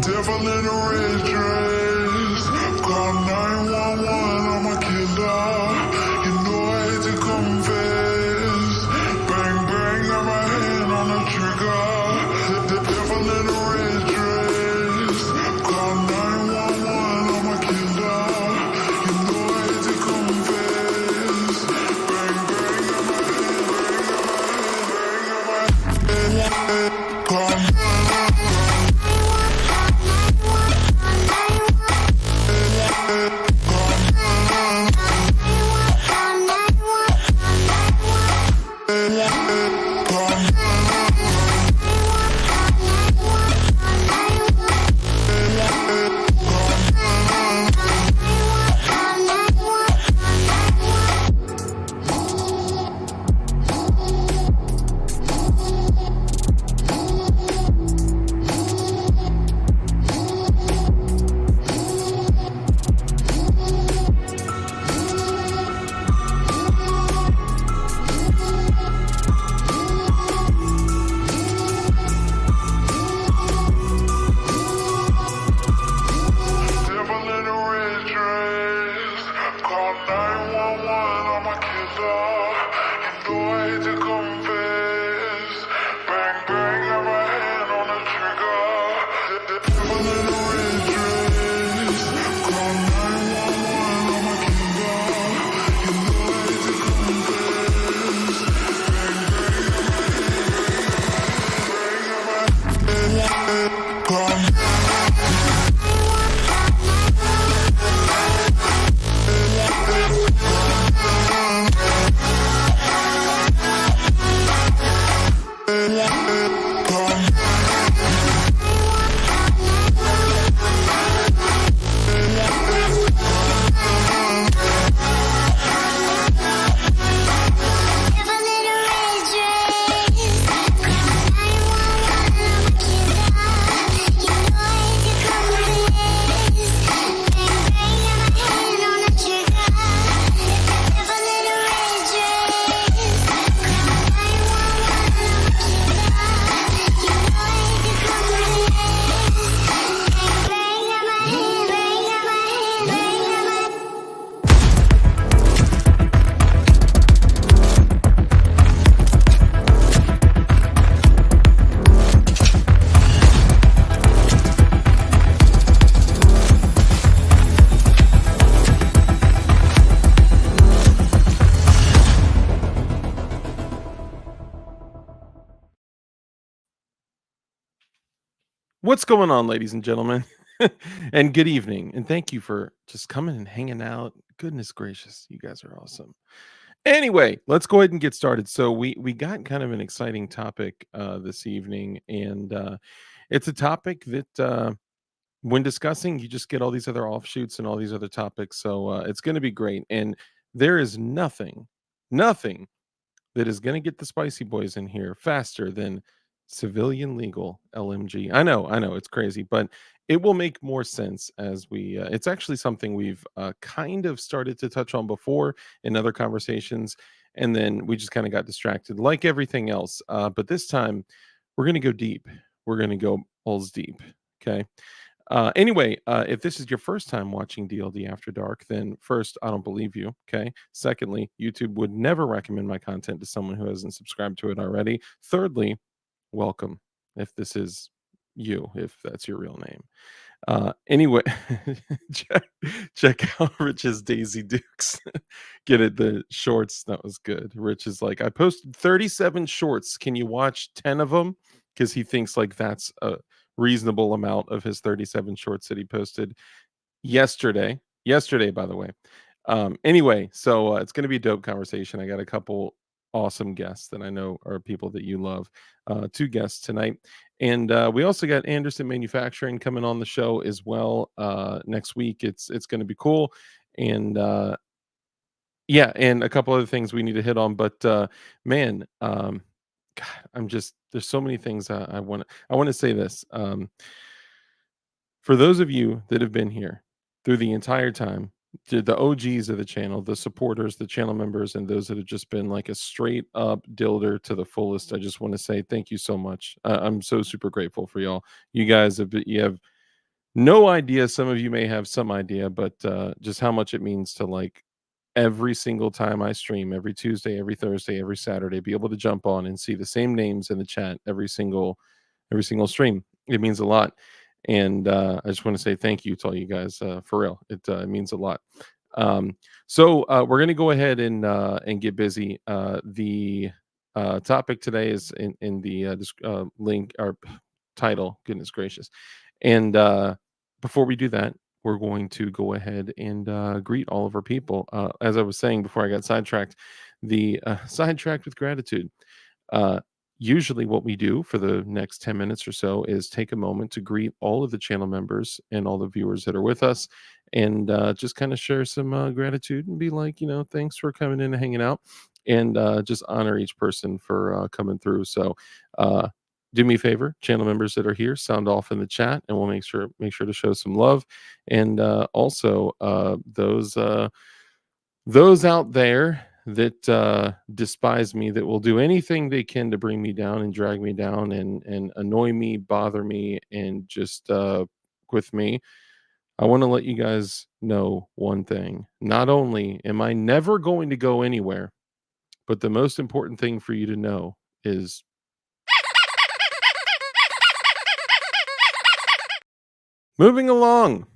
devil in a red dress. Call 911, I'm a killer. You know I hate to confess. Bang, bang, got my hand on the trigger. The devil in a red dress. Call 911, I'm a killer. You know I hate to confess. Bang, bang, got my hand, bang, got my hand. Call What's going on, ladies and gentlemen? And good evening. And thank you for just coming and hanging out. Goodness gracious, you guys are awesome. Anyway, let's go ahead and get started. So we got kind of an exciting topic this evening, and it's a topic that when discussing, you just get all these other offshoots and all these other topics. So it's going to be great. And there is nothing that is going to get the spicy boys in here faster than civilian legal LMG. I know, it's crazy, but it will make more sense as we. It's actually something we've kind of started to touch on before in other conversations, and then we just kind of got distracted, like everything else. But this time, we're going to go deep. We're going to go balls deep. Okay. Anyway, if this is your first time watching DLD After Dark, then first, I don't believe you. Okay. Secondly, YouTube would never recommend my content to someone who hasn't subscribed to it already. Thirdly, welcome if this is you, if that's your real name. Anyway, check, check out Rich's Daisy Dukes. Get it, the shorts. That was good. Rich is like, I posted 37 shorts. Can you watch 10 of them? Because he thinks like that's a reasonable amount of his 37 shorts that he posted yesterday. Yesterday, by the way. Anyway, so it's going to be a dope conversation. I got a couple awesome guests that I know are people that you love. Two guests tonight. And we also got Anderson Manufacturing coming on the show as well next week. It's going to be cool. And yeah, and a couple other things we need to hit on. But man, God, I'm just, there's so many things I want to say this. For those of you that have been here through the entire time, to the OGs of the channel, the supporters, the channel members, and those that have just been like a straight up dilder to the fullest, I just want to say thank you so much. I'm so super grateful for y'all. You guys have No idea. Some of you may have some idea, but just how much it means to like every single time I stream, every Tuesday, every Thursday, every Saturday, be able to jump on and see the same names in the chat every single stream. It means a lot. And I just want to say thank you to all you guys for real. It means a lot. Um, so we're gonna go ahead and get busy. The topic today is in the link or title. Goodness gracious! And before we do that, we're going to go ahead and greet all of our people. As I was saying before I got sidetracked, the sidetracked with gratitude. Uh, Usually, what we do for the next 10 minutes or so is take a moment to greet all of the channel members and all the viewers that are with us and just kind of share some gratitude and be like, thanks for coming in and hanging out and just honor each person for coming through. So, do me a favor, channel members that are here, sound off in the chat, and we'll make sure to show some love. And also, those out there that despise me, that will do anything they can to bring me down and drag me down and annoy me, bother me, and just with me. I want to let you guys know one thing. Not only am I never going to go anywhere, but the most important thing for you to know is moving along.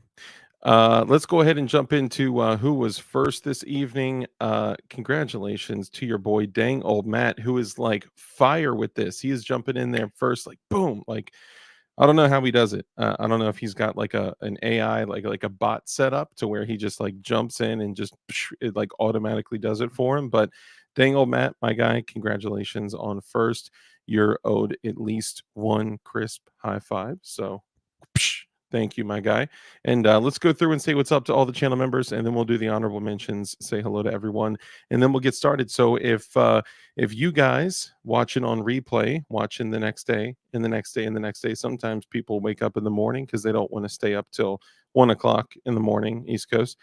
Let's go ahead and jump into who was first this evening. Congratulations to your boy, dang old Matt, who is like fire with this. He is jumping in there first, like boom, like I don't know how he does it. I don't know if he's got like an AI, like a bot set up to where he just like jumps in and just it like automatically does it for him. But dang old Matt, my guy, congratulations on first. You're owed at least one crisp high five. So thank you, my guy. And let's go through and say what's up to all the channel members, and then we'll do the honorable mentions, say hello to everyone, and then we'll get started. So if you guys watching on replay, watching the next day, and the next day, and the next day, sometimes people wake up in the morning because they don't want to stay up till 1 o'clock in the morning, East Coast,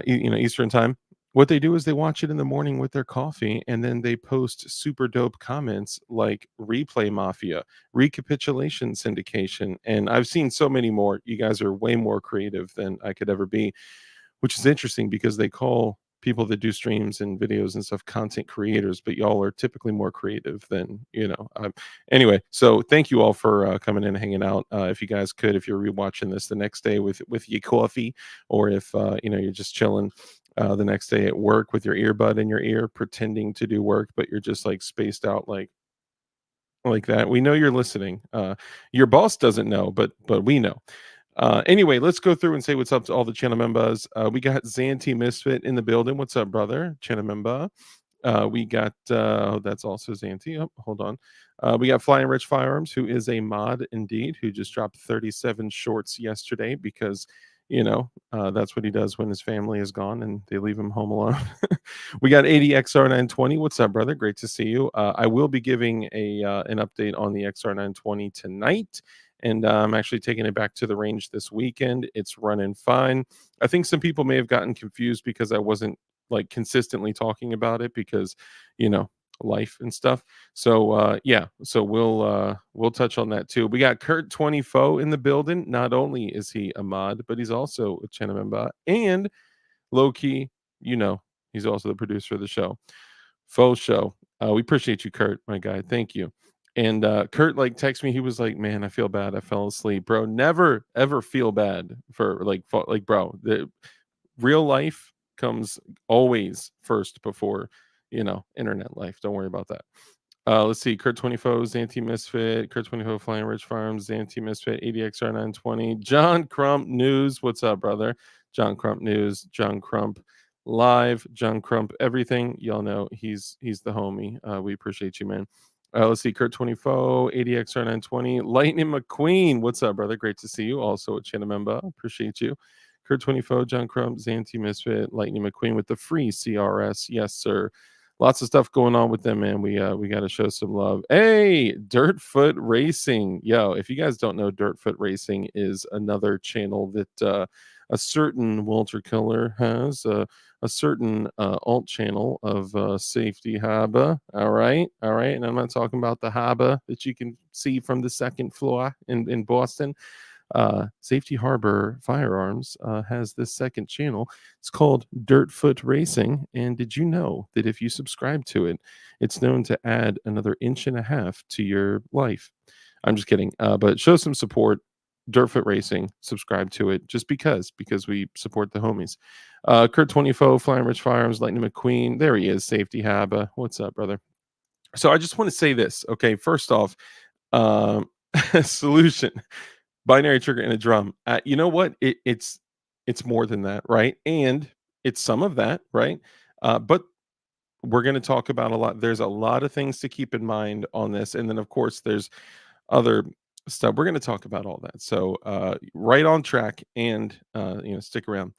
Eastern time. What they do is they watch it in the morning with their coffee, and then they post super dope comments like replay mafia, recapitulation syndication, and I've seen so many more. You guys are way more creative than I could ever be, which is interesting because they call people that do streams and videos and stuff content creators, but y'all are typically more creative than anyway. So thank you all for coming in and hanging out. If you guys could, if you're rewatching this the next day with your coffee, or if you're just chilling the next day at work with your earbud in your ear pretending to do work, but you're just like spaced out like that, we know you're listening. Your boss doesn't know, but we know. Anyway, let's go through and say what's up to all the channel members. We got Zanti Misfit in the building. What's up, brother? Channel member. We got that's also Zanti. Oh, hold on. We got Flying Rich Firearms, who is a mod indeed, who just dropped 37 shorts yesterday because that's what he does when his family is gone and they leave him home alone. We got 80XR920. What's up, brother? Great to see you. I will be giving an update on the XR920 tonight. And I'm actually taking it back to the range this weekend. It's running fine. I think some people may have gotten confused because I wasn't like consistently talking about it because, life and stuff. So yeah, so we'll touch on that too. We got Kurt 20 in the building. Not only is he a mod, but he's also a channel member and low key, he's also the producer of the show. Faux show. We appreciate you, Kurt, my guy. Thank you. And Kurt like texted me. He was like, "Man, I feel bad. I fell asleep, bro. Never ever feel bad for like, bro. The real life comes always first before internet life. Don't worry about that." Let's see. Kurt 24, Zanti Misfit, Kurt 24, Flying Rich Farms, Zanti Misfit, ADXR 920, John Crump News. What's up, brother? John Crump News, John Crump Live, John Crump Everything. Y'all know he's the homie. We appreciate you, man. Let's see. Kurt 24, ADXR 920, Lightning McQueen. What's up, brother? Great to see you. Also a channel member. Appreciate you. Kurt 24, John Crump, Zanti Misfit, Lightning McQueen with the free CRS. Yes, sir. Lots of stuff going on with them, man. We got to show some love. Hey, Dirtfoot Racing. Yo, if you guys don't know, Dirtfoot Racing is another channel that a certain Walter Killer has, a certain alt channel of safety haba. All right. And I'm not talking about the haba that you can see from the second floor in Boston. Safety Harbor Firearms has this second channel. It's called Dirtfoot Racing. And did you know that if you subscribe to it, it's known to add another inch and a half to your life? I'm just kidding. But show some support. Dirtfoot Racing, subscribe to it just because we support the homies. Kurt 24, Flying Rich Firearms, Lightning McQueen. There he is, Safety Haba. What's up, brother? So I just want to say this. Okay, first off, um, solution binary trigger and a drum. You know what? It's more than that, right? And it's some of that, right? But we're going to talk about a lot. There's a lot of things to keep in mind on this, and then of course there's other stuff. We're going to talk about all that. So right on track, and stick around.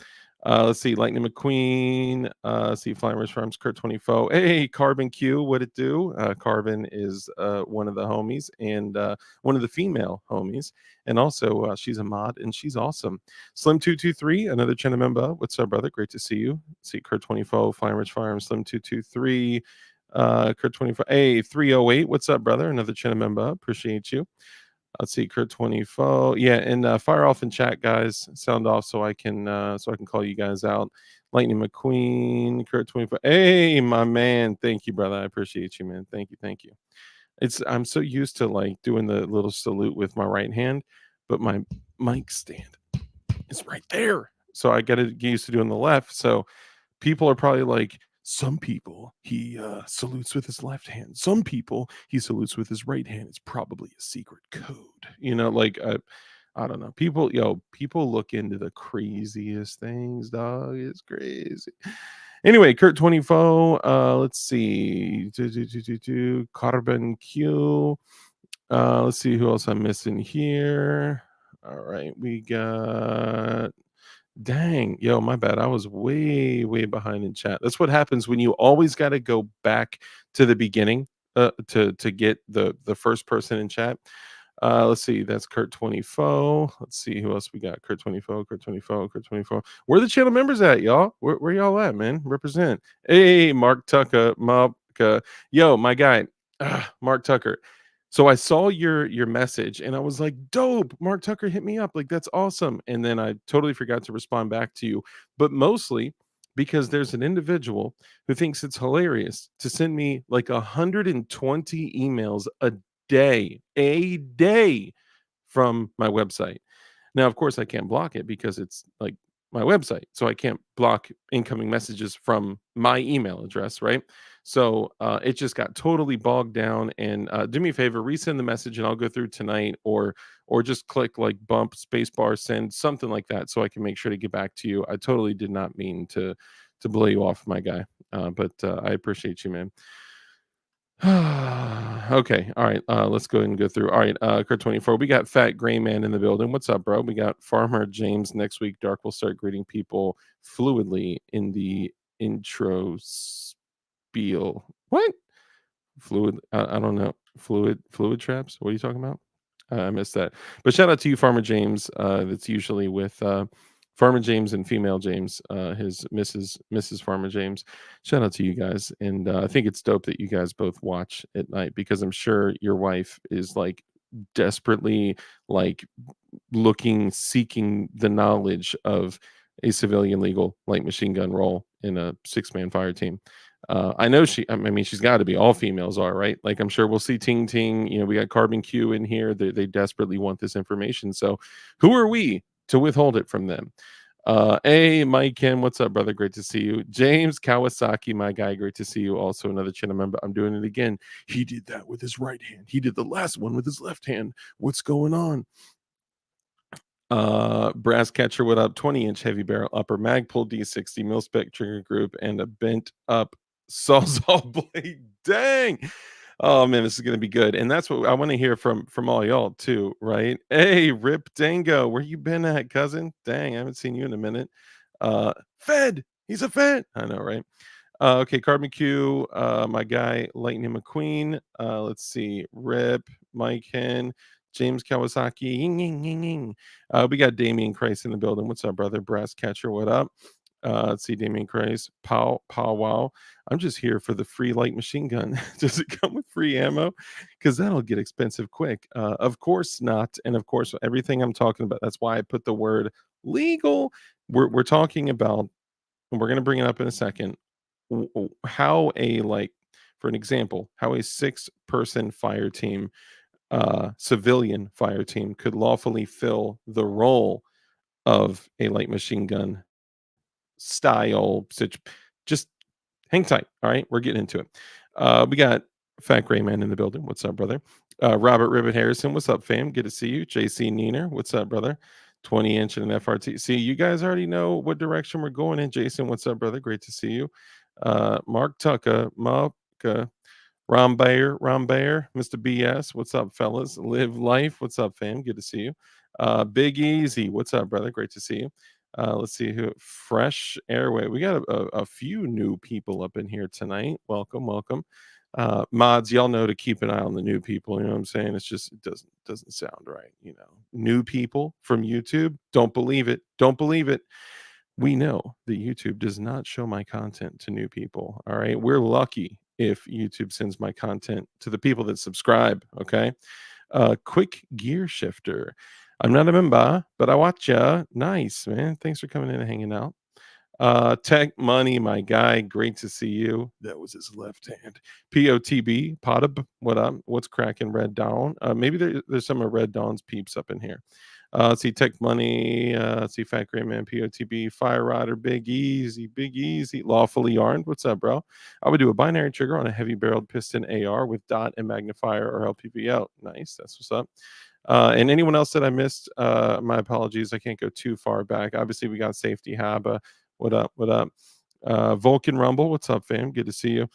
Let's see, Lightning McQueen. Let's see, Flying Rich Farms, Kurt 24. Hey, Carbon Q, what it do? Carbon is one of the homies and one of the female homies, and also she's a mod and she's awesome. Slim 223, another channel member. What's up, brother? Great to see you. See Kurt 24, Flying Rich Farms, Slim 223. Kurt 25. Hey, 308. What's up, brother? Another channel member. Appreciate you. Let's see, Kurt 24. Yeah, and fire off in chat, guys. Sound off so I can call you guys out. Lightning McQueen, Kurt 25. Hey, my man. Thank you, brother. I appreciate you, man. Thank you, thank you. I'm so used to like doing the little salute with my right hand, but my mic stand is right there. So I gotta get used to doing the left. So people are probably like, some people he salutes with his left hand, some people he salutes with his right hand. It's probably a secret code, like I don't know. People look into the craziest things, dog. It's crazy. Anyway, Kurt 24. Let's see. Carbon Q. Let's see who else I'm missing here. All right, we got. Dang, yo, my bad. I was way, way behind in chat. That's what happens when you always got to go back to the beginning to get the first person in chat. Let's see. That's Kurt 24. Let's see who else we got. Kurt 24, Kurt 24, Kurt 24. Where the channel members at, y'all? Where y'all at, man? Represent. Hey, Mark Tucker, Mobka. Yo, my guy, Mark Tucker. So I saw your message and I was like, dope. Mark Tucker hit me up. Like, that's awesome. And then I totally forgot to respond back to you. But mostly because there's an individual who thinks it's hilarious to send me like 120 emails a day from my website. Now, of course, I can't block it because it's like my website. So I can't block incoming messages from my email address, right? So it just got totally bogged down. And do me a favor, resend the message and I'll go through tonight, or just click like bump spacebar send, something like that, so I can make sure to get back to you. I totally did not mean to blow you off, my guy. But I appreciate you, man. Okay. All right. Let's go ahead and go through. All right. Kurt 24. We got Fat Gray Man in the building. What's up, bro? We got Farmer James next week. Dark will start greeting people fluidly in the intro spiel. What? Fluid? I don't know. Fluid traps? What are you talking about? I missed that. But shout out to you, Farmer James. That's usually with Farmer James and female James, his Mrs. Farmer James. Shout out to you guys. And I think it's dope that you guys both watch at night, because I'm sure your wife is like desperately like seeking the knowledge of a civilian legal light machine gun role in a 6-man fire team. I know I mean, she's got to be. All females are, right? Like, I'm sure we'll see Ting Ting. We got Carbon Q in here. They desperately want this information. So who are we to withhold it from them? Hey, Mike Ken, what's up, brother? Great to see you. James Kawasaki, my guy, great to see you. Also, another channel member. I'm doing it again. He did that with his right hand. He did the last one with his left hand. What's going on? Brass catcher, what up? 20-inch heavy barrel upper Magpul D60 mil spec trigger group and a bent up sawzall blade. Dang. Oh man, this is gonna be good. And that's what I want to hear from all y'all too, right? Hey, Rip Dango, where you been at, cousin? Dang, I haven't seen you in a minute. Fed, he's a Fed. I know, right? Okay, Carbon Q, my guy, Lightning McQueen. Let's see, Rip, Mike Hen, James Kawasaki. Ying, ying, ying, ying. We got Damian Christ in the building. What's up, brother? Brass Catcher, what up? Let's see, Damien Craze, Pow Wow. I'm just here for the free light machine gun. Does it come with free ammo? Because that'll get expensive quick. Of course not. And of course, everything I'm talking about, that's why I put the word legal. We're talking about, and we're gonna bring it up in a second, how a like, for an example, how a 6-person fire team, civilian fire team, could lawfully fill the role of a light machine gun style just hang tight. All right, we're getting into it. We got Fat Gray Man in the building. What's up, brother? Robert Ribbit Harrison. What's up, fam? Good to see you. JC Neener. What's up, brother? 20-inch and an FRT. See, you guys already know what direction we're going in. Jason, what's up, brother? Great to see you. Mark Tucka, Maka, Rom Bayer, Mr. BS. What's up, fellas? Live life. What's up, fam? Good to see you. Big Easy. What's up, brother? Great to see you. Let's see who. Fresh Airway. We got a few new people up in here tonight. Welcome, welcome. Mods, y'all know to keep an eye on the new people. You know what I'm saying? It's just it doesn't sound right. You know, new people from YouTube. Don't believe it. Don't believe it. We know that YouTube does not show my content to new people. All right. We're lucky if YouTube sends my content to the people that subscribe. Okay. Quick Gear Shifter. I'm not a member, but I watch ya. Nice, man. Thanks for coming in and hanging out. Tech Money, my guy. Great to see you. That was his left hand. POTB, Potub. What up? What's cracking, Red Dawn? Maybe there's some of Red Dawn's peeps up in here. Let's see, Tech Money. Let's see, Fat Gray Man, POTB, Fire Rider, Big Easy, Lawfully Armed. What's up, bro? I would do a binary trigger on a heavy barreled piston AR with dot and magnifier or LPV out. Nice. That's what's up. And anyone else that I missed, my apologies. I can't go too far back. Obviously, we got Safety Haba. What up? What up? Vulcan Rumble. What's up, fam? Good to see you.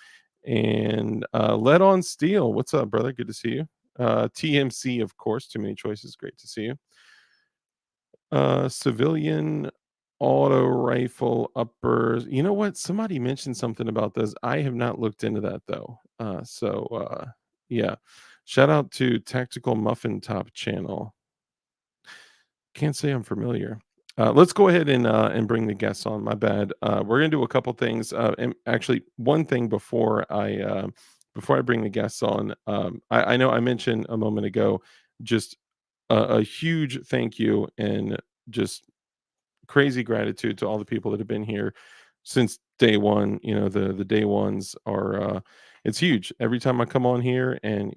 And Lead on Steel. What's up, brother? Good to see you. TMC, of course. Too many choices. Great to see you. Civilian auto rifle uppers. You know what? Somebody mentioned something about this. I have not looked into that though. Yeah. Shout out to Tactical Muffin Top channel. Can't say I'm familiar. Let's go ahead and bring the guests on. My bad. We're gonna do a couple things. And actually, one thing before I bring the guests on. I know I mentioned a moment ago just a huge thank you and just crazy gratitude to all the people that have been here since day one. You know, the day ones are it's huge. Every time I come on here and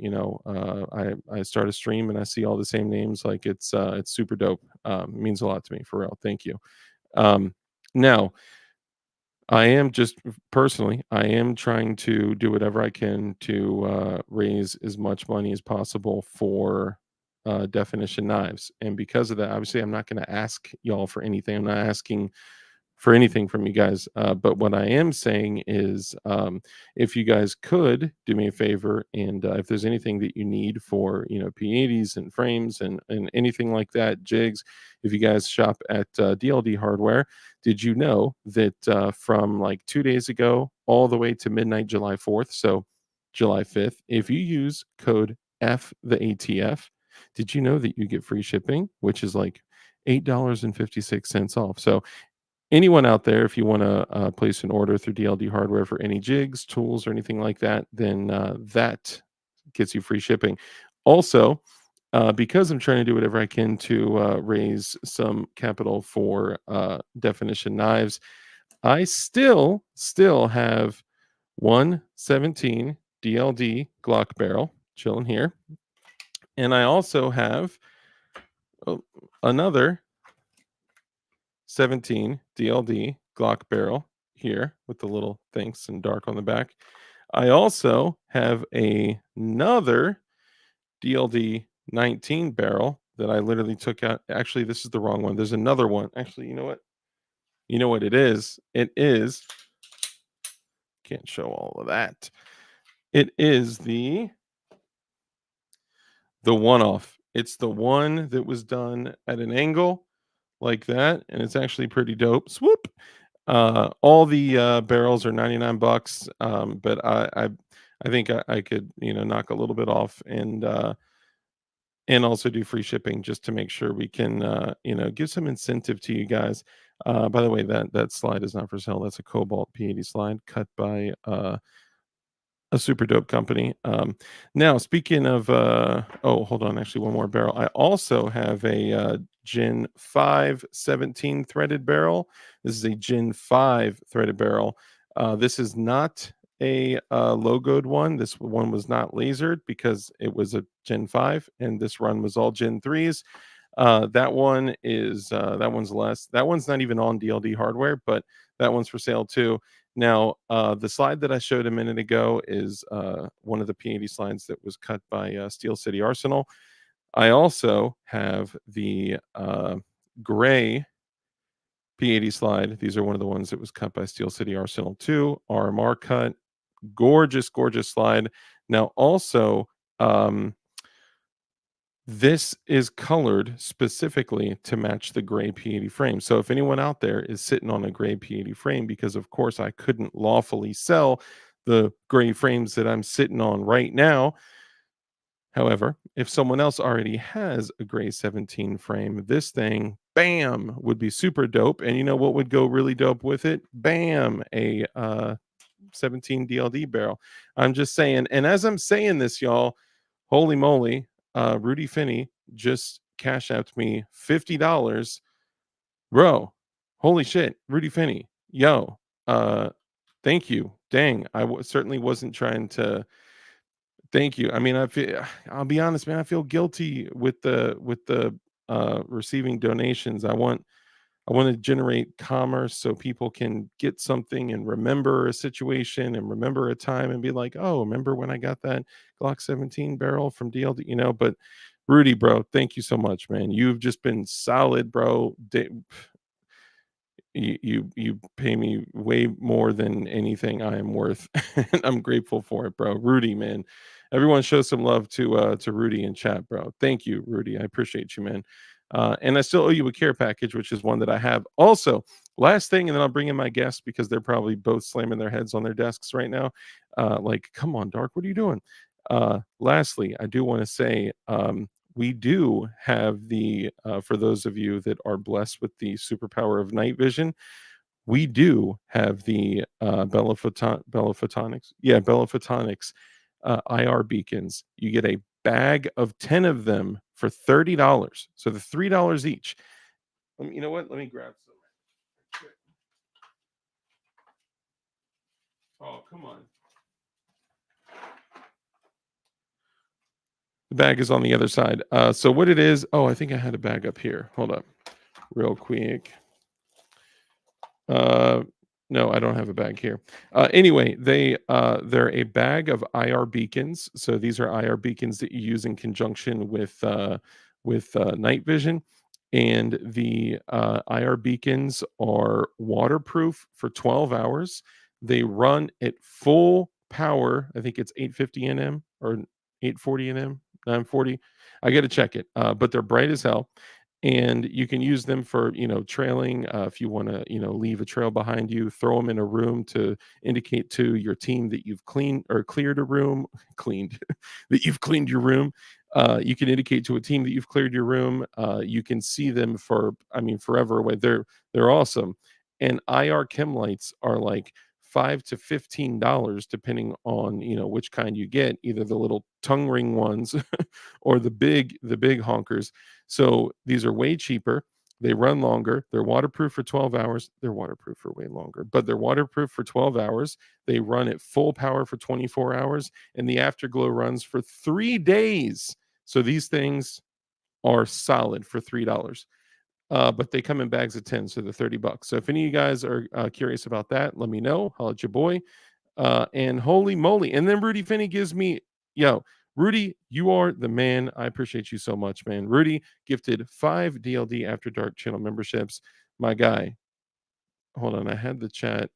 I start a stream and I see all the same names, like it's super dope. It means a lot to me, for real. Thank you. Now I am just personally, I am trying to do whatever I can to raise as much money as possible for Definition Knives. And because of that, obviously, I'm not going to ask y'all for anything. I'm not asking for anything from you guys. But what I am saying is, if you guys could do me a favor, and if there's anything that you need for, P80s and frames and anything like that, jigs, if you guys shop at DLD Hardware, did you know that from like 2 days ago all the way to midnight July 4th, so July 5th, if you use code F the ATF, did you know that you get free shipping, which is like $8.56 off? So anyone out there, if you want to place an order through DLD Hardware for any jigs, tools, or anything like that, then that gets you free shipping. Also, because I'm trying to do whatever I can to raise some capital for Definition Knives, I still have 117 DLD Glock barrel chilling here, and I also have another 17 DLD Glock barrel here with the little thanks and dark on the back. I also have another DLD 19 barrel that I literally took out. Actually, this is the wrong one. There's another one. Actually, you know what? You know what it is? It is, can't show all of that. It is the one-off. It's the one that was done at an angle like that, and it's actually pretty dope. Swoop. All the barrels are $99, but I think I could knock a little bit off and and also do free shipping just to make sure we can, give some incentive to you guys. By the way, that slide is not for sale. That's a Cobalt P80 slide cut by a super dope company. Now, speaking of, oh, hold on, actually, one more barrel. I also have a Gen 5 17 threaded barrel. This is a Gen 5 threaded barrel. This is not a logoed one. This one was not lasered because it was a Gen 5, and this run was all Gen 3s. That one is that one's less. That one's not even on DLD hardware, but that one's for sale too. Now, the slide that I showed a minute ago is one of the P80 slides that was cut by Steel City Arsenal. I also have the gray P80 slide. These are one of the ones that was cut by Steel City Arsenal too. RMR cut, gorgeous, gorgeous slide. Now, also, um, this is colored specifically to match the gray P80 frame. So if anyone out there is sitting on a gray P80 frame, because of course I couldn't lawfully sell the gray frames that I'm sitting on right now. However, if someone else already has a gray 17 frame, this thing, bam, would be super dope. And you know what would go really dope with it? Bam, a 17 DLD barrel. I'm just saying. And as I'm saying this, y'all, holy moly, Rudy Finney just cash out me $50. Bro, holy shit, Rudy Finney. Yo, thank you. Dang, certainly wasn't trying to. Thank you. I mean, I'll be honest, man, I feel guilty with the receiving donations. I want to generate commerce so people can get something and remember a situation and remember a time and be like, oh, remember when I got that Glock 17 barrel from DLD, but Rudy, bro, thank you so much, man. You've just been solid, bro. You pay me way more than anything I am worth, and I'm grateful for it, bro. Rudy, man, everyone show some love to Rudy in chat, bro. Thank you, Rudy. I appreciate you, man. And I still owe you a care package, which is one that I have. Also, last thing, and then I'll bring in my guests because they're probably both slamming their heads on their desks right now. Like, come on, Dark, what are you doing? Lastly, I do want to say we do have the for those of you that are blessed with the superpower of night vision, we do have the Bella Photonics, yeah, Bella Photonics IR beacons. You get a bag of 10 of them for $30, so the $3 each. You know what, let me grab some. Oh, come on. The bag is on the other side. So what it is, oh, I think I had a bag up here. Hold up real quick. No, I don't have a bag here. Anyway, they're a bag of IR beacons. So these are IR beacons that you use in conjunction with night vision. And the IR beacons are waterproof for 12 hours. They run at full power. I think it's 850 nm or 840 nm, 940. I got to check it. But they're bright as hell, and you can use them for trailing. If you want to leave a trail behind you, throw them in a room to indicate to your team that you've cleaned or cleared a room. Cleaned that you've cleaned your room. You can indicate to a team that you've cleared your room. You can see them for forever away. They're awesome. And IR chem lights are like $5 to $15 depending on which kind you get, either the little tongue ring ones or the big honkers. So these are way cheaper. They run longer. They're waterproof for 12 hours. They're waterproof for way longer, but they're waterproof for 12 hours. They run at full power for 24 hours, and the afterglow runs for 3 days. So these things are solid for $3. But they come in bags of 10, so they're $30. So if any of you guys are curious about that, let me know. Holla at your boy. And holy moly. And then Rudy Finney gives me, yo, Rudy, you are the man. I appreciate you so much, man. Rudy gifted 5 DLD After Dark channel memberships. My guy. Hold on. I had the chat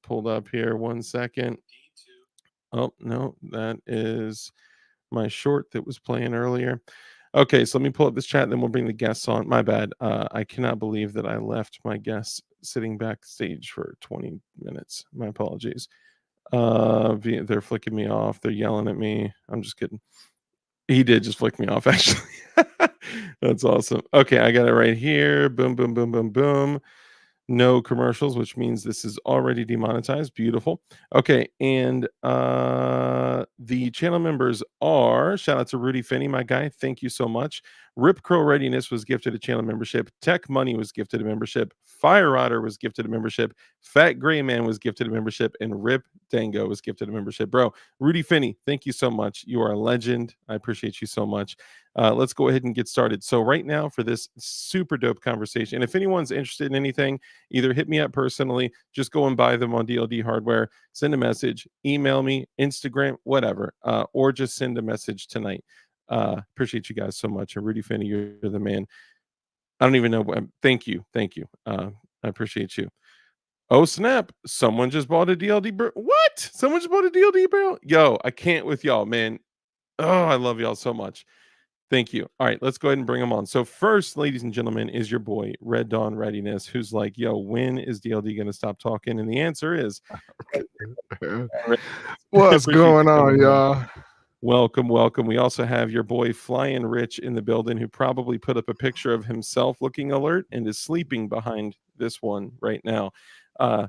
pulled up here. 1 second. Oh, no, that is my short that was playing earlier. Okay, so let me pull up this chat, and then we'll bring the guests on. My bad. I cannot believe that I left my guests sitting backstage for 20 minutes. My apologies. They're flicking me off. They're yelling at me. I'm just kidding. He did just flick me off, actually. That's awesome. Okay, I got it right here. Boom, boom, boom, boom, boom. No commercials, which means this is already demonetized. Beautiful. Okay, and the channel members are shout out to Rudy Finney, my guy. Thank you so much. Rip Crow Readiness was gifted a channel membership. Tech Money was gifted a membership. Fire Otter was gifted a membership. Fat Gray Man was gifted a membership, and Rip Dango was gifted a membership. Bro, Rudy Finney, thank you so much. You are a legend. I appreciate you so much. Let's go ahead and get started. So right now for this super dope conversation, if anyone's interested in anything, either hit me up personally, just go and buy them on DLD Hardware, send a message, email me, Instagram, whatever, or just send a message tonight. Appreciate you guys so much. And Rudy Finney, you're the man. I don't even know. Thank you. Thank you. I appreciate you. Oh, snap. Someone just bought a DLD barrel. What? Someone just bought a DLD barrel? Yo, I can't with y'all, man. Oh, I love y'all so much. Thank you. All right, let's go ahead and bring them on. So first, ladies and gentlemen, is your boy Red Dawn Readiness, who's like, "Yo, when is DLD going to stop talking?" And the answer is, What's appreciate going you on, coming on. y'all? Welcome, welcome. We also have your boy Flying Rich in the building, who probably put up a picture of himself looking alert and is sleeping behind this one right now. Uh,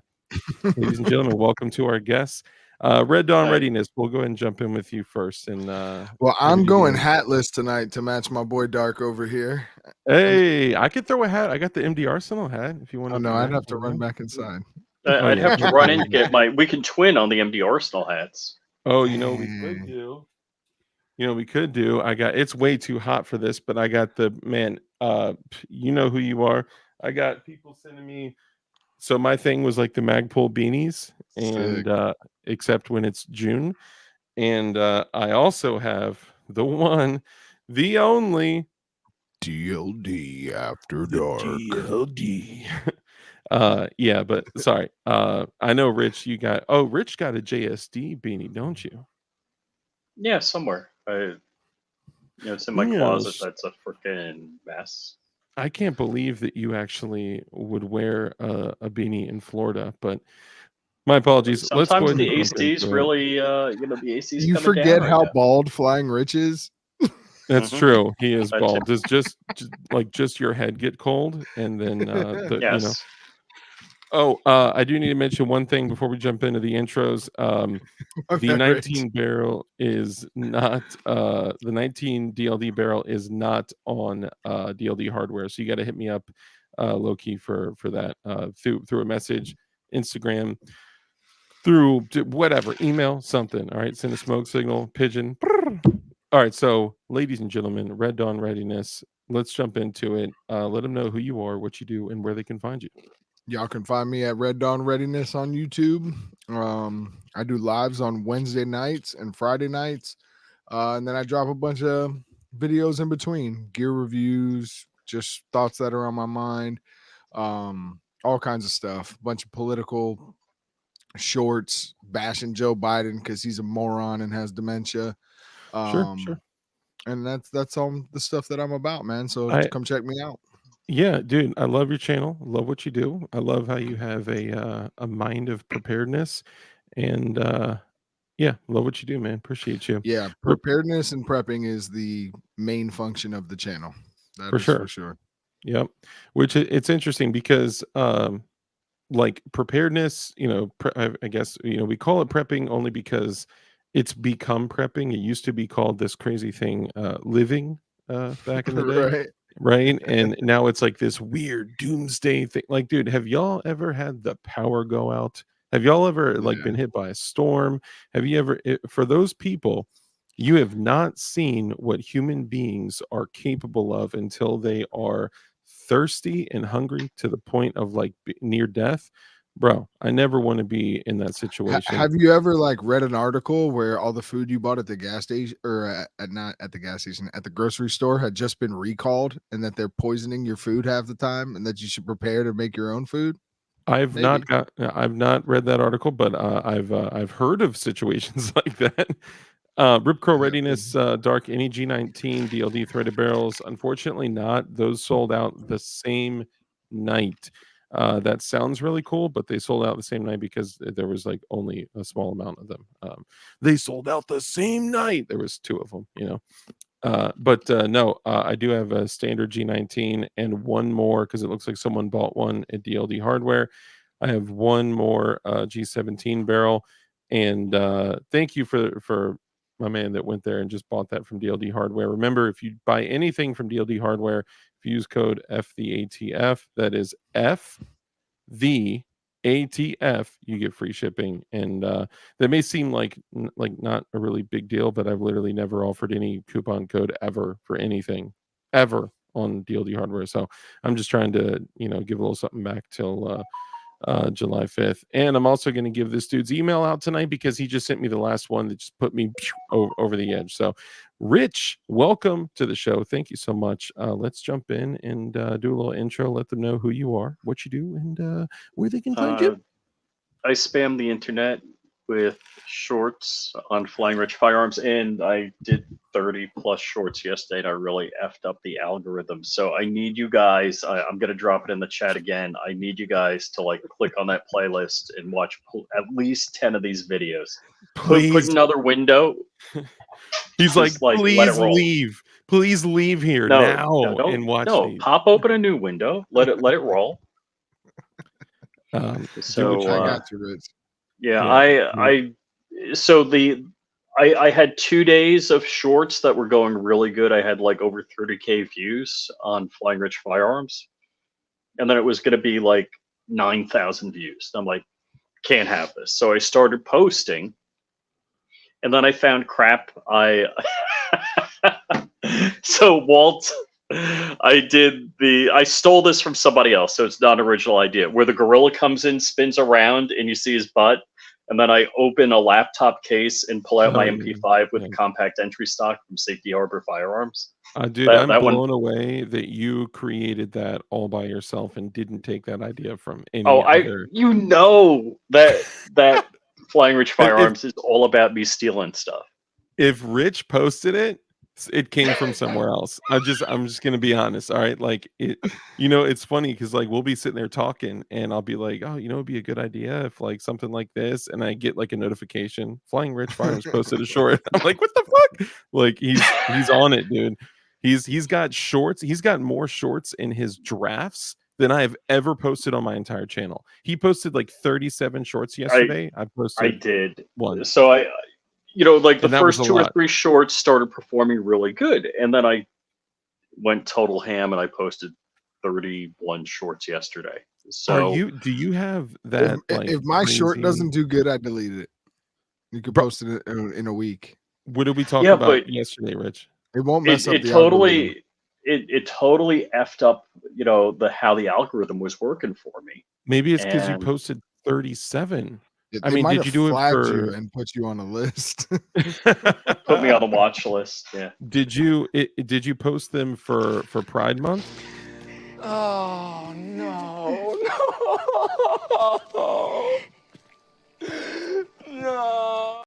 Ladies and gentlemen, welcome to our guests. Red Dawn Hi. Readiness, we'll go ahead and jump in with you first. And Well, what are I'm you going doing? hatless tonight to match my boy Dark over here. Hey, I could throw a hat. I got the MD Arsenal hat if you want Oh to no, do I'd that. have to you run know? back inside. Oh, I'd yeah, have to can't run do in to get that. we can twin on the MD Arsenal hats. Oh, you know what we could do? You know what we could do? I got it's way too hot for this, but I got the man, you know who you are. I got people sending me so my thing was like the Magpul beanies and Sick. except when it's June. And I also have the one, the only DLD after the dark. DLD. Yeah, but sorry. I know Rich, Rich got a JSD beanie, don't you? Yeah, somewhere. It's in my closet. Yes. That's a freaking mess. I can't believe that you actually would wear a beanie in Florida, but my apologies. Let's go Sometimes ahead and the jump AC's into it. really, the AC's You coming down forget right how now. bald Flying Rich is? That's Hmm. true. He is That's it. bald. Does just your head get cold, and then Yes. I do need to mention one thing before we jump into the intros. The Okay, Rich. 19 barrel is not the 19 DLD barrel is not on DLD hardware. So you got to hit me up low key for that through a message, Instagram, through whatever, email, something. All right, send a smoke signal, pigeon. All right, so ladies and gentlemen, Red Dawn Readiness. Let's jump into it. Let them know who you are, what you do, and where they can find you. Y'all can find me at Red Dawn Readiness on YouTube. I do lives on Wednesday nights and Friday nights. And then I drop a bunch of videos in between, gear reviews, just thoughts that are on my mind, all kinds of stuff, bunch of political shorts, bashing Joe Biden because he's a moron and has dementia. Sure, Um, sure. and that's all the stuff that I'm about, man. So I come check me out. Yeah, dude, I love your channel. Love what you do. I love how you have a mind of preparedness, and yeah, love what you do, man. Appreciate you. Yeah, Rip- preparedness and prepping is the main function of the channel. That For is for sure. sure. Yep. Which it's interesting because like preparedness, I guess we call it prepping only because it's become prepping. It used to be called this crazy thing, living, back in the day. Right. Right? And now it's like this weird doomsday thing. Like, dude, have y'all ever had the power go out? Have y'all ever like Yeah. been hit by a storm? Have you ever for those people, you have not seen what human beings are capable of until they are thirsty and hungry to the point of like near death. Bro, I never want to be in that situation. Have you ever like read an article where all the food you bought at the gas station or not at the gas station, at the grocery store had just been recalled and that they're poisoning your food half the time and that you should prepare to make your own food? Maybe. I've not read that article, but I've heard of situations like that. Rip Crow Yeah. Readiness, Dark Any G19 DLD threaded barrels. Unfortunately, not. Those sold out the same night. That sounds really cool, but they sold out the same night because there was like only a small amount of them. They sold out the same night. There was two of them. No, I do have a standard G19 and one more because it looks like someone bought one at DLD Hardware. I have one more G17 barrel, and thank you for my man that went there and just bought that from DLD Hardware. Remember, if you buy anything from DLD Hardware, if you use code FTHEATF, that is F the ATF, you get free shipping. And that may seem like not a really big deal, but I've literally never offered any coupon code ever for anything ever on DLD Hardware. So I'm just trying to give a little something back till July 5th. And I'm also going to give this dude's email out tonight because he just sent me the last one that just put me over the edge. So Rich, welcome to the show. Thank you so much. Let's jump in and do a little intro. Let them know who you are, what you do, and where they can find you. I spam the internet with shorts on Flying Rich Firearms, and I did 30 plus shorts yesterday, and I really effed up the algorithm. So I need you guys, I'm going to drop it in the chat again. I need you guys to click on that playlist and watch at least 10 of these videos. Please. Put another window. He's just please leave. Please leave here now and watch these. Pop open a new window. Let it roll. So I got you, Rich. Yeah, I had 2 days of shorts that were going really good. I had over 30K views on Flying Rich Firearms, and then it was going to be 9,000 views. I'm like, can't have this. So I started posting, and then I found crap. So Walt, I stole this from somebody else, so it's not an original idea, where the gorilla comes in, spins around, and you see his butt, and then I open a laptop case and pull out my MP5 with compact entry stock from Safety Harbor Firearms. Dude, I'm blown away that you created that all by yourself and didn't take that idea from any other. That Flying Rich Firearms is all about me stealing stuff. If Rich posted it, it came from somewhere else. I'm just gonna be honest. All right, it's funny because we'll be sitting there talking, and I'll be like, oh, it'd be a good idea if something like this, and I get a notification, Flying Rich Firearms posted a short. I'm like, what the fuck? He's on it, dude. He's got shorts. He's got more shorts in his drafts than I have ever posted on my entire channel. He posted 37 shorts yesterday. I did one. So the first 2 or 3 shorts started performing really good, and then I went total ham and I posted 31 shorts yesterday. So do you have that? If my short doesn't do good, I delete it. You could post it in a week. What did we talk about yesterday, Rich? It won't mess up the algorithm. It totally effed up, how the algorithm was working for me. Maybe it's because you posted 37. Did you do it for and put you on a list? Put me on the watch list. Yeah. Did you post them for Pride Month? Oh no! No!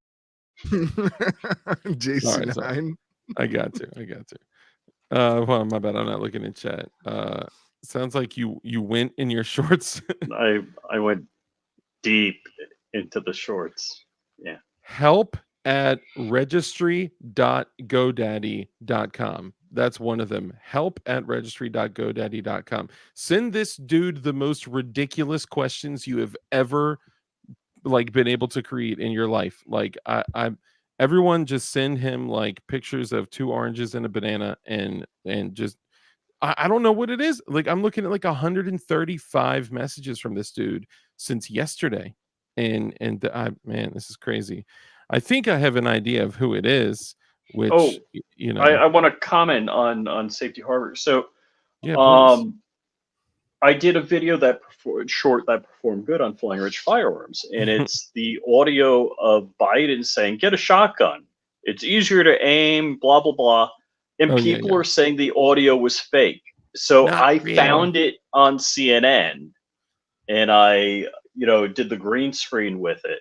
Jason 9. I got to. Well, my bad. I'm not looking in chat. Sounds like you went in your shorts. I went deep into the shorts. Yeah. Help at registry.godaddy.com. That's one of them. Help at registry.godaddy.com. Send this dude the most ridiculous questions you have ever been able to create in your life. Everyone just send him pictures of 2 oranges and a banana and just I don't know what it is. I'm looking at 135 messages from this dude since yesterday. Man, this is crazy. I think I have an idea of who it is, which I want to comment on Safety Harbor. So I did a video that performed good on Flying Rich Firearms, and it's the audio of Biden saying, "Get a shotgun. It's easier to aim." Blah blah blah, and people are saying the audio was fake. So I found it on CNN, and I did the green screen with it,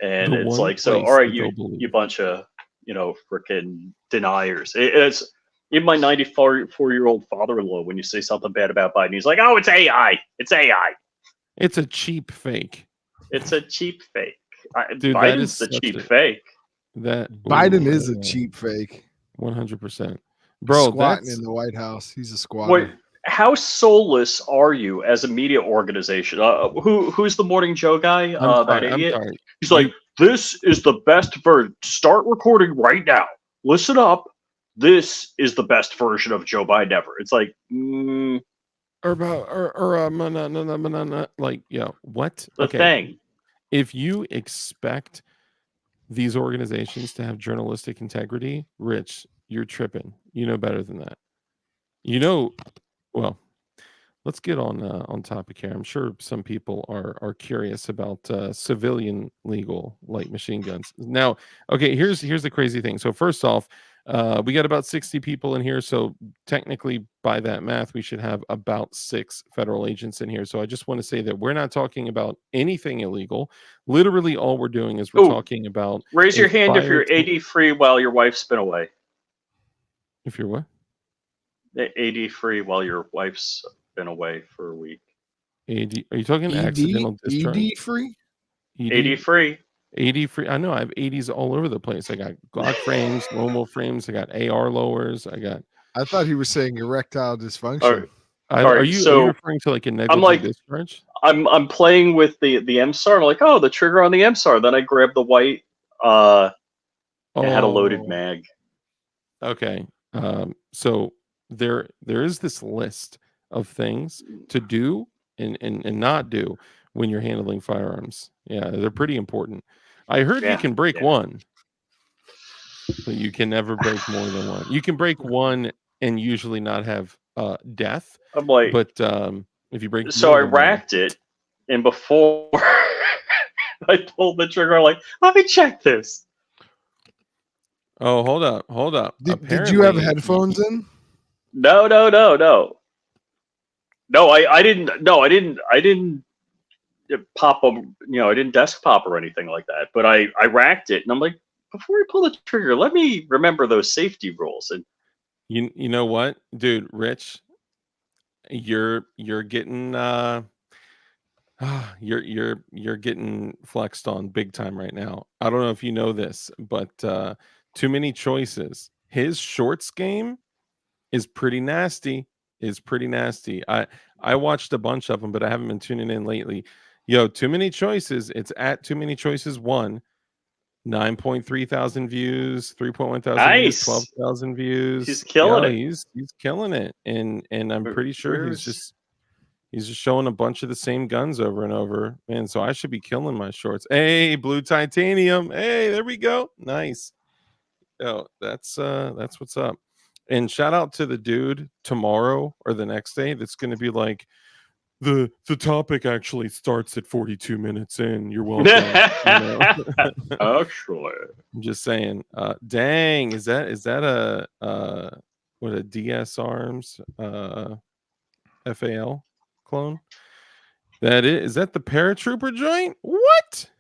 and it's all right, you bunch of freaking deniers. It's even my 94-year-old father-in-law, when you say something bad about Biden, he's like, oh, it's AI. It's AI. It's a cheap fake. It's a cheap fake. Dude, Biden's the cheap fake. Biden is a cheap fake. 100%, He's bro. squatting That's in the White House. He's a What? squatter. How soulless are you as a media organization? Who's the Morning Joe guy? I'm That sorry. I'm idiot. sorry. He's like, this is the best version. Start recording right now. Listen up. This is the best version of Joe Biden ever. It's like, like, yeah, what? the Okay, thing. if you expect these organizations to have journalistic integrity, Rich, you're tripping. You know better than that. You know, well, let's get on topic here. I'm sure some people are curious about civilian legal light machine guns. Now, okay, here's the crazy thing. So first off, we got about 60 people in here. So technically, by that math, we should have about 6 federal agents in here. So I just want to say that we're not talking about anything illegal. Literally, all we're doing is we're Ooh, talking about raise a your hand if fire. you're AD free while your wife's been away. If you're what? AD free while your wife's been away for a week. AD? Are you talking ED accidental discharge? ED free. AD free. 80 free. I know I have 80s all over the place. I got Glock frames, Lone Wolf frames. I got AR lowers. I got. I thought he was saying erectile All dysfunction. right, Are you so referring to like a I'm negligent like, discharge? I'm playing with the MSAR. I'm like, oh, the trigger on the MSAR. Then I grab the white. It had a loaded Oh, mag. okay. So there is this list of things to do and not do when you're handling firearms. Yeah, they're pretty important. I heard you Yeah, can break yeah. one, but you can never break more than one. You can break one and usually not have death, I'm like, but if you break so more I than one, racked it, and before I pulled the trigger, I'm like, let me check this. oh, hold up. Did you have Apparently, headphones in? No. No, I didn't. No, I didn't pop them. I didn't desk pop or anything like that. But I racked it, and I'm like, before I pull the trigger, let me remember those safety rules. And you know what, dude, Rich, you're getting you're getting flexed on big time right now. I don't know if you know this, but too many choices. His shorts game is pretty nasty. Is pretty nasty. I watched a bunch of them, but I haven't been tuning in lately. Yo, too many choices. It's at too many choices 1. 9.3 thousand views, 3.1 thousand views, nice, 12,000 views. he's killing Yeah, it. he's killing it. And I'm pretty sure Where's he's just showing a bunch of the same guns over and over. Man, so I should be killing my shorts. Hey, blue titanium. Hey, there we go. Nice. Oh, that's what's up. And shout out to the dude tomorrow or the next day that's going to be like, the topic actually starts at 42 minutes in. You're welcome. actually? I'm just saying. Dang, is that a DS Arms FAL clone? Is that the paratrooper joint? What? Oh,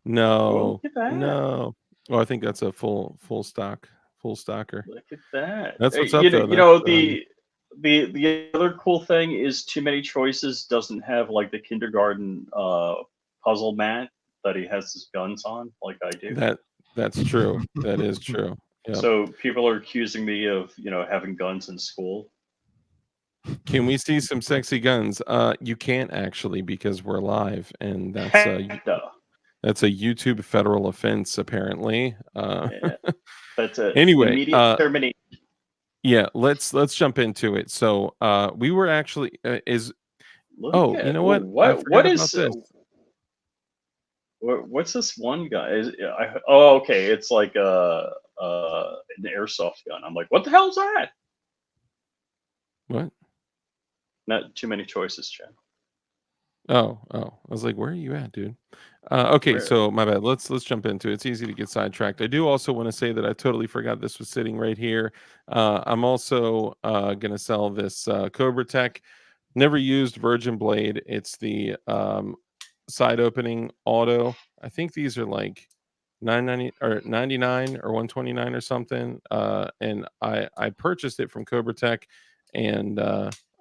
No, look at that! no. Oh, I think that's a full stocker. Look at that! That's what's You up know, though. you know That's, the other cool thing is Too Many Choices doesn't have like the kindergarten puzzle mat that he has his guns on like I do. that's true. That is true. Yep. So people are accusing me of having guns in school. Can we see some sexy guns? You can't actually because we're live, and Heck no. that's a YouTube federal offense apparently. Yeah, that's a Anyway, immediate termination. yeah, let's jump into it. So we were actually Look you at know what? I what forgot is about this. what's this one guy? Oh, okay, it's like an airsoft gun. I'm like, what the hell is that? What? Not Too Many Choices, Chen. Oh. I was like, where are you at, dude? Okay, Where? so my bad. Let's jump into it. It's easy to get sidetracked. I do also want to say that I totally forgot this was sitting right here. I'm also gonna sell this Cobra Tech. Never used Virgin Blade. It's the side opening auto. I think these are like 990 or 99 or 129 or something. And I purchased it from Cobra Tech, and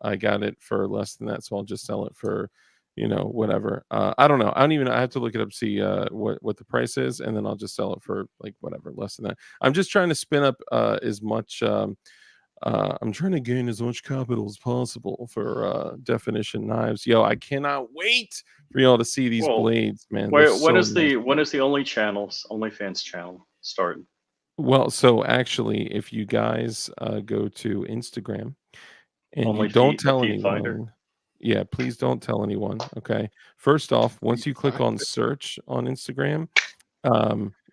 I got it for less than that, so I'll just sell it for whatever. I don't know. I don't even. I have to look it up, see what the price is, and then I'll just sell it for like whatever less than that. I'm just trying to spin up as much. I'm trying to gain as much capital as possible for definition knives. Yo, I cannot wait for y'all to see these Well, blades, man. They're so nice. when is the OnlyFans channel starting? Well, so actually, if you guys go to Instagram and you Only don't feet, the tell feet finder. anyone, yeah, please don't tell anyone. Okay. First off, once you click on search on Instagram,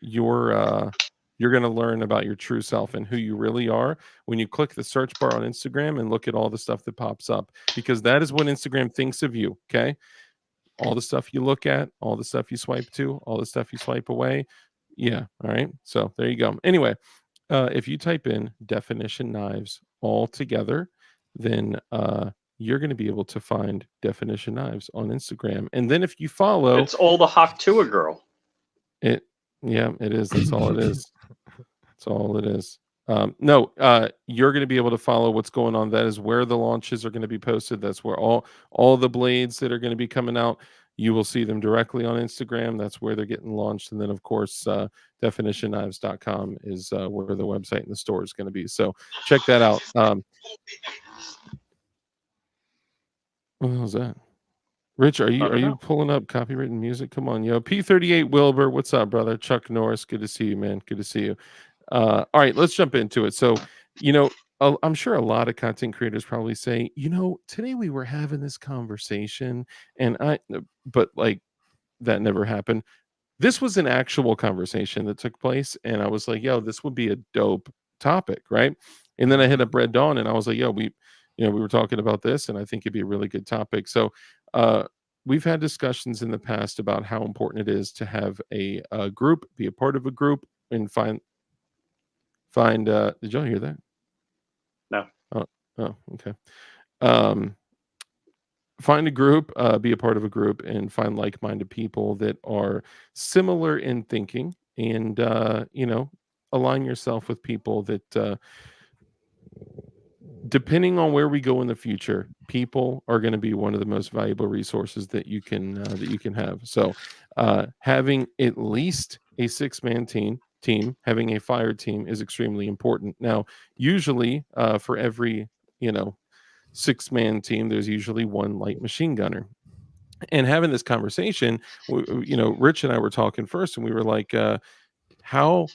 you're going to learn about your true self and who you really are when you click the search bar on Instagram and look at all the stuff that pops up, because that is what Instagram thinks of you. Okay. All the stuff you look at, all the stuff you swipe to, all the stuff you swipe away. Yeah. All right. So there you go. Anyway, if you type in definition knives all together, then you're going to be able to find definition knives on Instagram. And then if you follow It's all the Haktua girl. it, yeah, it is. That's all it is. That's all it is. No, you're going to be able to follow what's going on. That is where the launches are going to be posted. That's where all the blades that are going to be coming out, you will see them directly on Instagram. That's where they're getting launched. And then, of course, definitionknives.com is where the website and the store is going to be. So check that out. What was that? Rich, are you pulling up copywritten music? Come on, yo. P38 Wilbur, what's up, brother? Chuck Norris, good to see you, man. Good to see you. All right, let's jump into it. So, I'm sure a lot of content creators probably say, today we were having this conversation, but like that never happened. This was an actual conversation that took place, and I was like, yo, this would be a dope topic, right? And then I hit up Red Dawn, and I was like, yo, we were talking about this, and I think it'd be a really good topic. So, we've had discussions in the past about how important it is to have a group, be a part of a group, and find did y'all hear that? No. Oh, okay. Find a group, be a part of a group, and find like-minded people that are similar in thinking, and align yourself with people that depending on where we go in the future, people are going to be one of the most valuable resources that you can have. So having at least a 6-man team, having a fire team is extremely important. Now, usually for every 6-man team, there's usually one light machine gunner. And having this conversation, Rich and I were talking first, and we were like, how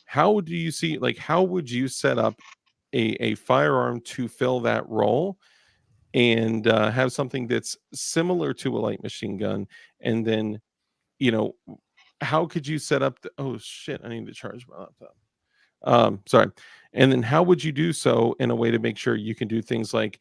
do you see, like, how would you set up a firearm to fill that role, and have something that's similar to a light machine gun? And then, how could you set up oh shit, I need to charge my laptop. Sorry. And then how would you do so in a way to make sure you can do things like,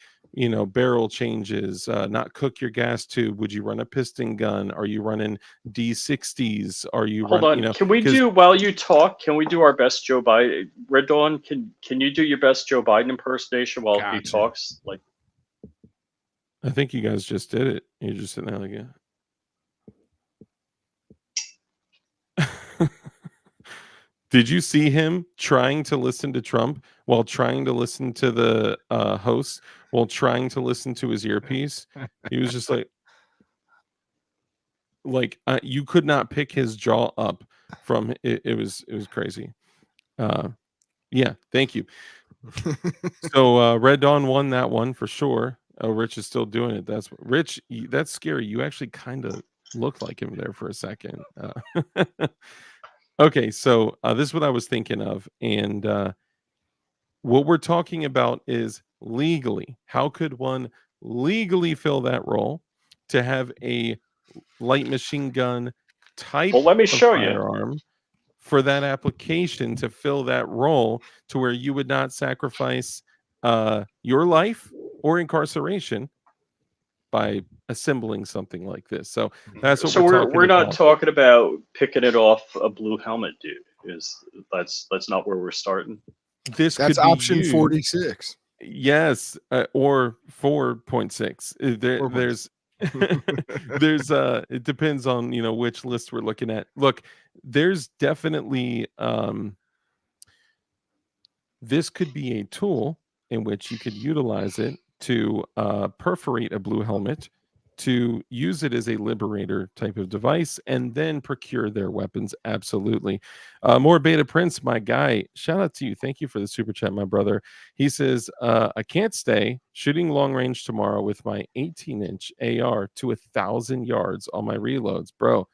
barrel changes, not cook your gas tube? Would you run a piston gun? Are you running D60s? Are you Hold on? Can we do, while you talk? Can we do our best Joe Biden? Red Dawn, can you do your best Joe Biden impersonation while he Gotcha. talks? Like, I think you guys just did it. You're just sitting there like, yeah. Did you see him trying to listen to Trump while trying to listen to the host, while trying to listen to his earpiece? He was just like you could not pick his jaw up from it. It was crazy. Yeah, thank you. So Red Dawn won that one for sure. Oh, Rich is still doing it. That's Rich. That's scary. You actually kind of looked like him there for a second. Okay, so this is what I was thinking of, and what we're talking about is legally. How could one legally fill that role to have a light machine gun type well, let me of show you. firearm for that application to fill that role, to where you would not sacrifice your life or incarceration by assembling something like this? So that's what So we're talking we're not about. talking about picking it off a blue helmet, dude. That's not where we're starting. This That's could be option used. 46. Yes, or 4.6. There's it depends on which list we're looking at. Look, there's definitely this could be a tool in which you could utilize it to perforate a blue helmet to use it as a liberator type of device and then procure their weapons. Absolutely. More Beta Prince, my guy. Shout out to you. Thank you for the super chat, my brother. He says, I can't stay shooting long range tomorrow with my 18-inch AR to 1,000 yards on my reloads. Bro,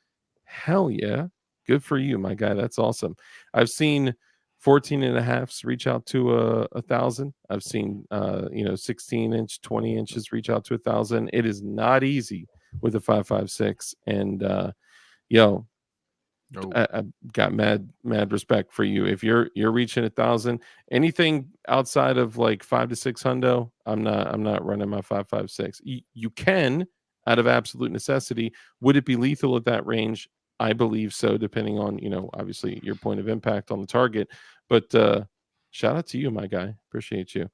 hell yeah. Good for you, my guy. That's awesome. I've seen 14 and a halfs reach out to 1,000. I've seen 16-inch, 20 inches reach out to 1,000. It is not easy with a 5.56. And yo, I got mad respect for you. If you're reaching 1,000, anything outside of like 5 to 6 hundo, I'm not running my 5.56. You can, out of absolute necessity. Would it be lethal at that range? I believe so, depending on, obviously your point of impact on the target. But shout out to you, my guy. Appreciate you.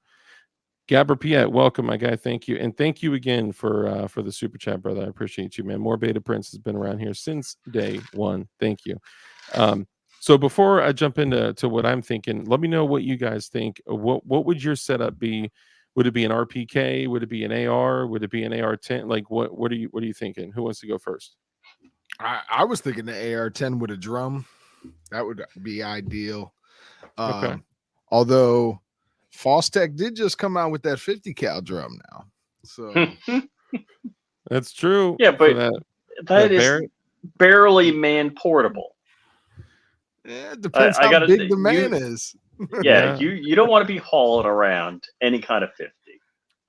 Gabber Piet, welcome, my guy. Thank you. And thank you again for the super chat, brother. I appreciate you, man. More Beta Prince has been around here since day one. Thank you. So before I jump into what I'm thinking, let me know what you guys think. What would your setup be? Would it be an RPK? Would it be an AR? Would it be an AR-10? Like what are you thinking? Who wants to go first? I was thinking the AR-10 with a drum. That would be ideal. Okay. Although Fostech did just come out with that 50 cal drum now. So that's true. Yeah, but that is Barrett? barely man portable. Yeah, it depends how big the man is. Yeah, you don't want to be hauling around any kind of 50.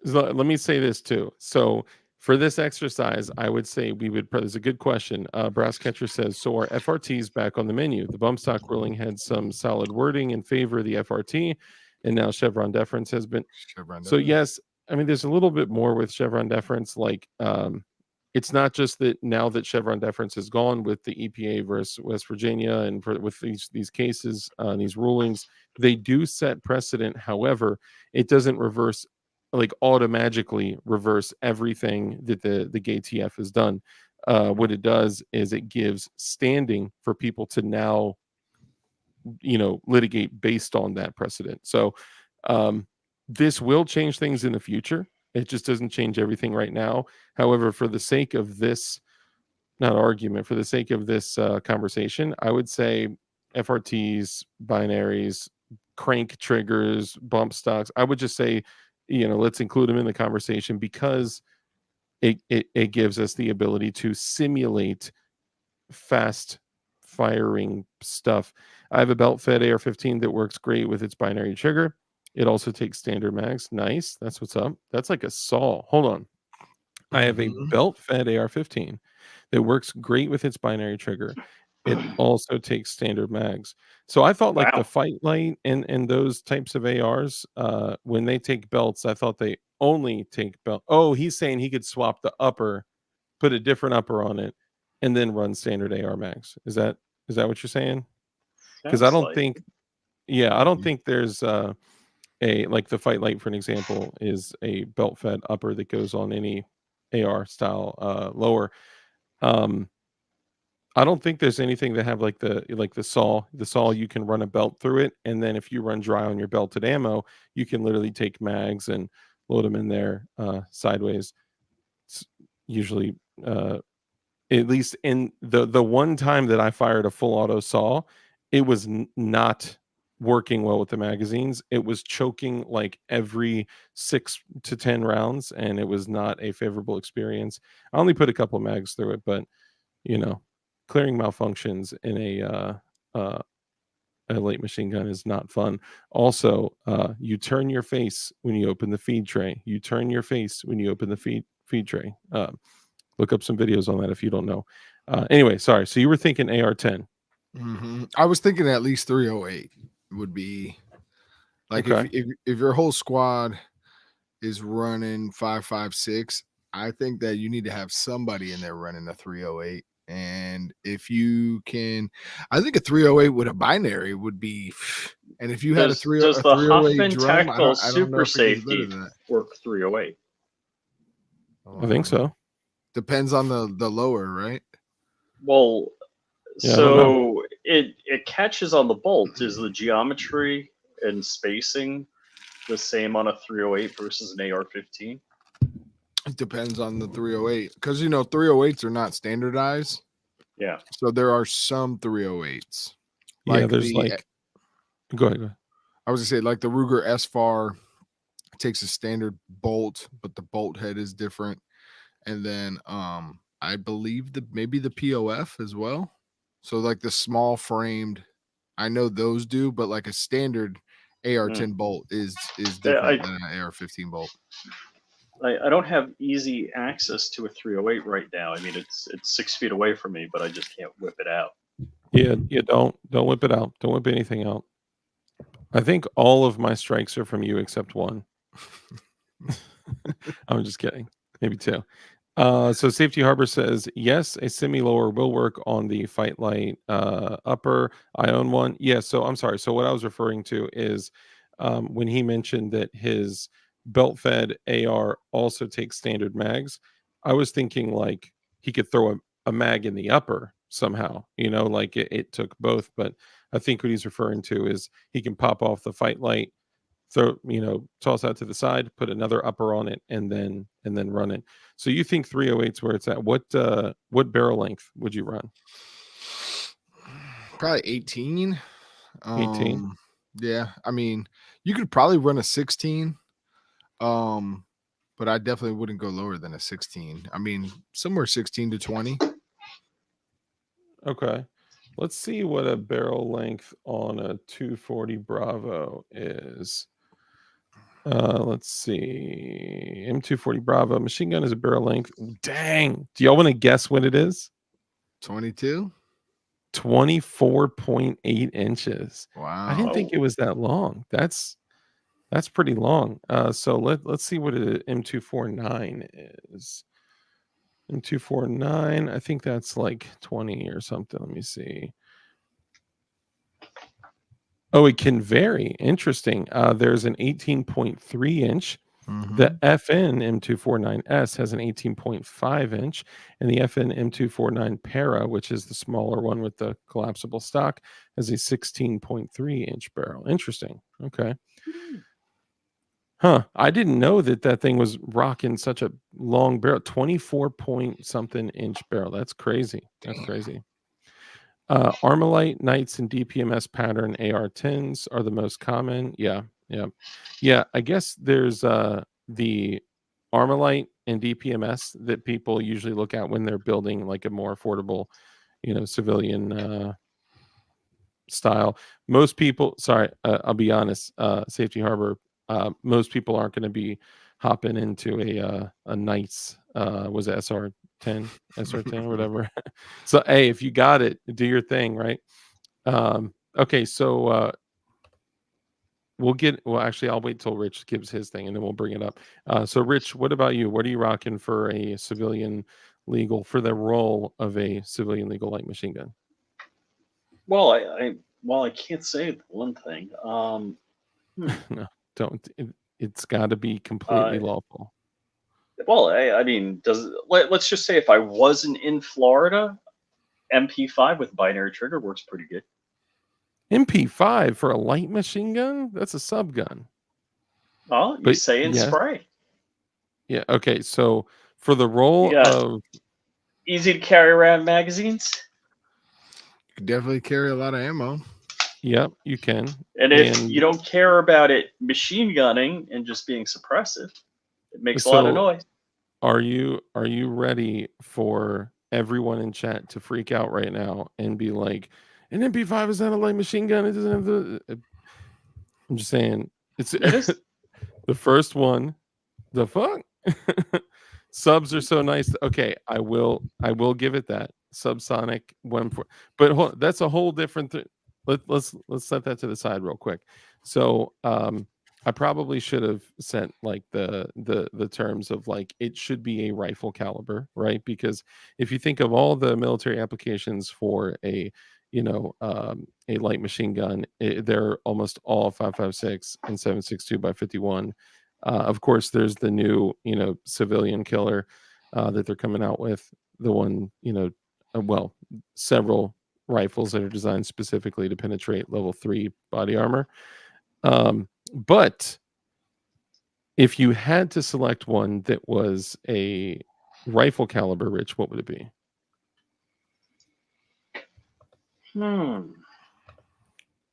Let me say this too. So for this exercise, I would say there's a good question. Brass Catcher says, so are FRTs back on the menu? The bump stock ruling had some solid wording in favor of the FRT, and now Chevron deference has been. So yes, I mean, there's a little bit more with Chevron deference. Like, it's not just that now that Chevron deference is gone with the EPA versus West Virginia and with these cases, these rulings, they do set precedent. However, it doesn't automatically reverse everything that the GATF has done. What it does is it gives standing for people to now, litigate based on that precedent. So this will change things in the future. It just doesn't change everything right now. However, for the sake of this, not argument, for the sake of this conversation, I would say FRTs, binaries, crank triggers, bump stocks, I would just say, let's include them in the conversation because it gives us the ability to simulate fast firing stuff. I have a belt fed AR-15 that works great with its binary trigger. It also takes standard mags. Nice. That's what's up. That's like a saw. Hold on. I have a belt fed AR-15 that works great with its binary trigger. It also takes standard mags. So I thought like the Fight Light and those types of ARs, when they take belts, I thought they only take belt. Oh, he's saying he could swap the upper, put a different upper on it, and then run standard AR mags. Is that what you're saying? Because I don't think, I don't think there's like the Fight Light, for an example, is a belt fed upper that goes on any AR style lower. I don't think there's anything that have like the saw. The saw, you can run a belt through it, and then if you run dry on your belted ammo, you can literally take mags and load them in there sideways. It's usually, at least in the one time that I fired a full auto saw, it was not working well with the magazines. It was choking like every 6 to 10 rounds, and it was not a favorable experience. I only put a couple mags through it, but clearing malfunctions in a light machine gun is not fun. Also, you turn your face when you open the feed tray. You turn your face when you open the feed tray. Look up some videos on that if you don't know. Anyway, sorry. So you were thinking AR-10. I was thinking at least 308 would be like, if your whole squad is running 5.56, I think that you need to have somebody in there running a 308. And if you can, I think a 308 with a binary would be. And if you had does the Huffman Tactical Super Safety work 308? I think so. Depends on the lower, right? Well, so it catches on the bolt. Is the geometry and spacing the same on a 308 versus an AR-15? It depends on the 308 because 308s are not standardized. Yeah. So there are some 308s. Yeah, there's the like. Go ahead. I was gonna say like the Ruger S-FAR takes a standard bolt, but the bolt head is different. And then I believe maybe the POF as well. So like the small framed, I know those do, but like a standard AR-10 bolt is different than an AR-15 bolt. I don't have easy access to a 308 right now. I mean, it's 6 feet away from me, but I just can't whip it out. Yeah, don't whip it out. Don't whip anything out. I think all of my strikes are from you except one. I'm just kidding. Maybe two. So Safety Harbor says, yes, a semi-lower will work on the Fight Light upper. I own one. Yeah, so I'm sorry. So what I was referring to is when he mentioned that his belt-fed AR also takes standard mags, I was thinking like he could throw a mag in the upper somehow, like it took both. But I think what he's referring to is he can pop off the Fight Light, toss out to the side, put another upper on it, and then run it. So you think 308's where it's at? What barrel length would you run? Probably 18. 18. Yeah, I mean, you could probably run a 16. But I definitely wouldn't go lower than a 16. I mean, somewhere 16 to 20. Okay. Let's see what a barrel length on a 240 Bravo is. Let's see. M240 Bravo machine gun is a barrel length. Dang. Do y'all want to guess what it is? 22. 24.8 inches. Wow. I didn't think it was that long. That's pretty long. So let's see what an M249 is. M249, I think that's like 20 or something. Let me see. Oh, it can vary. Interesting. There's an 18.3 inch. The FN M249S has an 18.5 inch, and the FN M249 Para, which is the smaller one with the collapsible stock, has a 16.3 inch barrel. Interesting. Okay. Huh. I didn't know that thing was rocking such a long barrel. 24 point something inch barrel. That's crazy. That's crazy. Armalite, Knights, and DPMS pattern AR-10s are the most common. Yeah. I guess there's the Armalite and DPMS that people usually look at when they're building like a more affordable, civilian style. Most people, sorry, I'll be honest, Safety Harbor, most people aren't going to be hopping into a Knights, was it SR10 or whatever. So hey, if you got it, do your thing, right? Okay, so actually I'll wait till Rich gives his thing and then we'll bring it up. So Rich, what about you? What are you rocking for a civilian legal, for the role of a civilian legal light machine gun? Well, I can't say the one thing. No, don't. It's got to be completely lawful. Well, I mean, let's just say if I wasn't in Florida, MP5 with binary trigger works pretty good. MP5 for a light machine gun? That's a sub gun. Oh, you say in spray. Yeah. Okay. So for the role of easy to carry around magazines, you can definitely carry a lot of ammo. Yep, you can. And if you don't care about it machine gunning and just being suppressive, it makes a lot of noise. Are you ready for everyone in chat to freak out right now and be like, an MP5 is not a light machine gun? It doesn't have the. I'm just saying, it is the first one. The fuck? Subs are so nice. Okay, I will give it that. Subsonic 1.4, but that's a whole different thing. Let's set that to the side real quick. So I probably should have sent like the terms of like it should be a rifle caliber, right? Because if you think of all the military applications for a light machine gun, they're almost all 5.56 and 7.62 by 51. Of course, there's the new civilian killer that they're coming out with. The one several rifles that are designed specifically to penetrate level 3 body armor. But If you had to select one that was a rifle caliber, Rich, what would it be?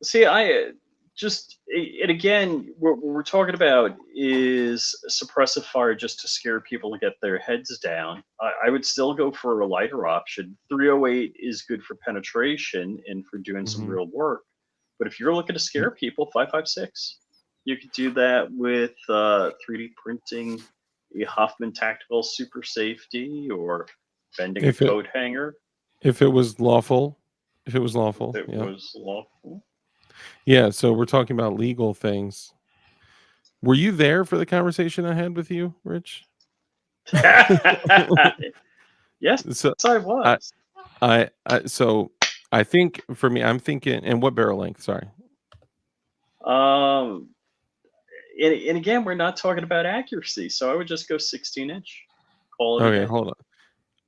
See, I just it again. What we're talking about is suppressive fire just to scare people to get their heads down. I would still go for a lighter option. 308 is good for penetration and for doing some Mhm. real work. But if you're looking to scare people, 5.56. You could do that with 3D printing a Hoffman Tactical Super Safety or bending a If it coat hanger if it was lawful, if it was lawful, that yeah. was lawful. Yeah, so we're talking about legal things. Were you there for the conversation I had with you, Rich? Yes, So I I was. so I think for me, I'm thinking, and what barrel length? Sorry. Um, and again, we're not talking about accuracy, so I would just go 16-inch. Call it a Okay, day. hold on.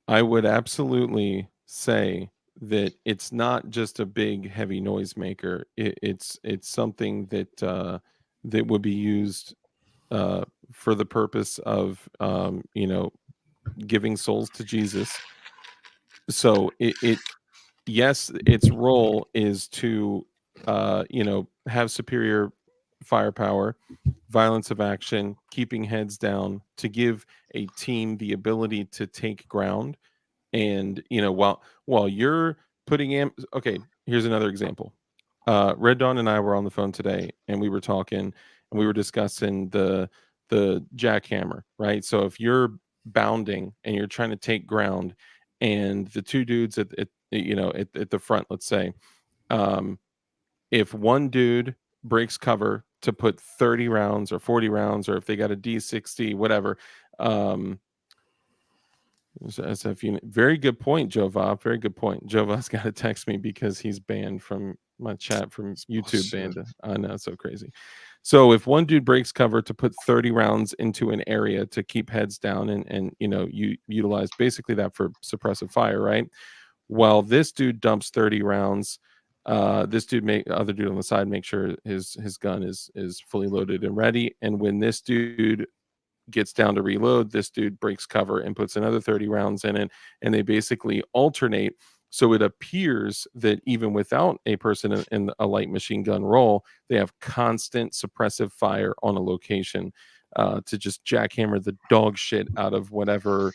I would absolutely say that it's not just a big heavy noisemaker. It's something that would be used for the purpose of giving souls to Jesus. So it yes, its role is to have superior firepower, violence of action, keeping heads down, to give a team the ability to take ground. And while you're putting in, okay, here's another example. Red Dawn and I were on the phone today, and we were talking, and we were discussing the jackhammer, right? So if you're bounding and you're trying to take ground, and the two dudes at the front, let's say, um, if one dude breaks cover to put 30 rounds or 40 rounds, or if they got a D60, whatever, SF unit. Very good point, Jova. Very good point. Jova's got to text me because he's banned from my chat from YouTube. Bullshit. Banned. I know, it's so crazy. So if one dude breaks cover to put 30 rounds into an area to keep heads down, and you utilize basically that for suppressive fire, right? While this dude dumps 30 rounds, this other dude on the side make sure his gun is fully loaded and ready. And when this dude gets down to reload, this dude breaks cover and puts another 30 rounds in it, and they basically alternate. So it appears that even without a person in a light machine gun role, they have constant suppressive fire on a location to just jackhammer the dog shit out of whatever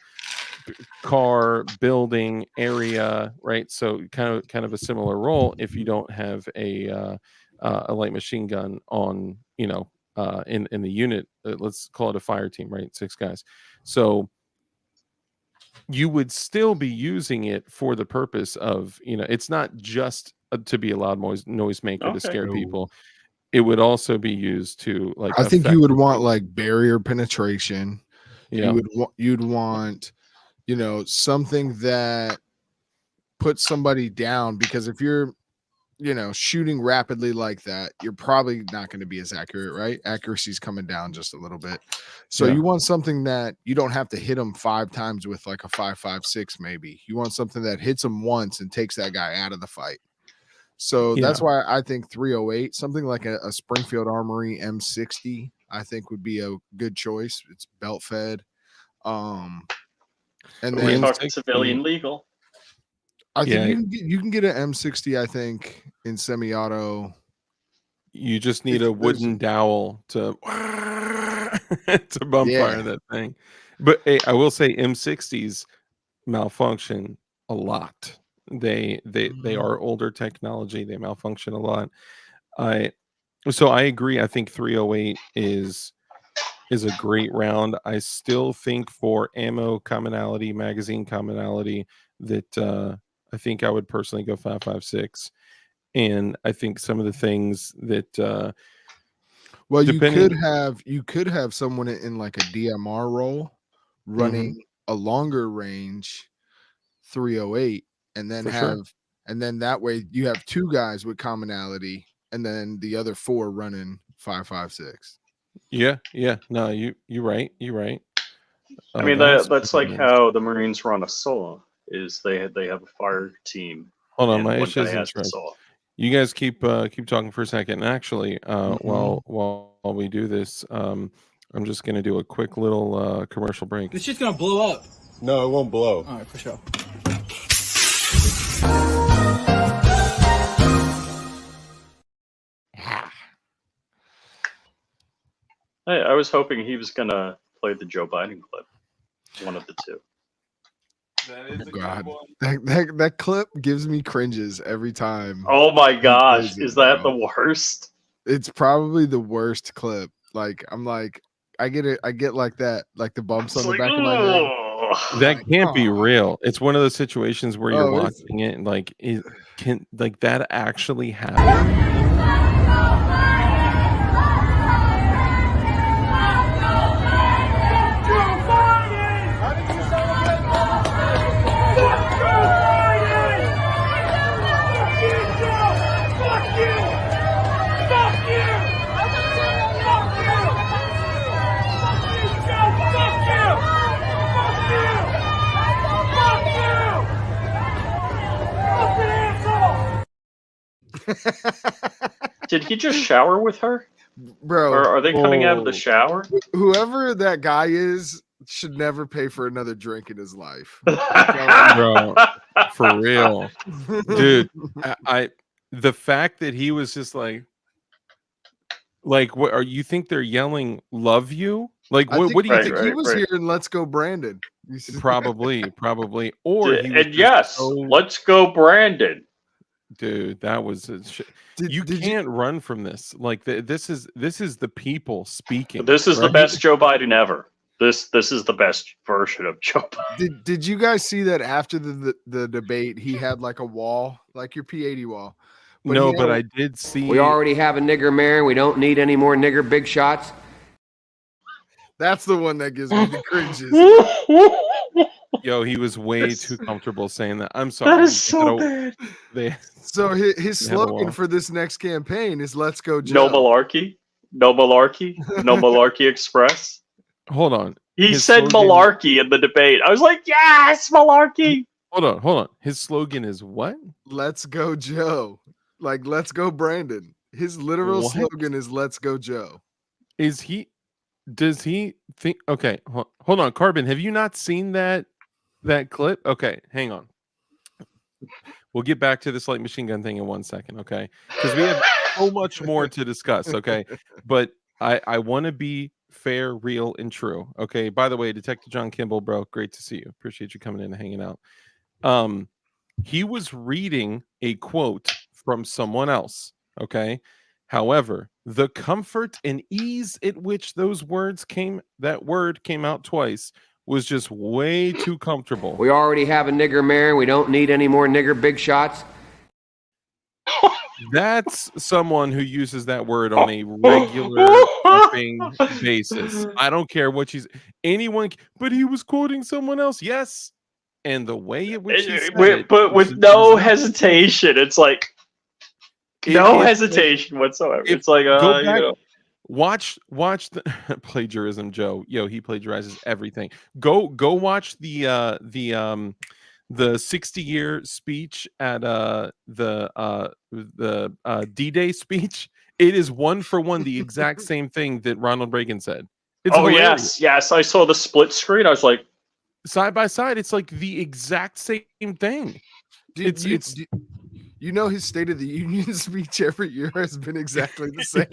car, building, area, right? So kind of a similar role if you don't have a light machine gun on, in the unit. Let's call it a fire team, right? 6 guys. So you would still be using it for the purpose of, it's not just to be a loud noisemaker to Okay. scare No. people. It would also be used to, like, I think you would effectively- want like barrier penetration. yeah, You'd want, something that puts somebody down, because if you're, shooting rapidly like that, you're probably not going to be as accurate, right? Accuracy's coming down just a little bit. So Yeah. you want something that you don't have to hit them 5 times with, like a 5.56 maybe. You want something that hits them once and takes that guy out of the fight. So that's Yeah. why I think 308, something like a Springfield Armory M60, I think would be a good choice. It's belt fed. And But The we're then talking M60, civilian legal. I think yeah, you can get an M60, I think, in semi-auto. you just need There's a wooden dowel to to bump fire Yeah. that thing. But hey, I will say M60s malfunction a lot. They are older technology. They malfunction a lot. I I agree. I think 308 is a great round. I still think for ammo commonality, magazine commonality, that I think I would personally go 5.56. And I think some of the things that Well, depending, you could have someone in like a DMR role running a longer range 308, and then for sure. that way you have 2 guys with commonality, and then the other 4 running 5.56. Yeah, yeah. No, you're right. You're right. I mean, That's that's like pretty nice. how the Marines run a saw. Is they have a fire team, Hold on, and my one issue guy is has the interrupted. saw. You guys keep talking for a second. And actually, Mhm. while we do this, I'm just gonna do a quick little commercial break. This shit's gonna blow up. No, it won't blow. All right, for sure. Hey, I was hoping he was gonna play the Joe Biden clip. One of the two. That is Oh, God. That clip gives me cringes every time. Oh my gosh, plays it, is that bro. the worst? It's probably the worst clip. Like I'm like, I get like that, like the bumps It's on the like, back of my neck. "Ugh." That can't be Aw. real. It's one of those situations where you're Oh, it's- watching it and like it can like that actually happen. Did he just shower with her? Bro, Or are they coming out of the Oh. shower? whoever that guy is should never pay for another drink in his life. Bro, for real. Dude, I the fact that he was just like what are you think they're yelling love you? Like I what think, what do you I Right, think think he right, was right. here in Let's Go Brandon. You see- probably or he was And just yes, so- let's go, Brandon. dude, that was you did can't run from this. Like this is the people speaking. This is the right? best Joe Biden ever. This is the best version of Joe Biden. Did you guys see that after the debate he had like a wall, like your P80 wall? But No, he but had- I did see We already have a nigger mayor. We don't need any more nigger big shots. that's the one that gives me the cringes. yo, he was way That's- too comfortable saying that. I'm sorry. That is They had so a- bad. they- So his They have a slogan wall. for this next campaign is "Let's Go Joe." No malarkey. No malarkey. No malarkey express. hold on. He His said slogan- malarkey in the debate. I was like, yes, malarkey. Hold on. His slogan is what? Let's Go Joe. Like Let's Go Brandon. His literal What? slogan is "Let's Go Joe." Is he? Does he think? Okay, hold on, Carbon. Have you not seen that clip? Okay, hang on. We'll get back to this light machine gun thing in 1 second, okay? Because we have so much more to discuss, okay? But I want to be fair, real, and true, okay? By the way, Detective John Kimball, bro, great to see you. Appreciate you coming in and hanging out. He was reading a quote from someone else, okay? However, the comfort and ease at which that word came out twice was just way too comfortable. We already have a nigger mayor. We don't need any more nigger big shots. That's someone who uses that word on a regular basis. I don't care what anyone, but he was quoting someone else. Yes. And the way in which he said it But was with no just- hesitation. It's like it- no it's- hesitation whatsoever. if- It's like go you back- know. Watch the plagiarism, Joe. Yo, he plagiarizes everything. Go watch the 60-year speech at the D-Day speech. It is one for one the exact same thing that Ronald Reagan said. It's Oh hilarious. yes. I saw the split screen. I was like, Side by side, it's like the exact same thing. You know his State of the Union speech every year has been exactly the same.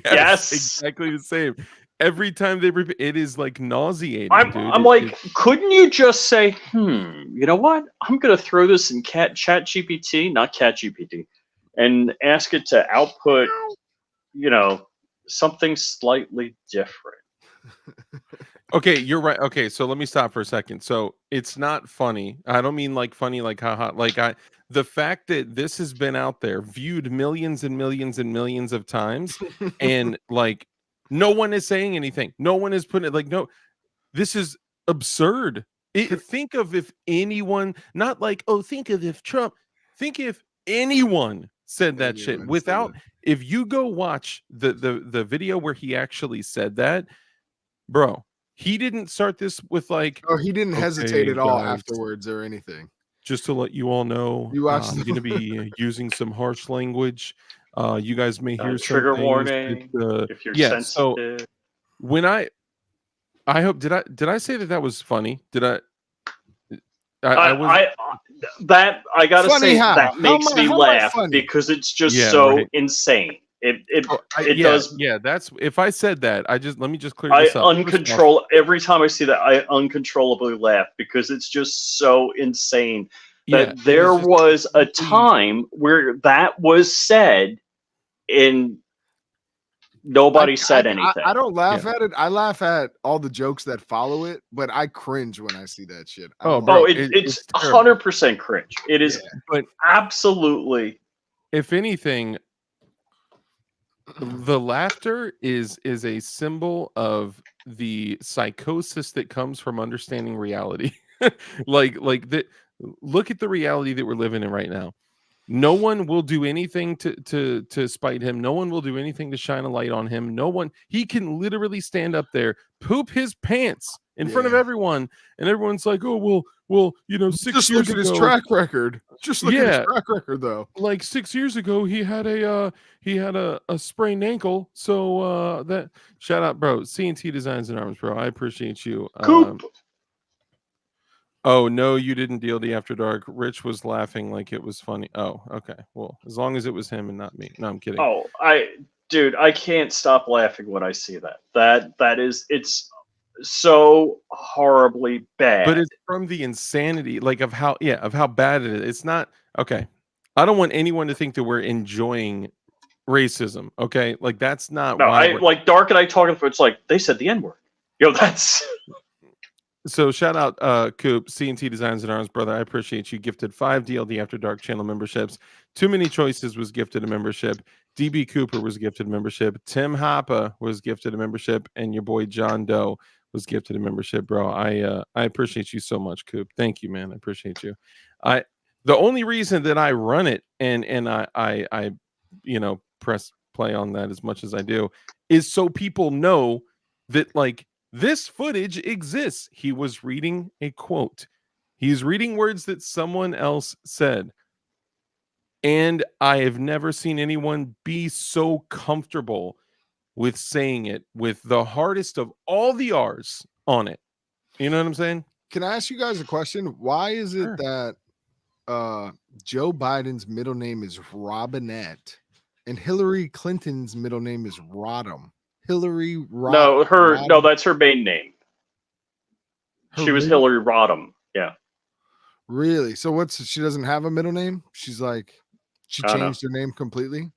Yes. exactly the same. Every time they repeat, it is like nauseating. I'm dude. like, couldn't you just say, you know what? I'm gonna throw this in Chat GPT, not Cat GPT, and ask it to output, something slightly different. Okay, you're right. Okay, so let me stop for a second. So it's not funny. I don't mean like funny, like haha. The fact that this has been out there, viewed millions and millions and millions of times, and like no one is saying anything. No one is putting it like no. This is absurd. Think of if anyone, not like think of if Trump. Think if anyone said that shit Anyone said without. it. If you go watch the video where he actually said that, bro. He didn't start this with like. Oh, he didn't hesitate "Okay, at all guys, afterwards or anything. just to let you all know, You watched I'm the- going to be using some harsh language. You guys may hear some Trigger things warning that, if you're yeah. So sensitive. when I I hope did I say that was funny? Did I was I gotta Funny say how? that How makes am I- me how am I laugh funny? because it's just Yeah, so right. insane. It yeah, does. yeah, that's if I said that, let me just clear I this up. First off, every time I see that, I uncontrollably laugh because it's just so insane yeah, that it there is just was a completely- time where that was said and nobody said anything. I don't laugh Yeah. at it. I laugh at all the jokes that follow it, but I cringe when I see that shit. I Oh, don't bro, like It's terrible. 100% cringe. It is But absolutely. if anything, the laughter is a symbol of the psychosis that comes from understanding reality. like that. Look at the reality that we're living in right now. No one will do anything to spite him. No one will do anything to shine a light on him. No one. He can literally stand up there, poop his pants in front of Yeah. everyone, and everyone's like, "Oh, well, 6 Just years look at his ago, track record. Just look at his Yeah. track record, though. like 6 years ago, he had a sprained ankle. So that shout out, bro. C&T Designs and Arms, bro. I appreciate you. Coop. Oh no, you didn't deal the After Dark. Rich was laughing like it was funny. Oh, okay. Well, as long as it was him and not me. No, I'm kidding. Oh, dude, I can't stop laughing when I see that. It's so horribly bad. But it's from the insanity, like of how bad it is. It's not okay. I don't want anyone to think that we're enjoying racism. Okay, like that's not No, why. like Dark and I talking. It's like they said the N word. That's So shout out Coop, C&T Designs and Arms, brother. I appreciate you. Gifted 5 DLD After Dark channel memberships. Too Many Choices was gifted a membership. DB Cooper was gifted a membership. Tim Hoppa was gifted a membership, and your boy John Doe was gifted a membership, bro. I appreciate you so much, Coop. Thank you, man. I appreciate you. The only reason that I run it and I press play on that as much as I do is so people know that like this footage exists. He was reading a quote. He's reading words that someone else said. And I have never seen anyone be so comfortable with saying it with the hardest of all the R's on it. You know what I'm saying? Can I ask you guys a question? Why is it Sure. that Joe Biden's middle name is Robinette and Hillary Clinton's middle name is Rodham? no, that's her main name. She was Hillary Rodham. Yeah. Really? So she doesn't have a middle name? She's like she I don't know. changed her name completely?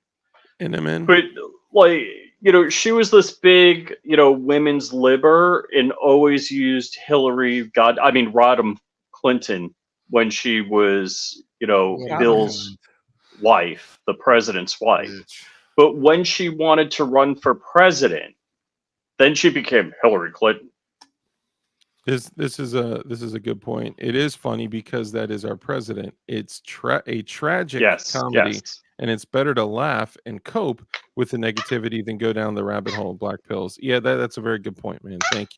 NMN. But like, she was this big, women's liber and always used Rodham Clinton when she was, Bill's wife, the president's wife. Bitch. But when she wanted to run for president, then she became Hillary Clinton. This is a good point. It is funny because that is our president. It's a tragic comedy, and it's better to laugh and cope with the negativity than go down the rabbit hole of black pills. Yeah, that's a very good point, man. Thank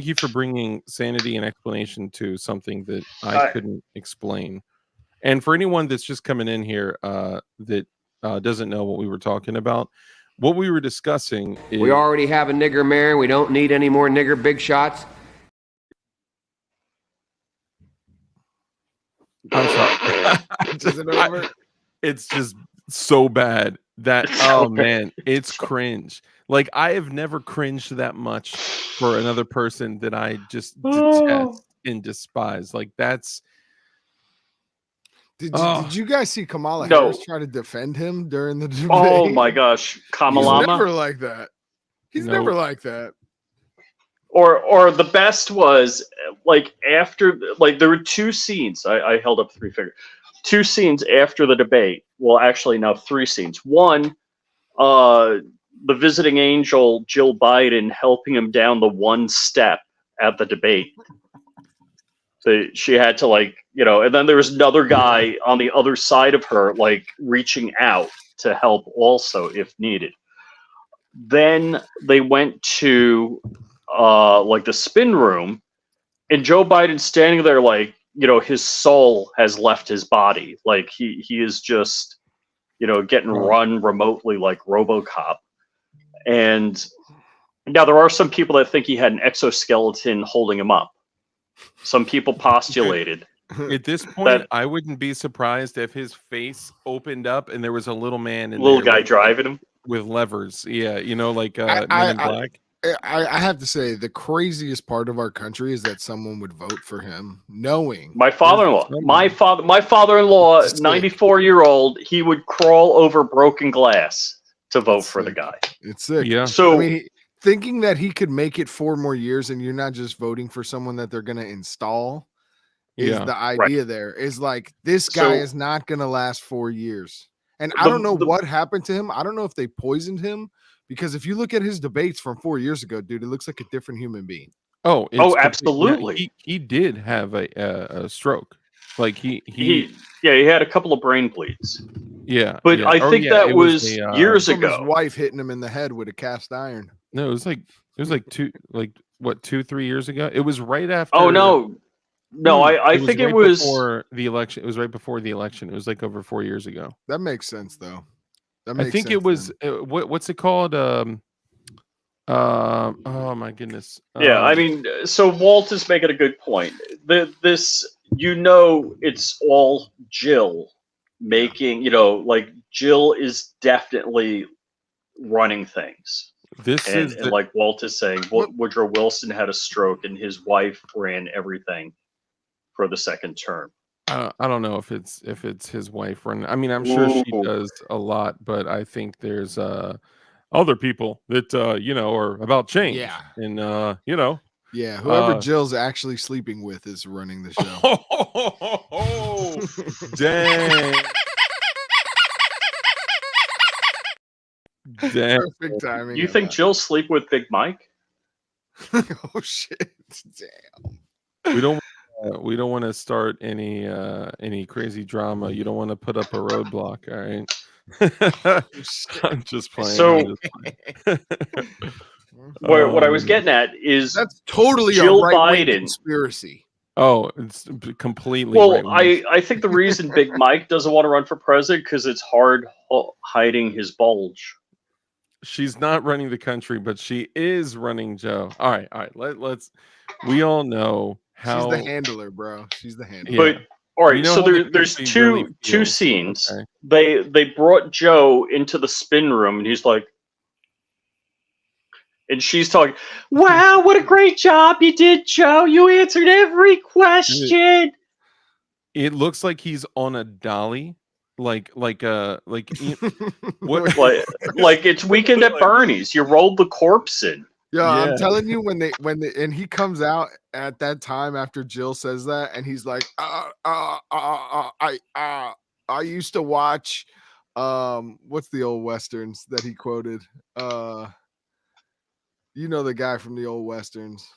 you for bringing sanity and explanation to something that I couldn't explain. And for anyone that's just coming in here that doesn't know what we were talking about, what we were discussing is We already have a nigger mayor. We don't need any more nigger big shots. I'm sorry. Is it over? It's just so bad that man, it's cringe. Like I have never cringed that much for another person that I just detest and despise. Like that's Did you guys see Kamala Harris try to defend him during the debate? Oh my gosh, Kamala. He's never like that. He's No. never like that. Or the best was like after, like there were 2 scenes. I held up 3 fingers. 2 scenes after the debate. Well, actually now 3 scenes. One, the visiting angel Jill Biden helping him down the 1 step at the debate. So she had to and then there was another guy on the other side of her like reaching out to help also if needed. Then they went to the spin room, and Joe Biden's standing there like, his soul has left his body. Like he is just, getting run remotely like RoboCop. And Now, there are some people that think he had an exoskeleton holding him up. Some people postulated. At this point, I wouldn't be surprised if his face opened up and there was a little man in little there guy driving him with levers. Yeah, you know, like Men in Black. I have to say, the craziest part of our country is that someone would vote for him, knowing my father-in-law. My father-in-law, 94-year-old, he would crawl over broken glass to vote for the guy. It's sick. Yeah. So I mean, thinking that he could make it 4 more years and you're not just voting for someone that they're going to install is the idea. There is like, this guy is not going to last 4 years. And I don't know what happened to him. I don't know if they poisoned him, because if you look at his debates from 4 years ago, dude, it looks like a different human being. Oh, absolutely. He did have a stroke. Like he had a couple of brain bleeds. Yeah, but I think that was years ago. His wife hitting him in the head with a cast iron. No, it was like 2-3 years ago. It was right after. Oh no, I think it was before the election. It was right before the election. It was like over 4 years ago. That makes sense, though. I think it was what's it called? Oh my goodness. Yeah, I mean, so Walt is making a good point. It's all Jill making. Like Jill is definitely running things. And like Walt is saying, Woodrow Wilson had a stroke, and his wife ran everything for the second term. I don't know if it's his wife running. I mean, I'm sure she does a lot, but I think there's other people that are about change. Yeah, and yeah, whoever Jill's actually sleeping with is running the show. Oh, dang. Damn. Perfect timing. You think Jill sleep with Big Mike? Oh shit! Damn. We don't want to start any crazy drama. You don't want to put up a roadblock, all right? I'm just playing. So, what I was getting at is that's totally Jill a right-wing Biden conspiracy. Oh, it's completely. Well, I think the reason Big Mike doesn't want to run for president because it's hard hiding his bulge. She's not running the country, but she is running Joe. All right. Let's. We all know how she's the handler, bro. She's the handler. But all right, so there's two scenes. Okay. They brought Joe into the spin room, and he's like, and she's talking, "Wow, what a great job you did, Joe! You answered every question." It looks like he's on a dolly. Like what? like it's Weekend at Bernie's. You rolled the corpse in. Yeah, I'm telling you, when and he comes out at that time after Jill says that, and he's like, I used to watch, what's the old westerns that he quoted? The guy from the old westerns.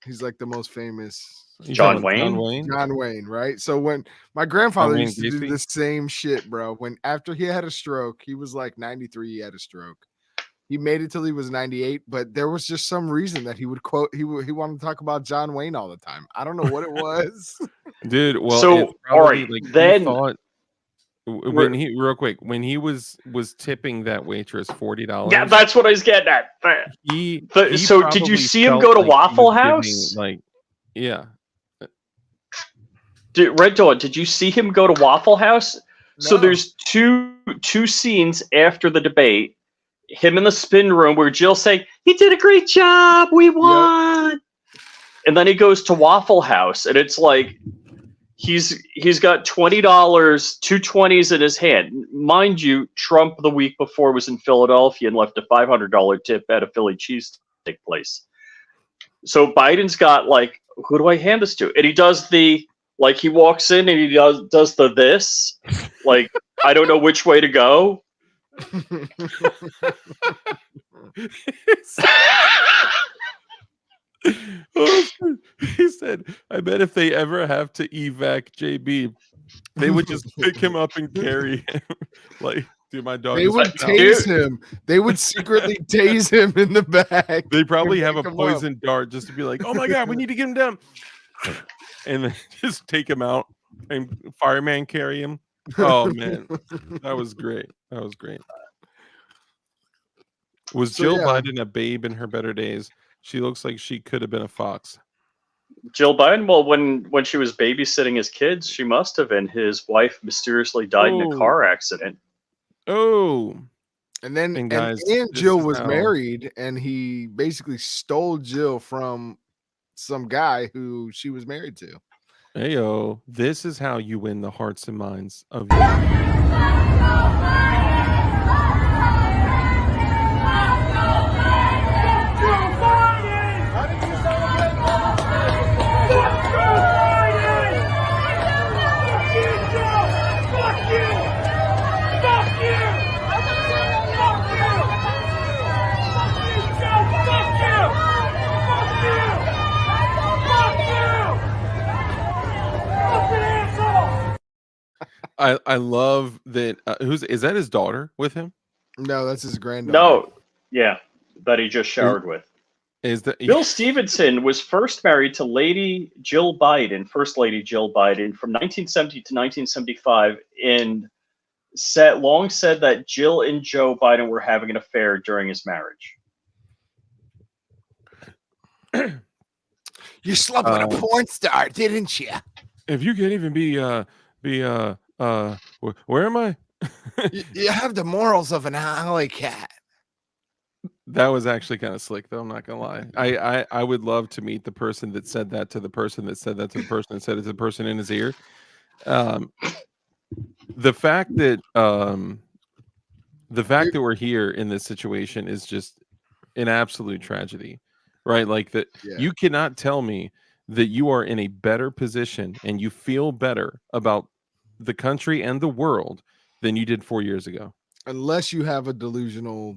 He's like the most famous. John Wayne? John Wayne, right? So when my grandfather used to do the same shit, bro. When after he had a stroke, he was like 93, he had a stroke. He made it till he was 98, but there was just some reason that he would quote. He wanted to talk about John Wayne all the time. I don't know what it was, dude. Well, so all right, then when he real quick when he was tipping that waitress $40. Yeah, that's what I was getting at. So did you see him go to Waffle House? Yeah. Red Dawn, did you see him go to Waffle House? No. So there's two scenes after the debate. Him in the spin room where Jill's saying, "You did a great job, we won." Yep. And then he goes to Waffle House, and it's like he's got $20, two 20s in his hand. Mind you, Trump the week before was in Philadelphia and left a $500 tip at a Philly cheesesteak place. So Biden's got like, who do I hand this to? And he does he walks in and he does this, like, I don't know which way to go. He said, I bet if they ever have to evac JB, they would just pick him up and carry him. Like, dude, my dog. They would tase him. They would secretly tase him in the back. They probably have a poison dart just to be like, oh my God, we need to get him down. And then just take him out and fireman carry him. Oh man, that was great. Was So, Jill yeah. Biden a babe in her better days? She looks like she could have been a fox. Jill Biden, well, when she was babysitting his kids, she must have, and his wife mysteriously died in a Oh. car accident. Oh, And then And and, guys, and this Jill is was how- married, and he basically stole Jill from some guy who she was married to. Heyo, this is how you win the hearts and minds of your. I love that. Is that his daughter with him? No, that's his granddaughter. No, yeah, that he just showered with. Is that Bill Stevenson was first married to Lady Jill Biden, First Lady Jill Biden, from 1970 to 1975, and long said that Jill and Joe Biden were having an affair during his marriage. You slept with a porn star, didn't you? If you can't even where am I? You have the morals of an alley cat. That was actually kind of slick, though. I'm not gonna lie. I would love to meet the person that said that to the person that said that to the person that said it to the person in his ear. The fact that we're here in this situation is just an absolute tragedy, right? Like that, you cannot tell me that you are in a better position and you feel better about the country and the world than you did 4 years ago, unless you have a delusional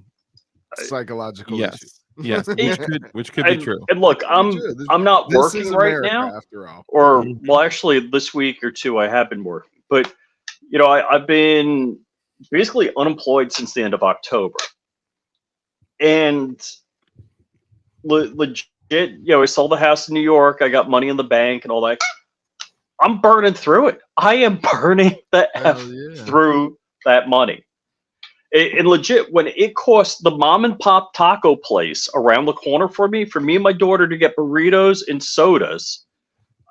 psychological issue. Yes, which could be true. And look, I'm not working right America, now, after all. or well, actually, this week or two I have been working, but I've been basically unemployed since the end of October, and legit, I sold the house in New York. I got money in the bank and all that. I'm burning through it. I am burning the through that money. And legit, when it costs the mom and pop taco place around the corner for me and my daughter to get burritos and sodas,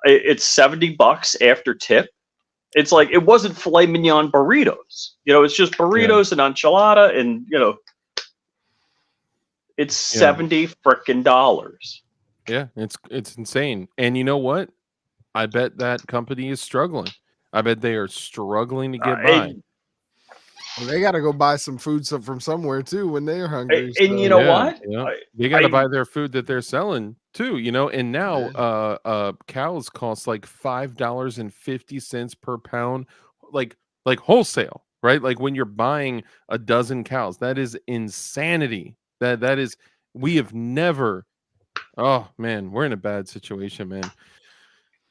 it's $70 after tip. It's like, it wasn't filet mignon burritos. It's just burritos and enchilada, and it's $70 frickin' dollars. Yeah, it's insane. And you know what? I bet that company is struggling. I bet they are struggling to get by. Well, they got to go buy some food from somewhere too when they're hungry. And you know what? They got to buy their food that they're selling too. And now cows cost like $5.50 per pound, like wholesale, right? Like when you're buying a dozen cows, that is insanity. That is, we have never. Oh man, we're in a bad situation, man.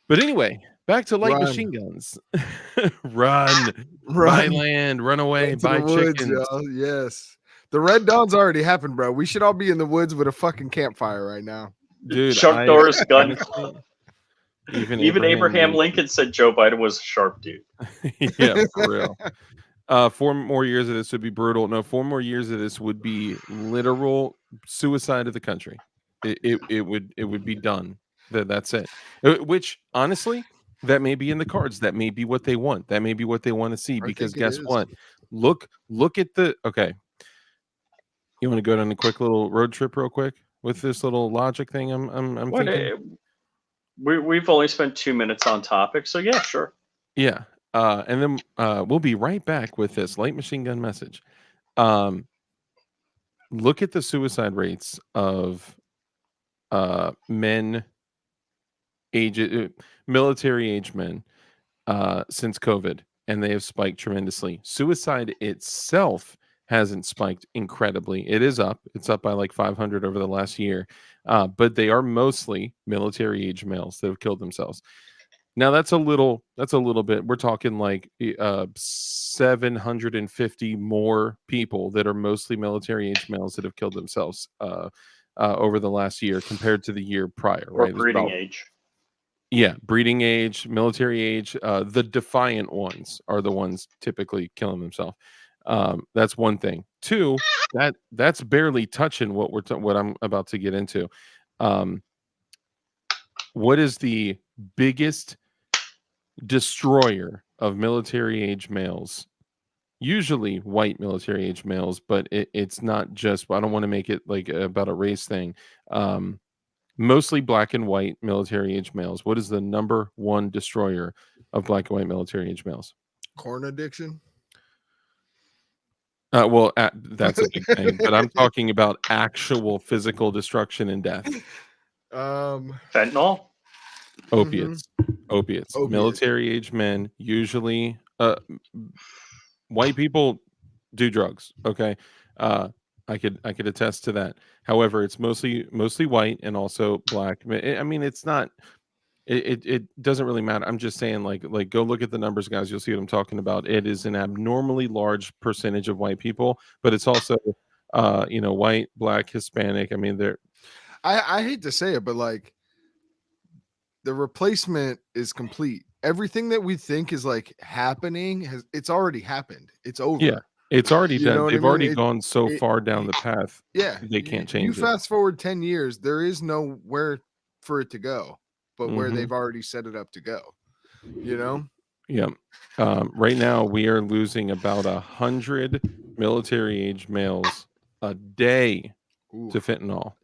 But anyway, back to light machine guns. Run, buy land, run away, buy chickens. Yes, the Red Dawn's already happened, bro. We should all be in the woods with a fucking campfire right now, dude. Chuck Norris gun. Even Abraham Lincoln said Joe Biden was a sharp dude. Yeah, for real. 4 more years of this would be brutal. No, 4 more years of this would be literal suicide of the country. It would be done. That's it. Which honestly, that may be in the cards. That may be what they want. That may be what they want to see. Because guess what? Look at the. Okay. You want to go on a quick little road trip, real quick, with this little logic thing? I'm thinking. We've only spent 2 minutes on topic, so yeah, sure. Yeah. And then we'll be right back with this light machine gun message. Look at the suicide rates of men, military age men, since COVID, and they have spiked tremendously. Suicide itself hasn't spiked incredibly. It is up. It's up by like 500 over the last year, but they are mostly military age males that have killed themselves. Now that's a little bit. We're talking like 750 more people that are mostly military age males that have killed themselves over the last year compared to the year prior. Or right? breeding age. Yeah, breeding age, military age. The defiant ones are the ones typically killing themselves. That's one thing. Two, that's barely touching what I'm about to get into. Um, what is the biggest destroyer of military age males? Usually white military age males, but it's not just. I don't want to make it like about a race thing. Mostly black and white military age males. What is the number one destroyer of black and white military age males? Corn addiction. That's a big thing, but I'm talking about actual physical destruction and death. Fentanyl. Opiates. Opiates. Opiates. Military age men usually. White people do drugs. Okay, I could attest to that. However, it's mostly white and also black. I mean, it's not. It doesn't really matter. I'm just saying, like go look at the numbers, guys. You'll see what I'm talking about. It is an abnormally large percentage of white people, but it's also white, black, Hispanic. I mean, they're. I hate to say it, but like the replacement is complete. Everything that we think is like happening it's already happened. It's over. Yeah, it's already You done. know what I They've mean? already gone so far down the path. Yeah, they can't You change it. fast forward 10 years, there is nowhere for it to go, but where Mhm. they've already set it up to go. You know? Yeah. Right now, we are losing about 100 military age males a day to Oof. fentanyl.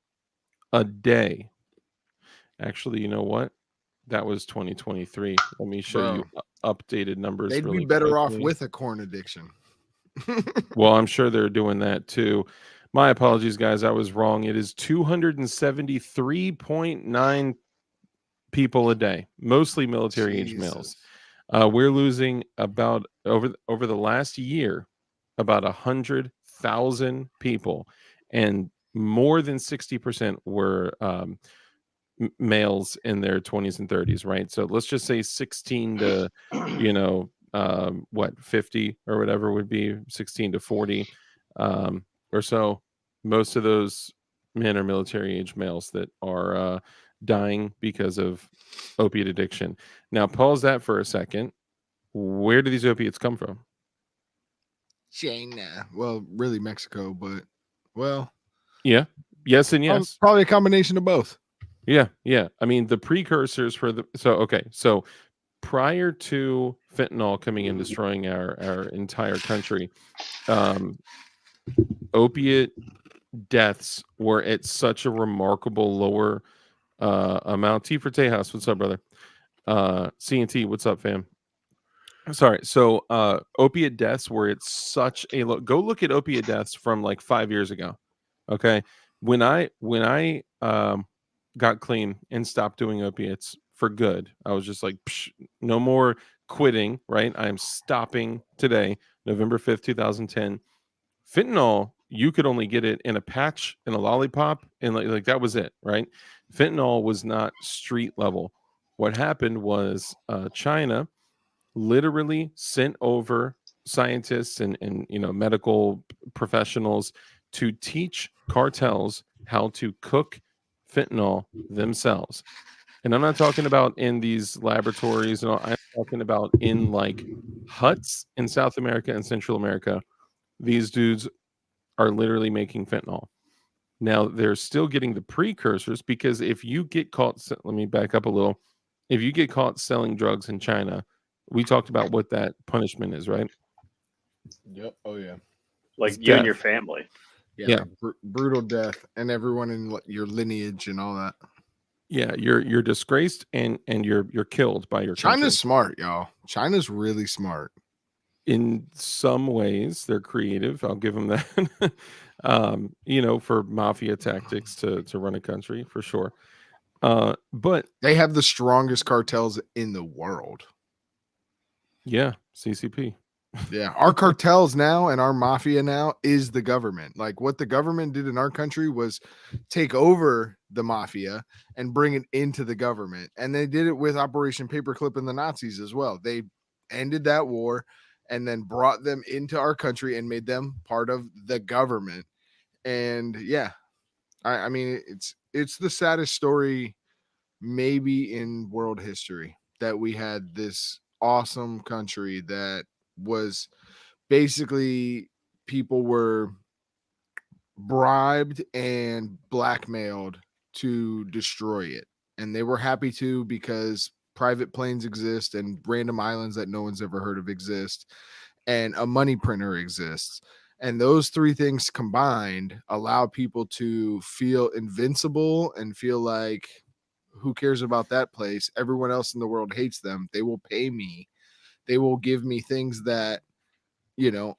A day. Actually, you know what? That was 2023. Let me show you updated numbers. They'd really be better off quickly. with a corn addiction. Well, I'm sure they're doing that too. My apologies, guys. I was wrong. It is 273.9 people a day, mostly military age males. We're losing about over the last year about 100,000 people, and more than 60% were males in their 20s and 30s, right? So let's just say 16 to 50 or whatever would be 16 to 40 or so. Most of those men are military age males that are dying because of opiate addiction. Now pause that for a second. Where do these opiates come from? China. Well, really Mexico, but well, yeah, yes and yes. Probably a combination of both. Yeah. I mean, the precursors for so prior to fentanyl coming and destroying our entire country, opiate deaths were at such a remarkable lower amount. T for Tejas, what's up, brother? CNT, what's up, fam? Sorry. So opiate deaths were at such a low. Go look at opiate deaths from like 5 years ago. Okay. When I got clean and stopped doing opiates for good, I was just like, no more quitting, right? I'm stopping today, November 5th, 2010. Fentanyl, you could only get it in a patch, in a lollipop, and like that was it, right? Fentanyl was not street level. What happened was China literally sent over scientists and medical professionals to teach cartels how to cook fentanyl themselves. And I'm not talking about in these laboratories and all. I'm talking about in like huts in South America and Central America. These dudes are literally making fentanyl. Now they're still getting the precursors, because if you get caught, let me back up a little. If you get caught selling drugs in China, we talked about what that punishment is, right? Yep. Oh yeah. Like It's you and death. your family. Yeah. Like brutal death, and everyone in your lineage and all that. Yeah, you're disgraced and you're killed by your country. China's smart, y'all. China's really smart. In some ways, they're creative. I'll give them that. For mafia tactics to run a country, for sure. But they have the strongest cartels in the world. Yeah, CCP. Yeah, our cartels now and our mafia now is the government. Like what the government did in our country was take over the mafia and bring it into the government. And they did it with Operation Paperclip and the Nazis as well. They ended that war and then brought them into our country and made them part of the government. And yeah, I mean, it's the saddest story maybe in world history that we had this awesome country that was basically people were bribed and blackmailed to destroy it, and they were happy to, because private planes exist and random islands that no one's ever heard of exist, and a money printer exists, and those three things combined allow people to feel invincible and feel like, who cares about that place? Everyone else in the world hates them. They will pay me, they will give me things that,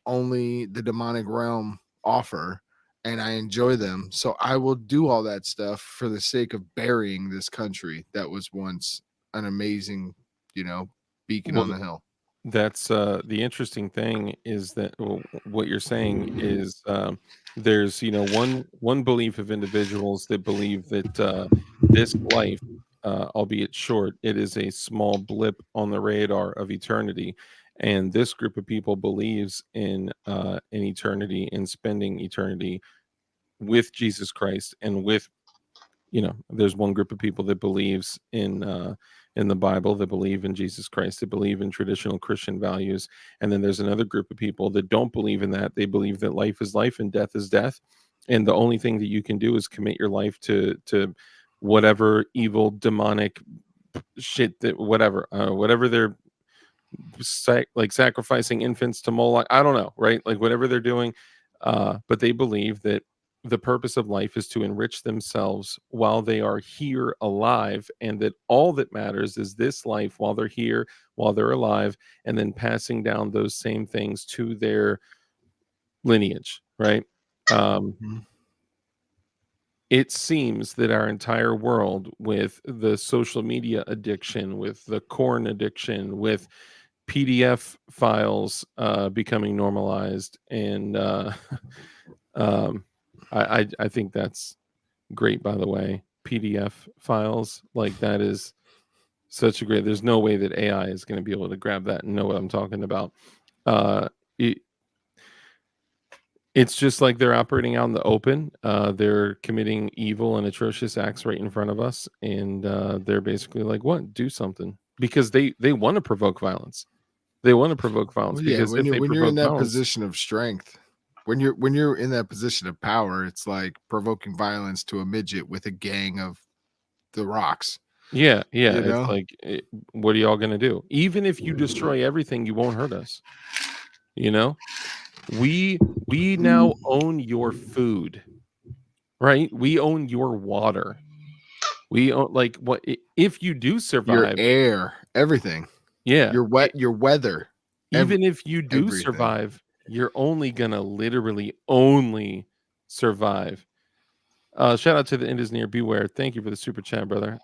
only the demonic realm offer, and I enjoy them. So I will do all that stuff for the sake of burying this country that was once an amazing, beacon on the Well, hill. that's the interesting thing is that what you're saying is there's one belief of individuals that believe that this life, albeit short, it is a small blip on the radar of eternity, and this group of people believes in eternity and spending eternity with Jesus Christ and with there's one group of people that believes in the Bible, that believe in Jesus Christ, that believe in traditional Christian values, and then there's another group of people that don't believe in that. They believe that life is life and death is death, and the only thing that you can do is commit your life to whatever evil demonic shit, that whatever they're like sacrificing infants to Moloch. I don't know, right? Like whatever they're doing, but they believe that the purpose of life is to enrich themselves while they are here alive, and that all that matters is this life while they're here, while they're alive, and then passing down those same things to their lineage, right? Mhm. It seems that our entire world, with the social media addiction, with the corn addiction, with PDF files becoming normalized, and I think that's great. By the way, PDF files, like, that is such a great. There's no way that AI is going to be able to grab that and know what I'm talking about. It, it's just like they're operating out in the open. They're committing evil and atrocious acts right in front of us, and they're basically like, "What? Do something," because they want to provoke violence. They want to provoke violence Well, yeah, because if they when you're in provoke that violence, position of strength, when you're in that position of power, it's like provoking violence to a midget with a gang of the rocks. yeah, You it's know, like, what are y'all gonna do? Even if you destroy everything, you won't hurt us. You know, we now own your food, right? We own your water. We own, like, what if you do your survive? air, everything, Yeah, your weather, even if you do everything. survive, you're only gonna literally only survive. Shout out to the Indies near Beware. Thank you for the super chat, brother.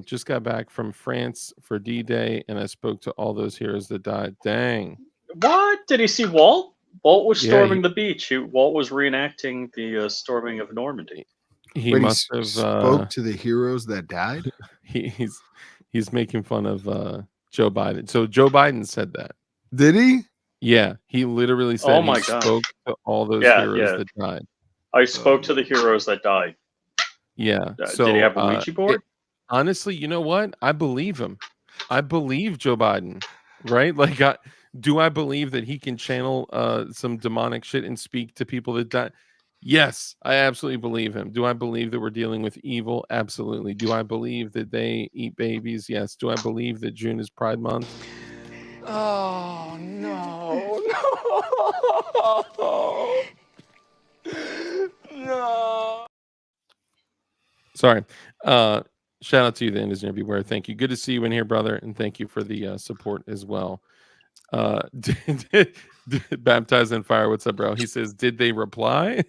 Just got back from France for D-Day, and I spoke to all those heroes that died. Dang. What? Did he see Walt? Walt was Yeah, storming the beach. Walt was reenacting the storming of Normandy. he But he must have spoke to the heroes that died. he's making fun of Joe Biden. So Joe Biden said that. Did he? Yeah, he literally Oh said he my god. spoke to all those Yeah, heroes yeah. that died. I spoke to the heroes that died. Yeah. Did he So have a Ouija board? honestly, you know what? I believe him. I believe Joe Biden, right? Like, do I believe that he can channel some demonic shit and speak to people that die? Yes, I absolutely believe him. Do I believe that we're dealing with evil? Absolutely. Do I believe that they eat babies? Yes. Do I believe that June is Pride Month? Oh, no, no. No. Sorry. Shout out to you, the Indies Near Beware. Thank you. Good to see you in here, brother, and thank you for the support as well. Baptized in Fire, what's up, bro? He says, did they reply?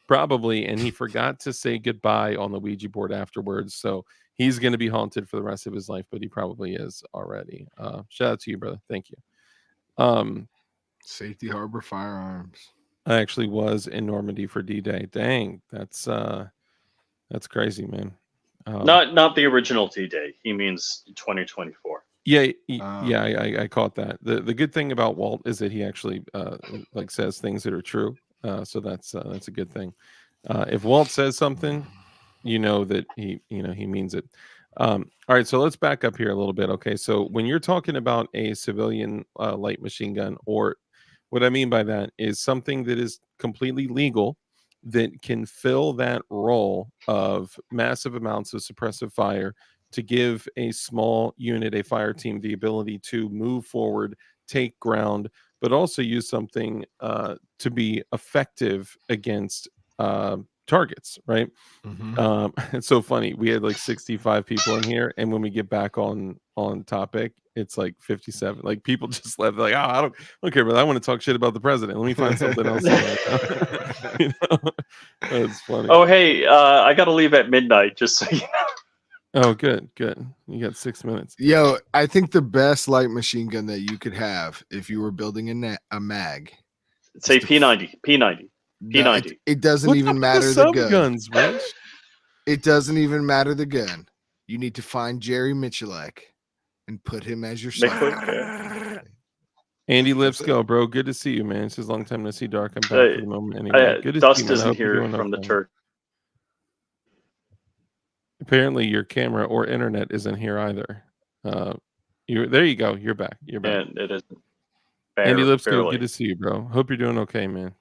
Probably, and he forgot to say goodbye on the Ouija board afterwards, so he's going to be haunted for the rest of his life, but he probably is already. Shout out to you, brother. Thank you. Safety Harbor Firearms. I actually was in Normandy for D-Day. Dang, that's crazy, man. Not the original D-Day. He means 2024. Yeah, I caught that. The good thing about Walt is that he actually like says things that are true. So that's a good thing. If Walt says something, you know that he means it. All right, so let's back up here a little bit. Okay, so when you're talking about a civilian light machine gun, or What I mean by that is something that is completely legal that can fill that role of massive amounts of suppressive fire to give a small unit, a fire team, the ability to move forward, take ground, but also use something to be effective against targets, right? It's so funny. We had like 65 people in here, and when we get back on topic, it's like 57. Like people just left, like, oh, I don't care, but I want to talk shit about the president. Let me find something else to talk about. You know? That's funny. Oh, hey, I got to leave at midnight, just so you know. Oh, good. You got 6 minutes. Yo, I think the best light machine gun that you could have if you were building a mag. Say P90. No, it doesn't What's up even with matter the the sub gun. guns, Rich? It doesn't even matter the gun. You need to find Jerry Michalak and put him as your Mick, Andy Lipscomb, bro. Good to see you, man. It's just a long time to see Dark. I'm back for the moment anyway. Good to Dust see you, man. I isn't hope you're here doing from the okay. Turk. Apparently, your camera or internet isn't here either. There you go. You're back. And it isn't. Andy Lipscomb, Barely. good to see you, bro. Hope you're doing okay, man.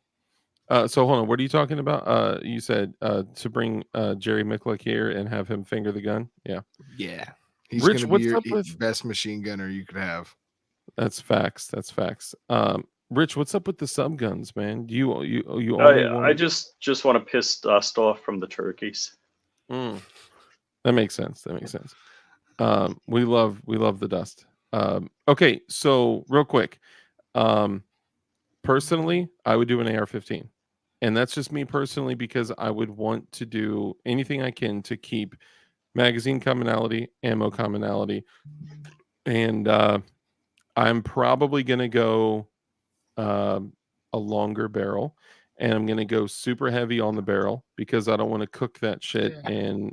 So hold on. What are you talking about? You said to bring Jerry Mikulak here and have him finger the gun. Yeah. He's Rich, gonna be what's your up with? best machine gunner you could have. That's facts. Rich, what's up with the sub guns, man? Do you only want? I just want to piss Dust off from the turkeys. That makes sense. We love the dust. Okay, so real quick, personally, I would do an AR-15, and that's just me personally because I would want to do anything I can to keep magazine commonality, ammo commonality, and I'm probably gonna go a longer barrel, and I'm gonna go super heavy on the barrel because I don't want to cook that shit, and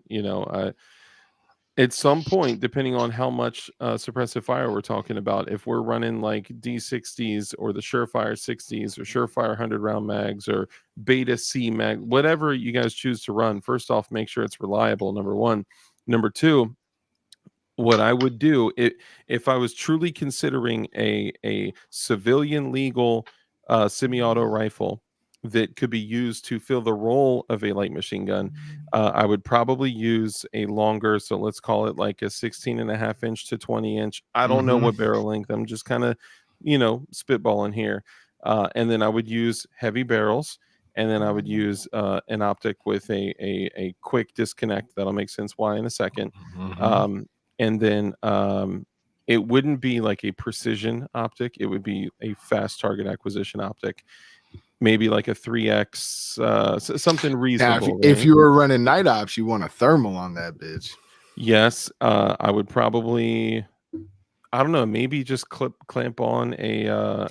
at some point, depending on how much suppressive fire we're talking about, if we're running like D60s or the Surefire 60s or Surefire 100 round mags or Beta C mag, whatever you guys choose to run, first off, make sure it's reliable, number one. Number two, what I would do if I was truly considering a civilian legal semi-auto rifle that could be used to fill the role of a light machine gun, I would probably use a longer, so let's call it like a 16.5-inch to 20-inch. I don't know what barrel length. I'm just kind of, spitballing here. And then I would use heavy barrels, and then I would use an optic with a quick disconnect. That'll make sense why in a second. And then it wouldn't be like a precision optic. It would be a fast target acquisition optic. Maybe like a 3x, something reasonable. Now, if you were running night ops, you want a thermal on that bitch. Yes, I would probably, I don't know, maybe just clamp on a a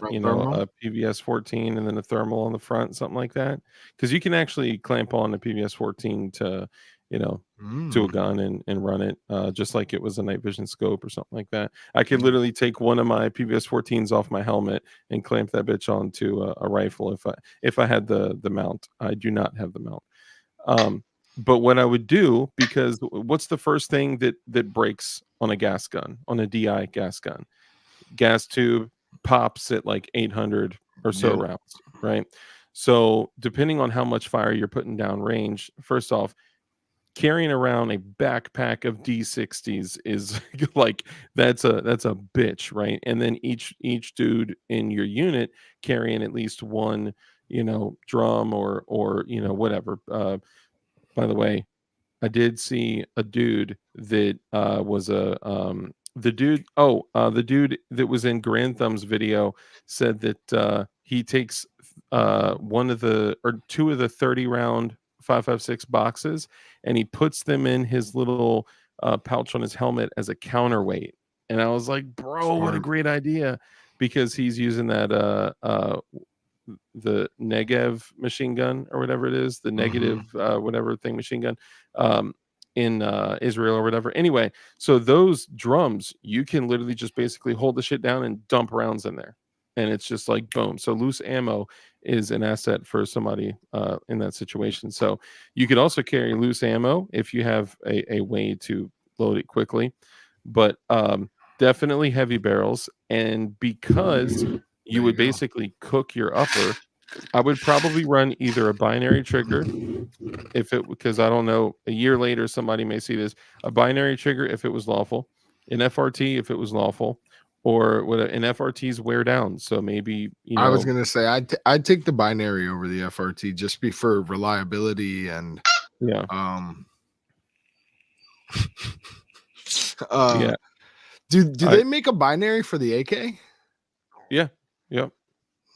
PVS 14 and then a thermal on the front, something like that. Because you can actually clamp on a PVS 14 to to a gun and run it just like it was a night vision scope or something like that. I could literally take one of my PVS 14s off my helmet and clamp that bitch onto a rifle if I had the mount. I do not have the mount. But what I would do, because what's the first thing that breaks on a gas gun, on a DI gas gun? Gas tube pops at like 800 or so rounds, right? So depending on how much fire you're putting down range, first off, carrying around a backpack of D60s is like that's a bitch, right? And then each dude in your unit carrying at least one, drum or whatever. By the way, I did see a dude that was the dude that was in Grand Thumb's video said that he takes one of the or two of the 30 round 5.56 boxes and he puts them in his little pouch on his helmet as a counterweight. And I was like, bro, what a great idea, because he's using that the Negev machine gun or whatever it is, the negative whatever thing machine gun in Israel or whatever. Anyway, so those drums, you can literally just basically hold the shit down and dump rounds in there. And it's just like boom. So loose ammo is an asset for somebody in that situation. So you could also carry loose ammo if you have a way to load it quickly. But definitely heavy barrels. And because You There would you go. basically cook your upper. I would probably run either a binary trigger, because I don't know, a year later somebody may see this, a binary trigger if it was lawful, an FRT if it was lawful, or what an FRT's wear down. So maybe I was gonna say I'd take the binary over the FRT just for reliability and yeah, yeah, do I they make a binary for the AK? yeah, yeah.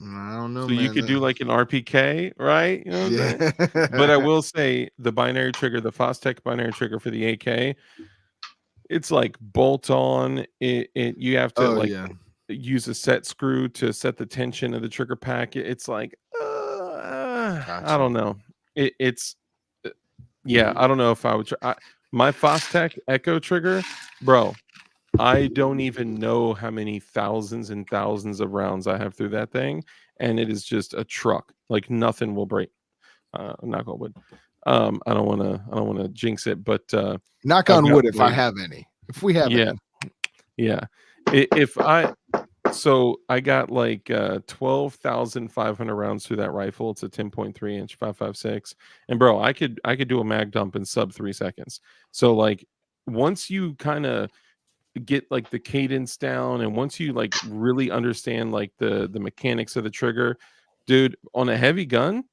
I don't know, So you man. could do like an RPK, right? You know what I'm saying? Yeah. But I will say the binary trigger, the Fostech binary trigger for the AK, it's like bolt on. You have to Oh like yeah. use a set screw to set the tension of the trigger pack. It's like I Gotcha. don't know. It's yeah, I don't know if I would my Fostech Echo trigger, bro. I don't even know how many thousands and thousands of rounds I have through that thing, and it is just a truck. Like nothing will break. Knock on wood. I don't want to jinx it, but Knock I've on got wood if I like, have any. If we have yeah, any. yeah. If I So I got like 12,500 rounds through that rifle. It's a 10.3 inch 5.56, and bro, I could do a mag dump in sub 3 seconds. So like once you kind of get like the cadence down, and once you like really understand like the mechanics of the trigger, dude, on a heavy gun,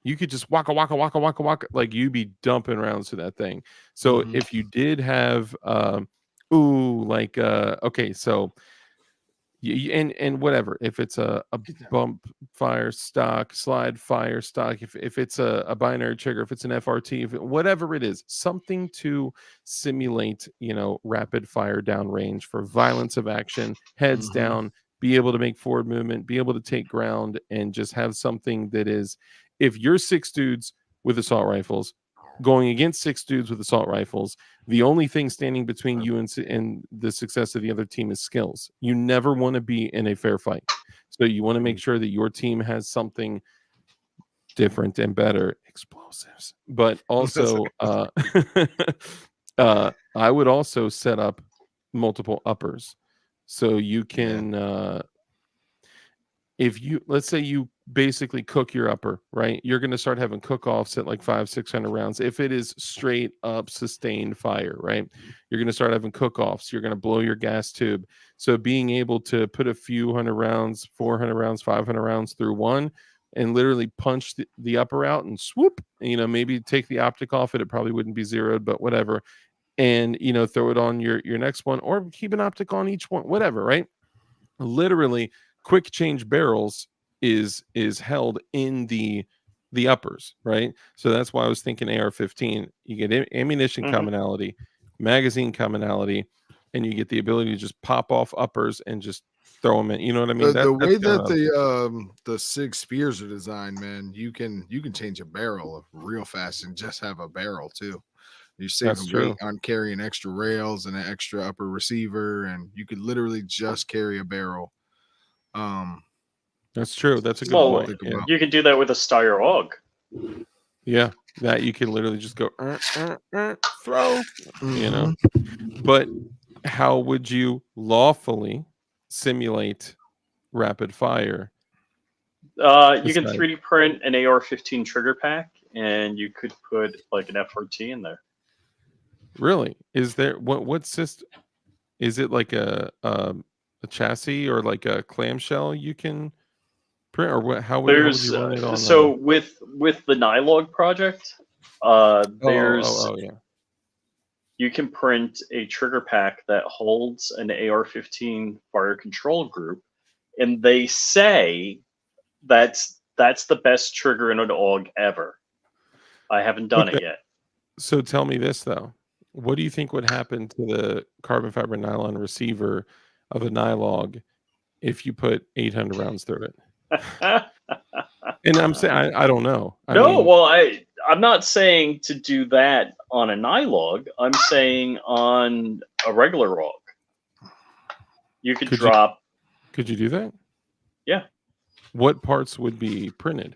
you could just waka waka waka waka waka, like you be dumping rounds to that thing. So Mhm. if you did have okay, so and whatever, if it's a bump fire stock, slide fire stock, if it's a binary trigger, if it's an FRT, whatever it is, something to simulate, rapid fire downrange for violence of action, heads Mhm. down, be able to make forward movement, be able to take ground, and just have something that is, if you're 6 dudes with assault rifles going against 6 dudes with assault rifles, the only thing standing between you and the success of the other team is skills. You never want to be in a fair fight. So you want to make sure that your team has something different and better, explosives. But also, I would also set up multiple uppers. So you can, if you, let's say you basically cook your upper, right? You're going to start having cook-offs at like 500-600 rounds. If it is straight up sustained fire, right? You're going to start having cook-offs. You're going to blow your gas tube. So being able to put a few hundred rounds, 400 rounds, 500 rounds through one, and literally punch the upper out and swoop, maybe take the optic off it. It probably wouldn't be zeroed, but whatever. And, throw it on your next one, or keep an optic on each one, whatever, right? Literally, quick change barrels is held in the uppers, right? So that's why I was thinking AR-15. You get ammunition Mhm. commonality, magazine commonality, and you get the ability to just pop off uppers and just throw them in. You know what I mean? The That's way kind that of the SIG spears are designed, man, you can change a barrel real fast and just have a barrel too. You're that's saving weight true. on carrying extra rails and an extra upper receiver, and you could literally just carry a barrel. That's true. That's a good Something to Well, point. think Yeah. about. you can do that with a Steyr AUG. Yeah. That you can literally just go throw, Mhm. But how would you lawfully simulate rapid fire? You can Besides, 3D print an AR-15 trigger pack, and you could put like an FRT in there. really, is there what system? Is it like a chassis or like a clamshell you can print, or what? How would There's you run it on? so with the Nylog project, there's Yeah. you can print a trigger pack that holds an AR-15 fire control group, and they say that's the best trigger in an AUG ever. I haven't done Okay. it yet. So tell me this though. What do you think would happen to the carbon fiber nylon receiver of a Nylog if you put 800 rounds through it? And I'm saying I don't know. I No, mean, well, I'm not saying to do that on a Nylog. I'm saying on a regular AUG. You could could you drop, do that? yeah, What parts would be printed?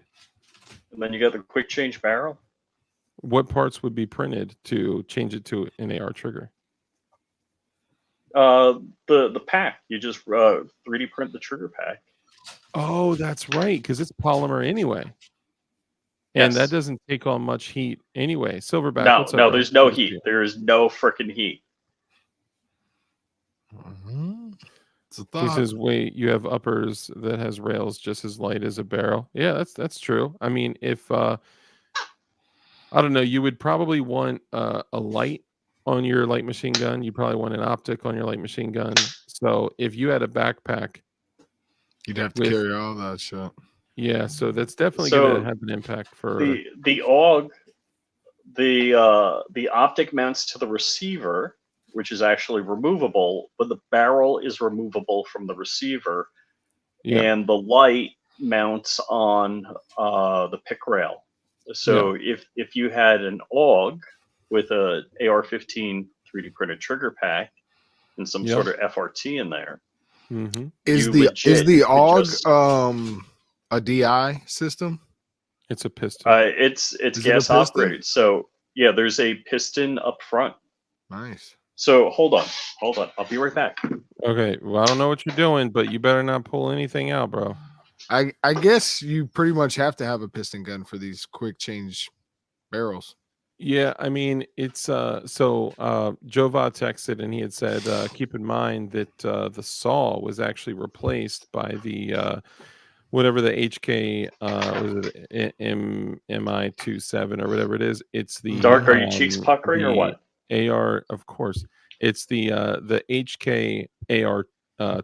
and then you got the quick change barrel. What parts would be printed to change it to an AR trigger? The pack. You just 3D print the trigger pack. Oh, that's right, because it's polymer anyway. And that Yes. doesn't take on much heat anyway. Silverback, No, what's up, no, bro? there's no Good to see heat. you. There is no freaking heat. It's a He thought. says, "Wait, you have uppers that has rails just as light as a barrel." Yeah, that's true. I mean, if I don't know, you would probably want a light on your light machine gun. You probably want an optic on your light machine gun. So if you had a backpack You'd have to with, carry all that shit. yeah, so that's definitely going to So have an impact for. the AUG, the optic mounts to the receiver, which is actually removable, but the barrel is removable from the receiver, Yeah, and the light mounts on the pick rail. So if you had an AUG with a AR-15 3D printed trigger pack and some Yep. sort of FRT in there, hmm Is you the legit could AUG just- a DI system? it's a piston. it's Is it a gas piston? operated. So yeah, there's a piston up front. Nice. So hold on. I'll be right back. Okay, well, I don't know what you're doing, but you better not pull anything out, bro. I guess you pretty much have to have a piston gun for these quick change barrels. Yeah, I mean, it's Jova texted and he had said, keep in mind that the saw was actually replaced by the whatever the HK was it MI27 or whatever it is. It's the Dark, are your cheeks puckering or what? AR, of course. It's the HK AR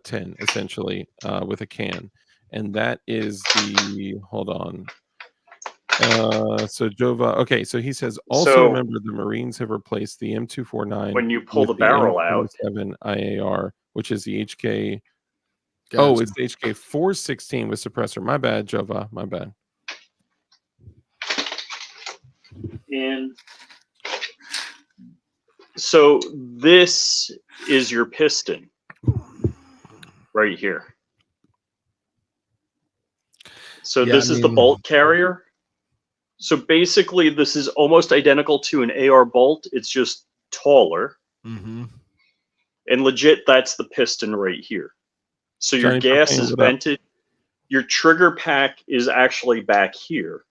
10 essentially with a can, and that is the hold on. So Jova, okay, so he says also So remember the Marines have replaced the M249 when you pull with the barrel out, M27 IAR, which is the HK. Gotcha. Oh, it's the HK 416 with suppressor. My bad, Jova. My bad. and so this is your piston right here. So Yeah, this I is the mean- bolt carrier. So basically, this is almost identical to an AR bolt. It's just taller. Mm-hmm. And legit, that's the piston right here. So your Johnny gas Propane, is what up? vented. Your trigger pack is actually back here.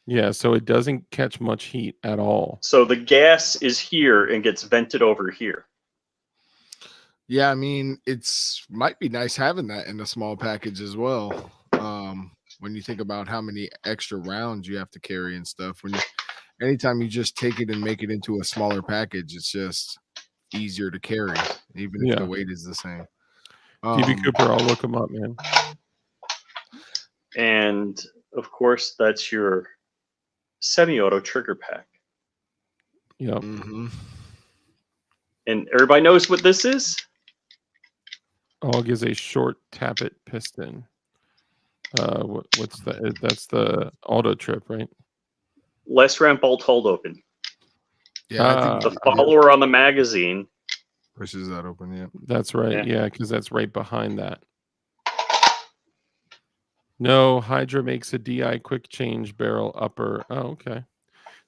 Yeah, so it doesn't catch much heat at all. So the gas is here and gets vented over here. Yeah, I mean, it's might be nice having that in a small package as well. When you think about how many extra rounds you have to carry and stuff, anytime you just take it and make it into a smaller package, it's just easier to carry, even if the weight is the same. DB Cooper, I'll look him up, man. And of course, that's your semi-auto trigger pack. Yep. Mm-hmm. And everybody knows what this is? AUG is a short tappet piston. What's that? That's the auto trip, right? Less ramp bolt hold open. Yeah, I The think follower on the magazine. pushes that open. Yeah. That's right. Yeah. Yeah, because that's right behind that. No, Hydra makes a DI quick change barrel upper. Oh, okay.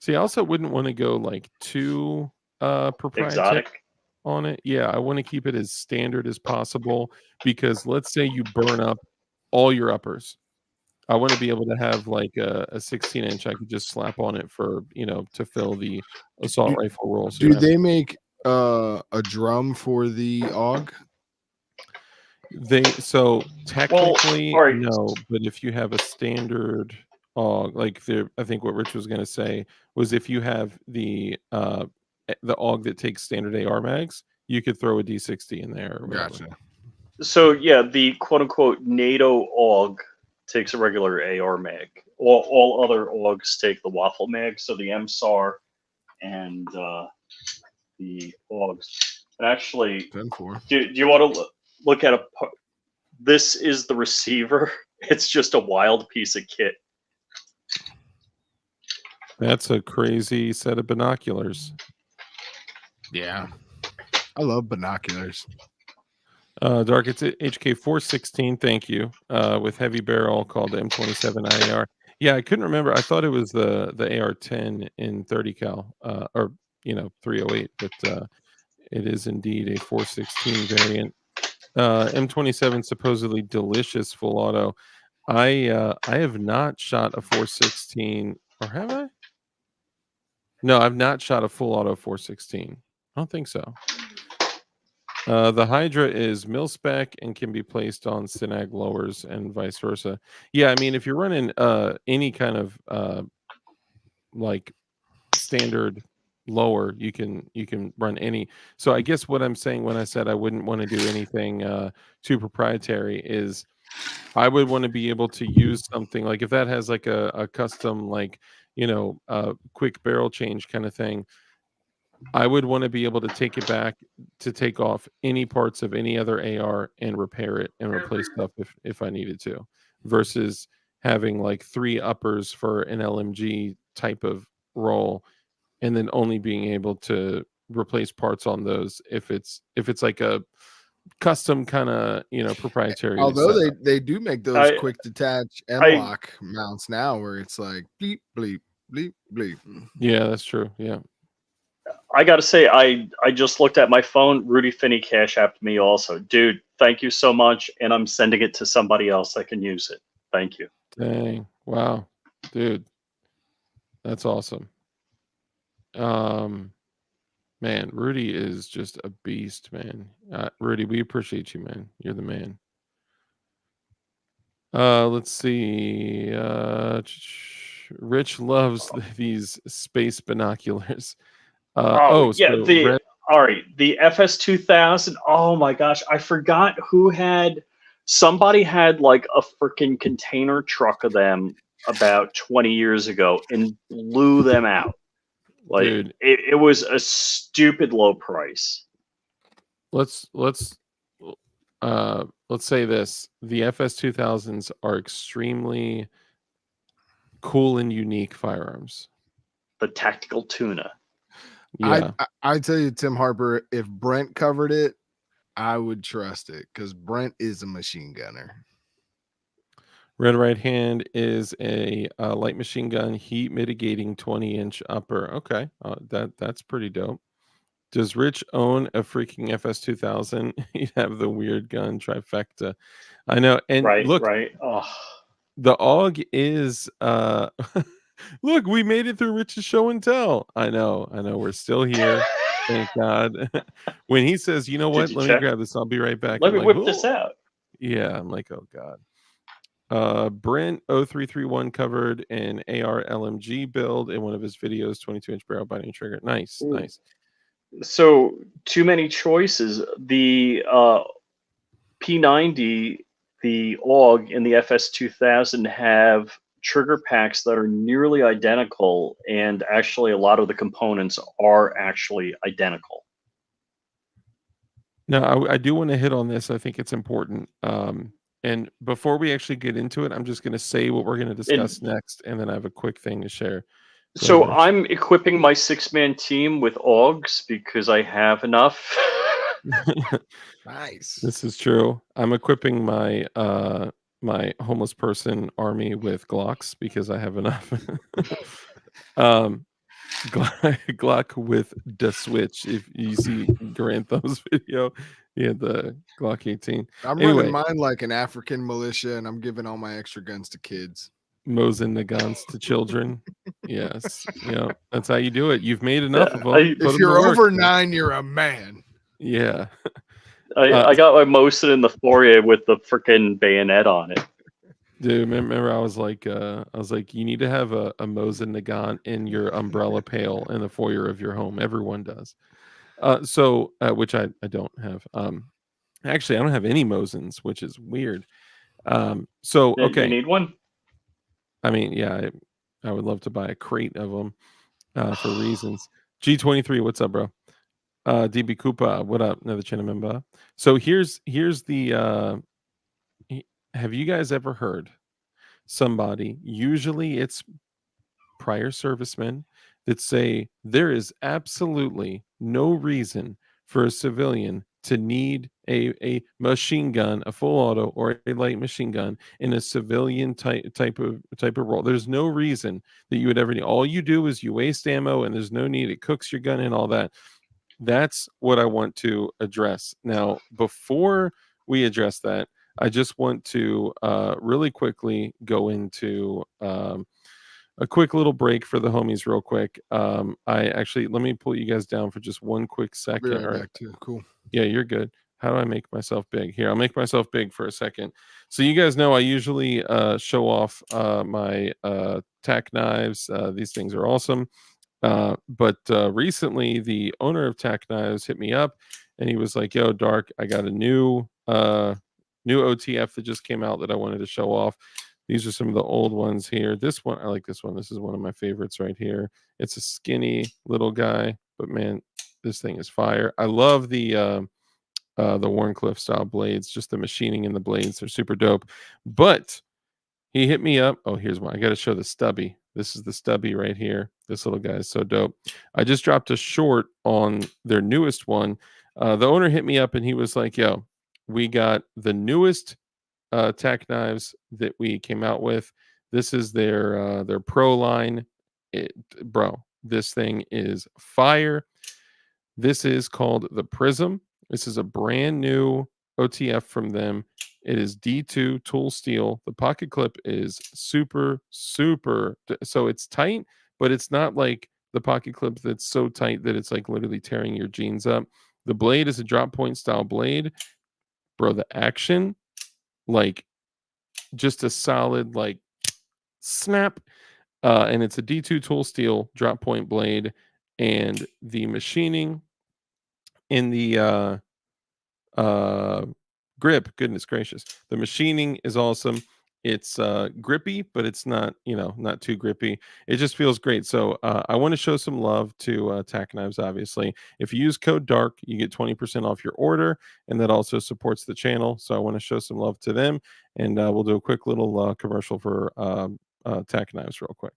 See, I also wouldn't want to go like too proprietary Exotic. on it. Yeah, I want to keep it as standard as possible because let's say you burn up all your uppers. I want to be able to have like a 16-inch I could just slap on it for, to fill the assault rifle roll. So Do they make a drum for the AUG? So technically all right. no, but if you have a standard AUG, I think what Rich was going to say was if you have the AUG that takes standard AR mags, you could throw a D60 in there. Or whatever. Gotcha. So yeah, the quote unquote NATO AUG takes a regular AR mag. All other AUGs take the waffle mag. So the MSAR and the AUGs. And actually, 10-4. do you want to look at this is the receiver. It's just a wild piece of kit. That's a crazy set of binoculars. Yeah. I love binoculars. Dark, it's HK 416, thank you. With heavy barrel called M27 IAR. Yeah, I couldn't remember. I thought it was the AR-10 in 30 cal, or 308, but it is indeed a 416 variant. M27 supposedly delicious full auto. I have not shot a 416, or have I? No, I've not shot a full auto 416. I don't think so. The Hydra is mil spec and can be placed on Synag lowers and vice versa. Yeah, I mean, if you're running any kind of like standard lower, you can run any. So I guess what I'm saying when I said I wouldn't want to do anything too proprietary is I would want to be able to use something like if that has like a custom like quick barrel change kind of thing. I would want to be able to take it back to take off any parts of any other AR and repair it and replace stuff if I needed to, versus having like 3 uppers for an LMG type of roll and then only being able to replace parts on those if it's like a custom kind of proprietary Although setup. they do make those I- quick detach I- M-lock mounts now, where it's like bleep bleep bleep bleep. Yeah, that's true. Yeah. I gotta say, I just looked at my phone. Rudy Finney Cash Apped me also. Dude, thank you so much, and I'm sending it to somebody else that can use it. Thank you. Dang. Wow. Dude. That's awesome. Man, Rudy is just a beast, man. Rudy, we appreciate you, man. You're the man. Let's see. Rich loves these space binoculars. Yeah, so Red, all right, the FS 2000. Oh my gosh, I forgot who had. Somebody had like a freaking container truck of them about 20 years ago and blew them out. Like dude, it was a stupid low price. let's say this: the FS 2000s are extremely cool and unique firearms. The tactical tuna. Yeah. I tell you, Tim Harper, if Brent covered it, I would trust it because Brent is a machine gunner. Red Right Hand is a light machine gun heat mitigating 20-inch upper. Okay, that's pretty dope. Does Rich own a freaking FS 2000? He'd have the weird gun trifecta. I know. And Right, look, right. Oh, the AUG is look, we made it through Rich's show and tell. I know. We're still here. Thank God. When he says, you know what, you let me check? grab this, I'll be right back. Let I'm me like, whip this "Oh." out. Yeah, I'm like, oh God. Brent 0331 covered an AR LMG build in one of his videos, 22-inch barrel binding trigger. Nice, Ooh. nice. So too many choices. The P90, the AUG, and the FS 2000 have trigger packs that are nearly identical, and actually a lot of the components are actually identical. Now, I do want to hit on this. I think it's important. And before we actually get into it, I'm just going to say what we're going to discuss next, and then I have a quick thing to share. Go So ahead, Rich. I'm equipping my 6-man team with AUGs because I have enough. Nice. This is true. I'm equipping my my homeless person army with Glocks because I have enough. Glock with the switch. If you see Garantho's video, he had the Glock 18. I'm Anyway, running mine like an African militia, and I'm giving all my extra guns to kids. Mosin the guns to children. Yes, that's how you do it. You've made enough of them. If you're over 9, you're a man. Yeah. I got my Mosin in the foyer with the freaking bayonet on it. Dude, remember I was like, you need to have a Mosin Nagant in your umbrella pail in the foyer of your home. Everyone does. Which I don't have. Actually, I don't have any Mosins, which is weird. Okay. You need one? I mean, yeah, I would love to buy a crate of them for reasons. G23, what's up, bro? DB Koopa, what up? Another channel member. So here's the have you guys ever heard somebody, usually it's prior servicemen, that say there is absolutely no reason for a civilian to need a machine gun, a full auto or a light machine gun in a civilian type of role? There's no reason that you would ever need. All you do is you waste ammo and there's no need. It cooks your gun and all that. That's what I want to address. Now, before we address that, I just want to really quickly go into a quick little break for the homies real quick. I actually, let me pull you guys down for just one quick I'll be second. right Or, back too. Cool. yeah, you're good. How do I make myself big? Here, I'll make myself big for a second. So you guys know I usually show off my tack knives. These things are awesome. But recently, the owner of Tack Knives hit me up, and he was like, "Yo, Dark, I got a new OTF that just came out that I wanted to show off. These are some of the old ones here. This one, I like this one. This is one of my favorites right here. It's a skinny little guy, but man, this thing is fire. I love the Warncliffe style blades. Just the machining in the blades, they're super dope. But he hit me up. Oh, here's one. I got to show the stubby. This is the stubby right here. This little guy is so dope. I just dropped a short on their newest one. The owner hit me up and he was like, "Yo, we got the newest tack knives that we came out with. This is their pro line. Bro, this thing is fire. This is called the Prism. This is a brand new OTF from them. It is D2 tool steel. The pocket clip is super, super. So it's tight, but it's not like the pocket clip that's so tight that it's like literally tearing your jeans up. The blade is a drop point style blade. Bro, the action, like just a solid, like snap. And it's a D2 tool steel drop point blade. And the machining in the grip, goodness gracious, the machining is awesome. It's grippy, but it's not, not too grippy. It just feels great. So I want to show some love to Tack Knives. Obviously, if you use code DARK, you get 20% off your order, and that also supports the channel. So I want to show some love to them, and we'll do a quick little commercial for Tack Knives real quick.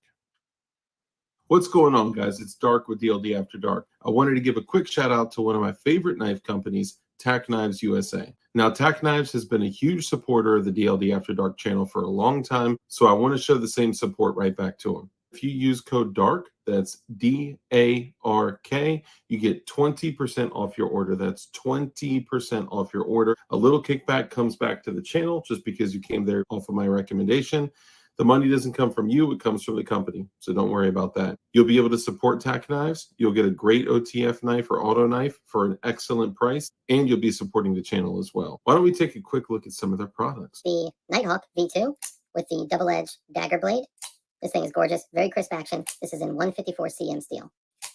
What's going on, guys? It's Dark with DLD After Dark. I wanted to give a quick shout out to one of my favorite knife companies, Tack Knives USA. Now, Tack Knives has been a huge supporter of the DLD After Dark channel for a long time, so I want to show the same support right back to them. If you use code DARK, that's DARK, you get 20% off your order. That's 20% off your order. A little kickback comes back to the channel just because you came there off of my recommendation. The money doesn't come from you, it comes from the company. So don't worry about that. You'll be able to support Tack Knives. You'll get a great OTF knife or auto knife for an excellent price, and you'll be supporting the channel as well. Why don't we take a quick look at some of their products? The Nighthawk V2 with the double-edged dagger blade. This thing is gorgeous, very crisp action. This is in 154 cm steel.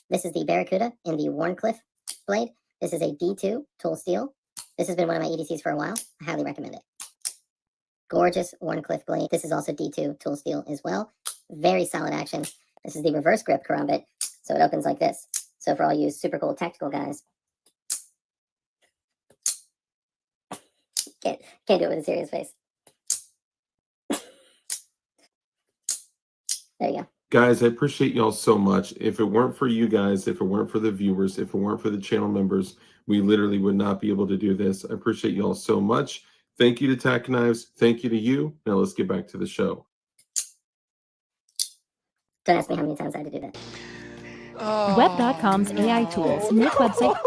This is the Barracuda in the Warncliffe blade. This is a D2 tool steel. This has been one of my EDCs for a while. I highly recommend it. Gorgeous Warncliffe blade. This is also D2 tool steel as well. Very solid action. This is the reverse grip karambit, so it opens like this. So for all you super cool tactical guys, can't do it with a serious face. There you go. Guys, I appreciate y'all so much. If it weren't for you guys, if it weren't for the viewers, if it weren't for the channel members, we literally would not be able to do this. I appreciate y'all so much. Thank you to Tack Knives. Thank you to you. Now let's get back to the show. Don't ask me how many times I had to do that. Web.com's AI tools make website.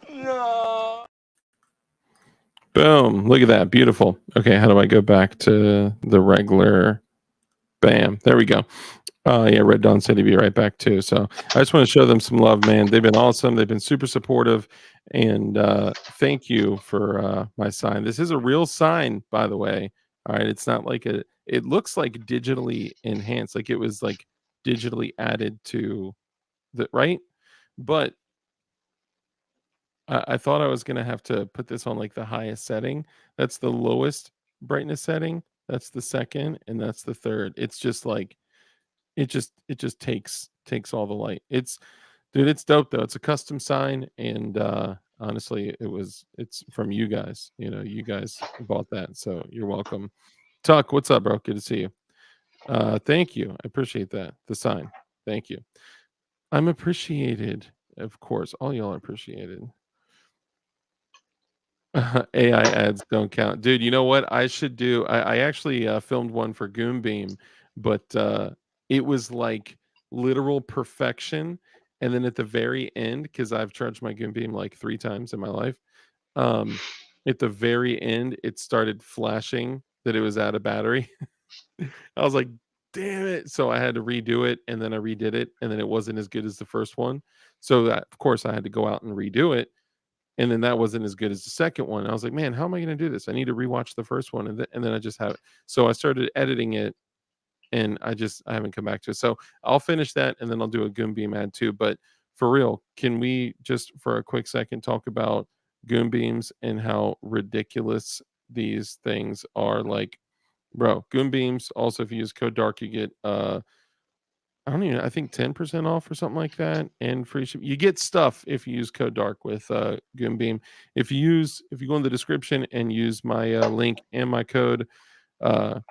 No. Boom. Look at that. Beautiful. Okay, how do I go back to the regular? Bam. There we go. Yeah, Red Dawn said he'd be right back too. So I just want to show them some love, man. They've been awesome. They've been super supportive. And thank you for my sign. This is a real sign, by the way. All right. It's not like it looks like digitally enhanced, like it was like digitally added to the right. But I thought I was going to have to put this on like the highest setting. That's the lowest brightness setting. That's the second. And that's the third. It's just like, it just takes all the light. Dude, it's dope though. It's a custom sign, and honestly, it's from you guys. You guys bought that, so you're welcome. Tuck, what's up, bro? Good to see you. Thank you. I appreciate that. The sign. Thank you. I'm appreciated, of course. All y'all are appreciated. AI ads don't count, dude. You know what I should do? I actually filmed one for Goombeam, but it was like literal perfection. And then at the very end, because I've charged my Goombeam like 3 times in my life, at the very end, it started flashing that it was out of battery. I was like, damn it. So I had to redo it, and then I redid it, and then it wasn't as good as the first one. So that, of course, I had to go out and redo it. And then that wasn't as good as the second one. I was like, man, how am I going to do this? I need to rewatch the first one. And then I just have it. So I started editing it, and I haven't come back to it. So I'll finish that, and then I'll do a Goonbeam ad too. But for real, can we just for a quick second talk about Goonbeams and how ridiculous these things are? Like, bro, Goonbeams, also if you use code DARK, you get I think 10% off or something like that, and free ship. You get stuff if you use code DARK with Goonbeam. If you go in the description and use my link and my code,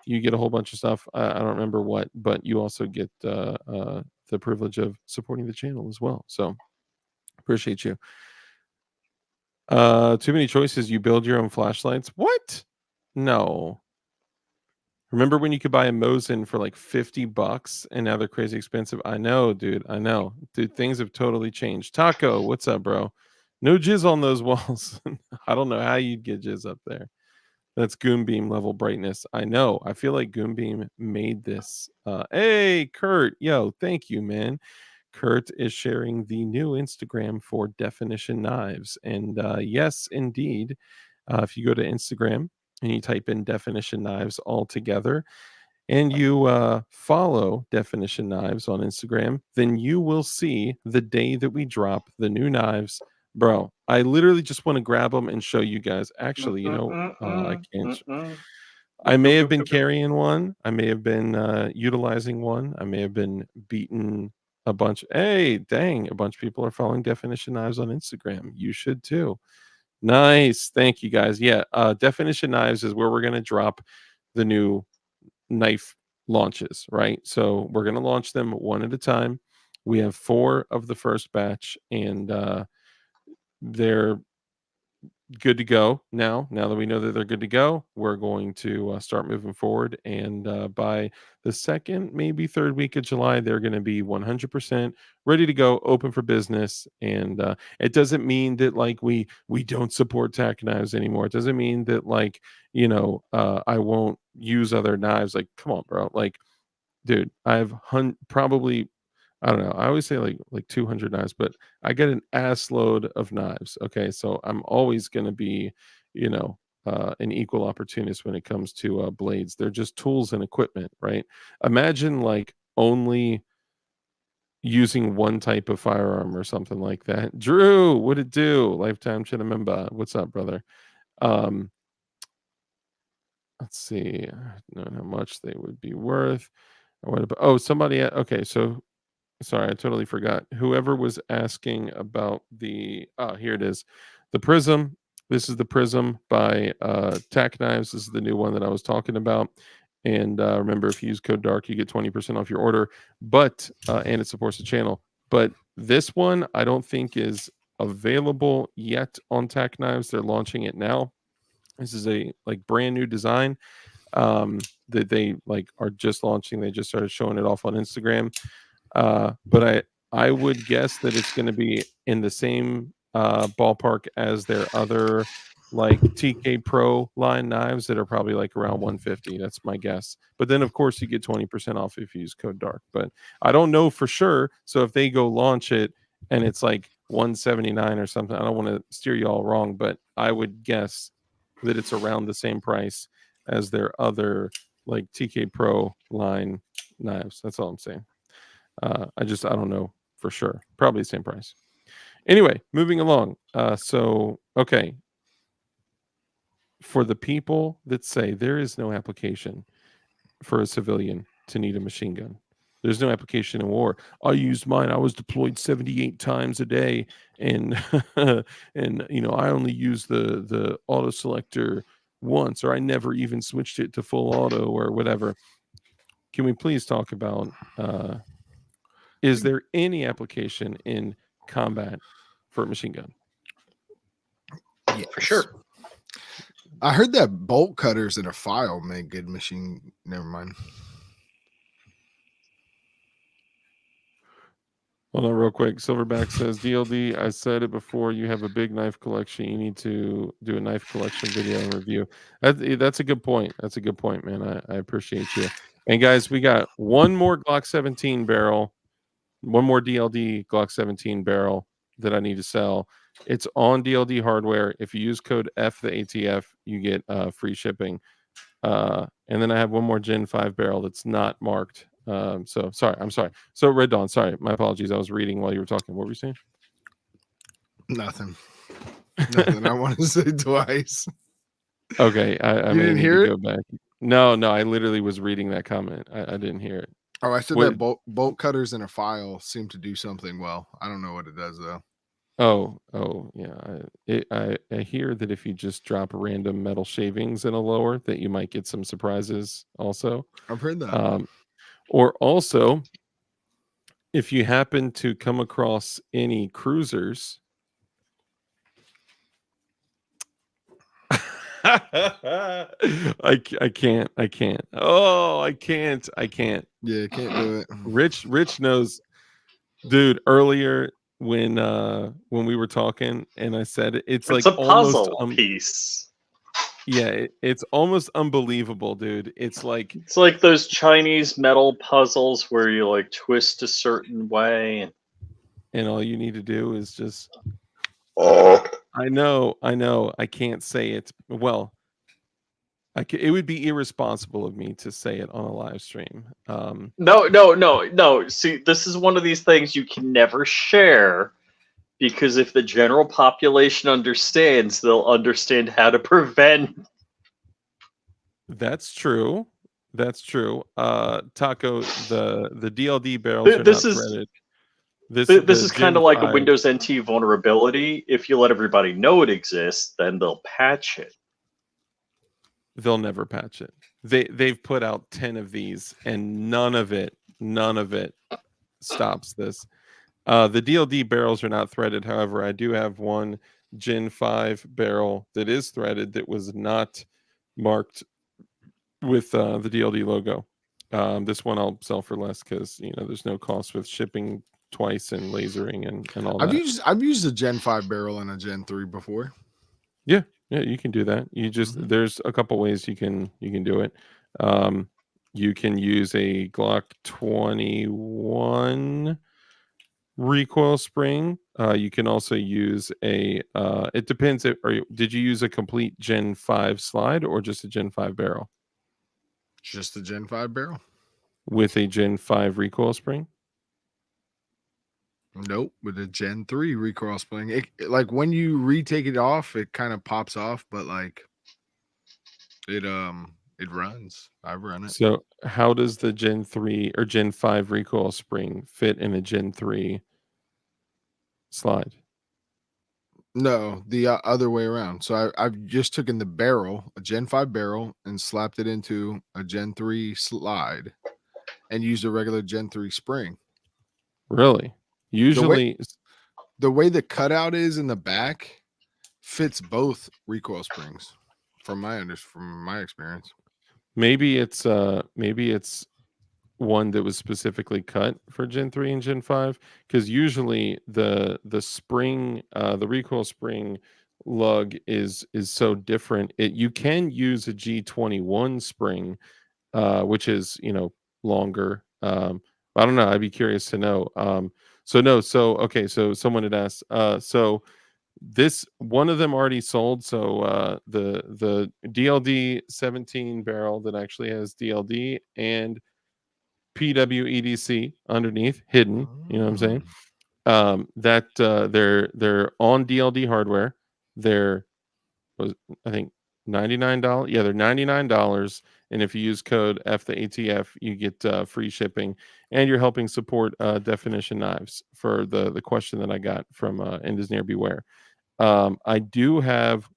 you get a whole bunch of stuff. I don't remember what, but you also get the privilege of supporting the channel as well. So appreciate you. Too many choices. You build your own flashlights. What? No. Remember when you could buy a Mosin for like $50 and now they're crazy expensive? I know, dude. I know. Dude, things have totally changed. Taco, what's up, bro? No jizz on those walls. I don't know how you'd get jizz up there. That's Goonbeam level brightness. I know. I feel like Goonbeam made this. Hey, Kurt. Yo, thank you, man. Kurt is sharing the new Instagram for Definition Knives. And yes, indeed. If you go to Instagram and you type in Definition Knives all together and you follow Definition Knives on Instagram, then you will see the day that we drop the new knives. Bro, I literally just want to grab them and show you guys. Actually, I can't. I may have been carrying one. I may have been utilizing one. I may have been beating a bunch. Hey, dang, a bunch of people are following Definition Knives on Instagram. You should too. Nice. Thank you, guys. Yeah, Definition Knives is where we're going to drop the new knife launches, right? So we're going to launch them one at a time. We have 4 of the first batch, and they're good to go now that we know that they're good to go. We're going to start moving forward, and by the second, maybe third week of July, they're going to be 100% ready to go, open for business. And it doesn't mean that like we don't support tack knives anymore. It doesn't mean that like I won't use other knives. Like, come on, bro. Like, dude, I've probably, I don't know. I always say like 200 knives, but I get an ass load of knives. Okay, so I'm always going to be, an equal opportunist when it comes to blades. They're just tools and equipment, right? Imagine like only using one type of firearm or something like that. Drew, what it do? Lifetime Chinamemba. What's up, brother? Let's see. I don't know how much they would be worth. What about? Somebody. Okay, so. Sorry, I totally forgot. Whoever was asking about here it is. The Prism. This is the Prism by Tack Knives. This is the new one that I was talking about. And remember, if you use code DARK, you get 20% off your order. But and it supports the channel. But this one, I don't think is available yet on Tack Knives. They're launching it now. This is a brand new design that they are just launching. They just started showing it off on Instagram. But I would guess that it's going to be in the same ballpark as their other TK Pro line knives that are probably around 150. That's my guess. But then of course you get 20% off if you use code DARK. But I don't know for sure. So if they go launch it and it's 179 or something, I don't want to steer you all wrong, but I would guess that it's around the same price as their other TK Pro line knives. That's all I'm saying. I don't know for sure. Probably the same price. Anyway, moving along. Okay. For the people that say there is no application for a civilian to need a machine gun, there's no application in war. I used mine. I was deployed 78 times a day, and and I only used the auto selector once, or I never even switched it to full auto or whatever. Can we please talk about? Is there any application in combat for a machine gun? Yeah, For sure. I heard that bolt cutters and a file make good machine. Never mind. Hold on, real quick. Silverback says, DLD, I said it before. You have a big knife collection. You need to do a knife collection video and review. That's a good point. That's a good point, man. I appreciate you. And guys, we got one more Glock 17 barrel, one more DLD Glock 17 barrel that I need to sell. It's on DLD hardware. If you use code F the ATF, you get free shipping. And then I have one more Gen 5 barrel that's not marked. So sorry, I'm sorry. So Red Dawn, sorry, my apologies. I was reading while you were talking. What were you saying? Nothing. Nothing. I want to say twice. Okay, I You may didn't need hear to it? go back. No, I literally was reading that comment. I didn't hear it. Oh, I said What- that bolt cutters in a file seem to do something well. I don't know what it does though. Oh, yeah. I hear that if you just drop random metal shavings in a lower, that you might get some surprises. Also, I've heard that. or also, if you happen to come across any cruisers. I can't. Oh, I can't. Yeah, can't do it. Rich knows, dude. Earlier when we were talking and I said it's It's like a almost puzzle piece. yeah, it's almost unbelievable, dude. It's like It's like those Chinese metal puzzles where you like twist a certain way. and all you need to do is just Oh. I know. I can't say it. Well, it would be irresponsible of me to say it on a live stream. No. See, this is one of these things you can never share because if the general population understands, they'll understand how to prevent. That's true. Taco, the DLD barrels are This not is threaded. this The is kind Gen of like a 5, Windows NT vulnerability. If you let everybody know it exists, then they'll patch it. they'll never patch it. They've put out 10 of these and none of it stops this. The DLD barrels are not threaded. However, I do have one Gen 5 barrel that is threaded that was not marked with the DLD logo. This one I'll sell for less because there's no cost with shipping twice and lasering and all I've that. I've used a Gen 5 barrel and a Gen 3 before. Yeah, you can do that. You just there's a couple ways you can do it. You can use a Glock 21 recoil spring. You can also use a. It depends. Did you use a complete Gen 5 slide or just a Gen 5 barrel Just a Gen 5 barrel? with a Gen 5 recoil spring? Nope, with a Gen 3 recoil spring. Like when you retake it off, it kind of pops off, but like it runs. I've run it. So how does the Gen 3 or Gen 5 recoil spring fit in a Gen 3 slide? No, the other way around. So I've just taken the barrel, a Gen 5 barrel, and slapped it into a Gen 3 slide and used a regular Gen 3 spring. Really? Usually, The way the cutout is in the back fits both recoil springs from my experience. maybe it's one that was specifically cut for Gen 3 and Gen 5 because usually the spring the recoil spring lug is so different. You can use a G21 spring which is longer. I don't know, I'd be curious to know. So someone had asked so this one of them already sold. So the DLD 17 barrel that actually has DLD and PWEDC underneath hidden, you know what I'm saying? They're on DLD hardware. They're I think $99. Yeah, they're $99. And if you use code F the ATF, you get free shipping, and you're helping support Definition Knives for the question that I got from Indisnear Beware. I do have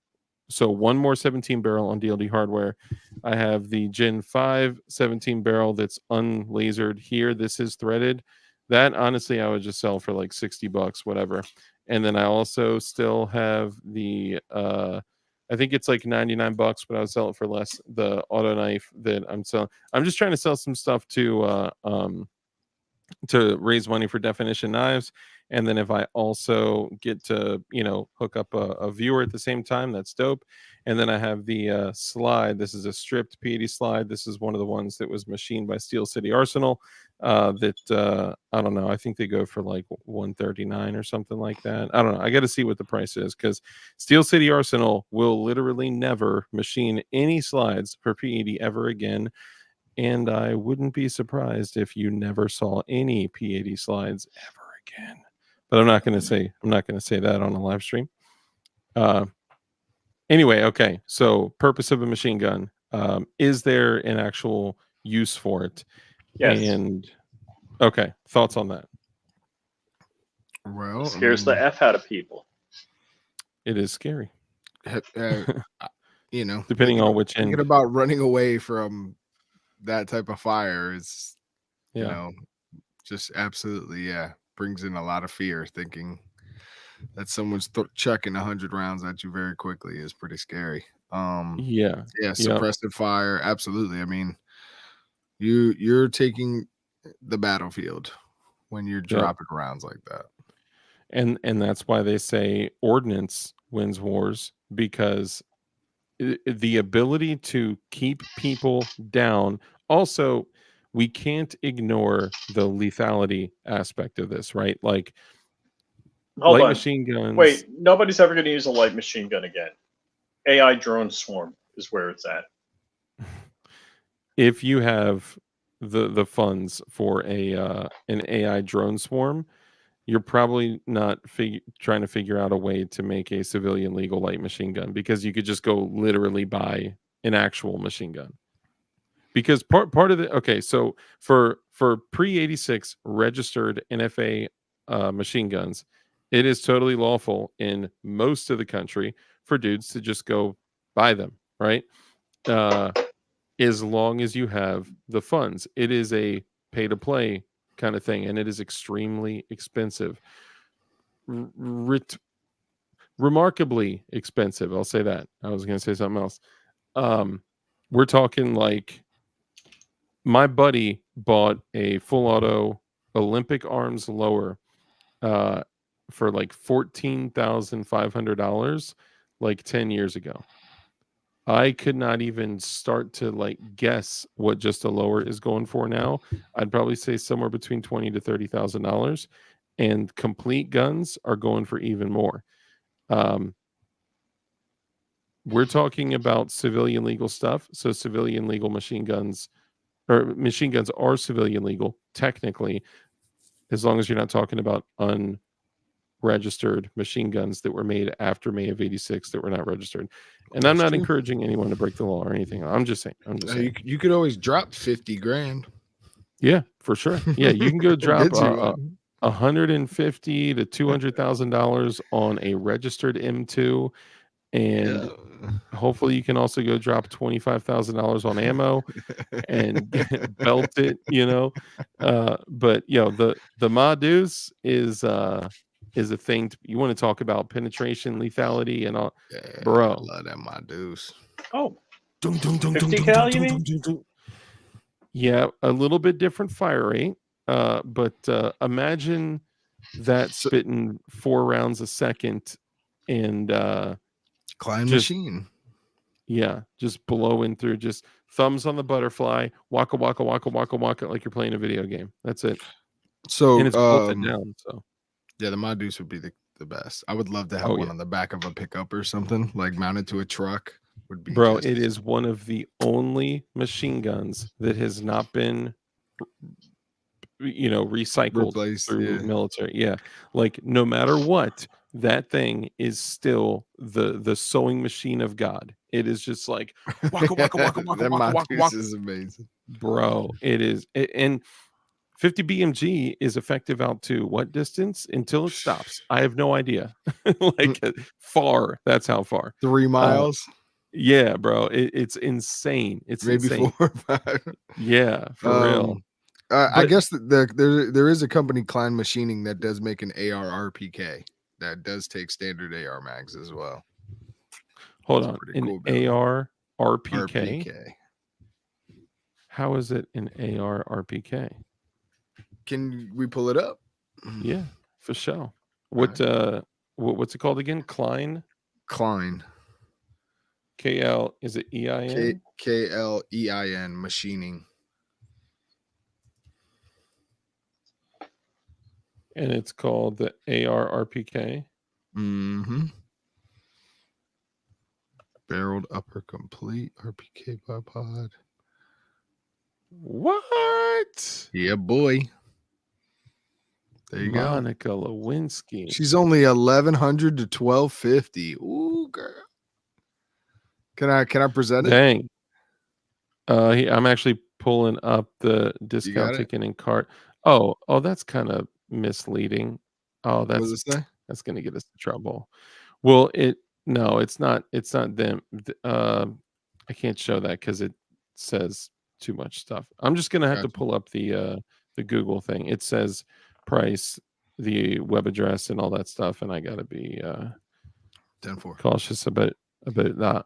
one more 17 barrel on DLD hardware. I have the Gen 5 17 barrel that's unlasered here. This is threaded. That honestly, I would just sell for like $60, whatever. And then I also still have the I think it's like $99, but I would sell it for less. The auto knife that I'm selling. I'm just trying to sell some stuff to to raise money for Definition Knives. And then if I also get to, hook up a viewer at the same time, that's dope. And then I have the slide. This is a stripped P80 slide. This is one of the ones that was machined by Steel City Arsenal. That I don't know. I think they go for like $139 or something like that. I don't know. I got to see what the price is, because Steel City Arsenal will literally never machine any slides for P80 ever again. And I wouldn't be surprised if you never saw any P80 slides ever again. But I'm not going to say that on a live stream. Anyway, okay. So purpose of a machine gun. Is there an actual use for it? Yes. And okay, thoughts on that? Well, Scares the F out of people. It is scary. Depending on which end. Thinking about running away from that type of fire is, just absolutely, brings in a lot of fear. Thinking that someone's chucking 100 rounds at you very quickly is pretty scary. Suppressive fire, absolutely. I mean, you're taking the battlefield when you're dropping rounds like that. And that's why they say ordnance wins wars, because the ability to keep people down. Also, we can't ignore the lethality aspect of this, right? Like, Hold on. Machine guns. Wait, nobody's ever going to use a light machine gun again. AI drone swarm is where it's at. If you have the funds for an AI drone swarm, you're probably not trying to figure out a way to make a civilian legal light machine gun, because you could just go literally buy an actual machine gun. Because part of the so for pre-86 registered NFA machine guns, it is totally lawful in most of the country for dudes to just go buy them, right? As long as you have the funds. It is a pay to play kind of thing, and it is extremely expensive. Remarkably expensive, I'll say that. I was going to say something else. We're talking like, my buddy bought a full auto Olympic arms lower for like $14,500 like 10 years ago. I could not even start to like guess what just a lower is going for now. I'd probably say somewhere between $20,000 to $30,000, and complete guns are going for even more. We're talking about civilian legal stuff. So civilian legal machine guns, or machine guns, are civilian legal technically, as long as you're not talking about unregistered machine guns that were made after May of '86 that were not registered. And I'm not encouraging anyone to break the law or anything. I'm just saying. You could always drop 50 grand. Yeah, for sure. Yeah, you can go drop $150,000 to $200,000 on a registered M2, and hopefully you can also go drop $25,000 on ammo and belt it. But the Ma Deuce is a thing. You want to talk about penetration, lethality, and all, bro. I love that Ma Deuce. Oh, 50 cal, you mean? Yeah, a little bit different fire rate, but imagine that spitting 4 rounds a second and Klein machine. Yeah, just blowing through, just thumbs on the butterfly, waka waka waka waka waka, like you're playing a video game. That's it. So and it's bolted down. So yeah, the Ma Deuce would be the best. I would love to have one on the back of a pickup or something, like mounted to a truck. Would be, bro. It is one of the only machine guns that has not been recycled replaced through military. Yeah, like no matter what, that thing is still the sewing machine of God. It is just like waka waka waka waka waka waka waka. Is amazing, bro. It is. And 50 BMG is effective out to what distance until it stops? I have no idea. Like far. That's how far. 3 miles. Yeah, bro. It's insane. It's maybe insane. 4 or 5. Yeah, for real. I guess there is a company, Klein Machining, that does make an AR RPK that does take standard AR mags as well. Hold on, an AR RPK. How is it an AR RPK? Can we pull it up? Yeah, for sure. What's it called again? Klein? Klein. KL, is it EIN? KLEIN machining. And it's called the ARRPK. Mm-hmm. Barreled upper complete RPK bipod. What? Yeah, boy. There you Monica Lewinsky. go. She's only 1,100 to 1,250. Ooh, girl. Can I present it? Dang. I'm actually pulling up the got discount it? ticket and cart. Oh, that's kind of misleading. Oh, What does it say? that's going to get us in trouble. Well, no, it's not them. I can't show that because it says too much stuff. I'm just going to have to Gotcha. pull up the Google thing. It says price, the web address, and all that stuff, and I got to be 10-4. cautious about that.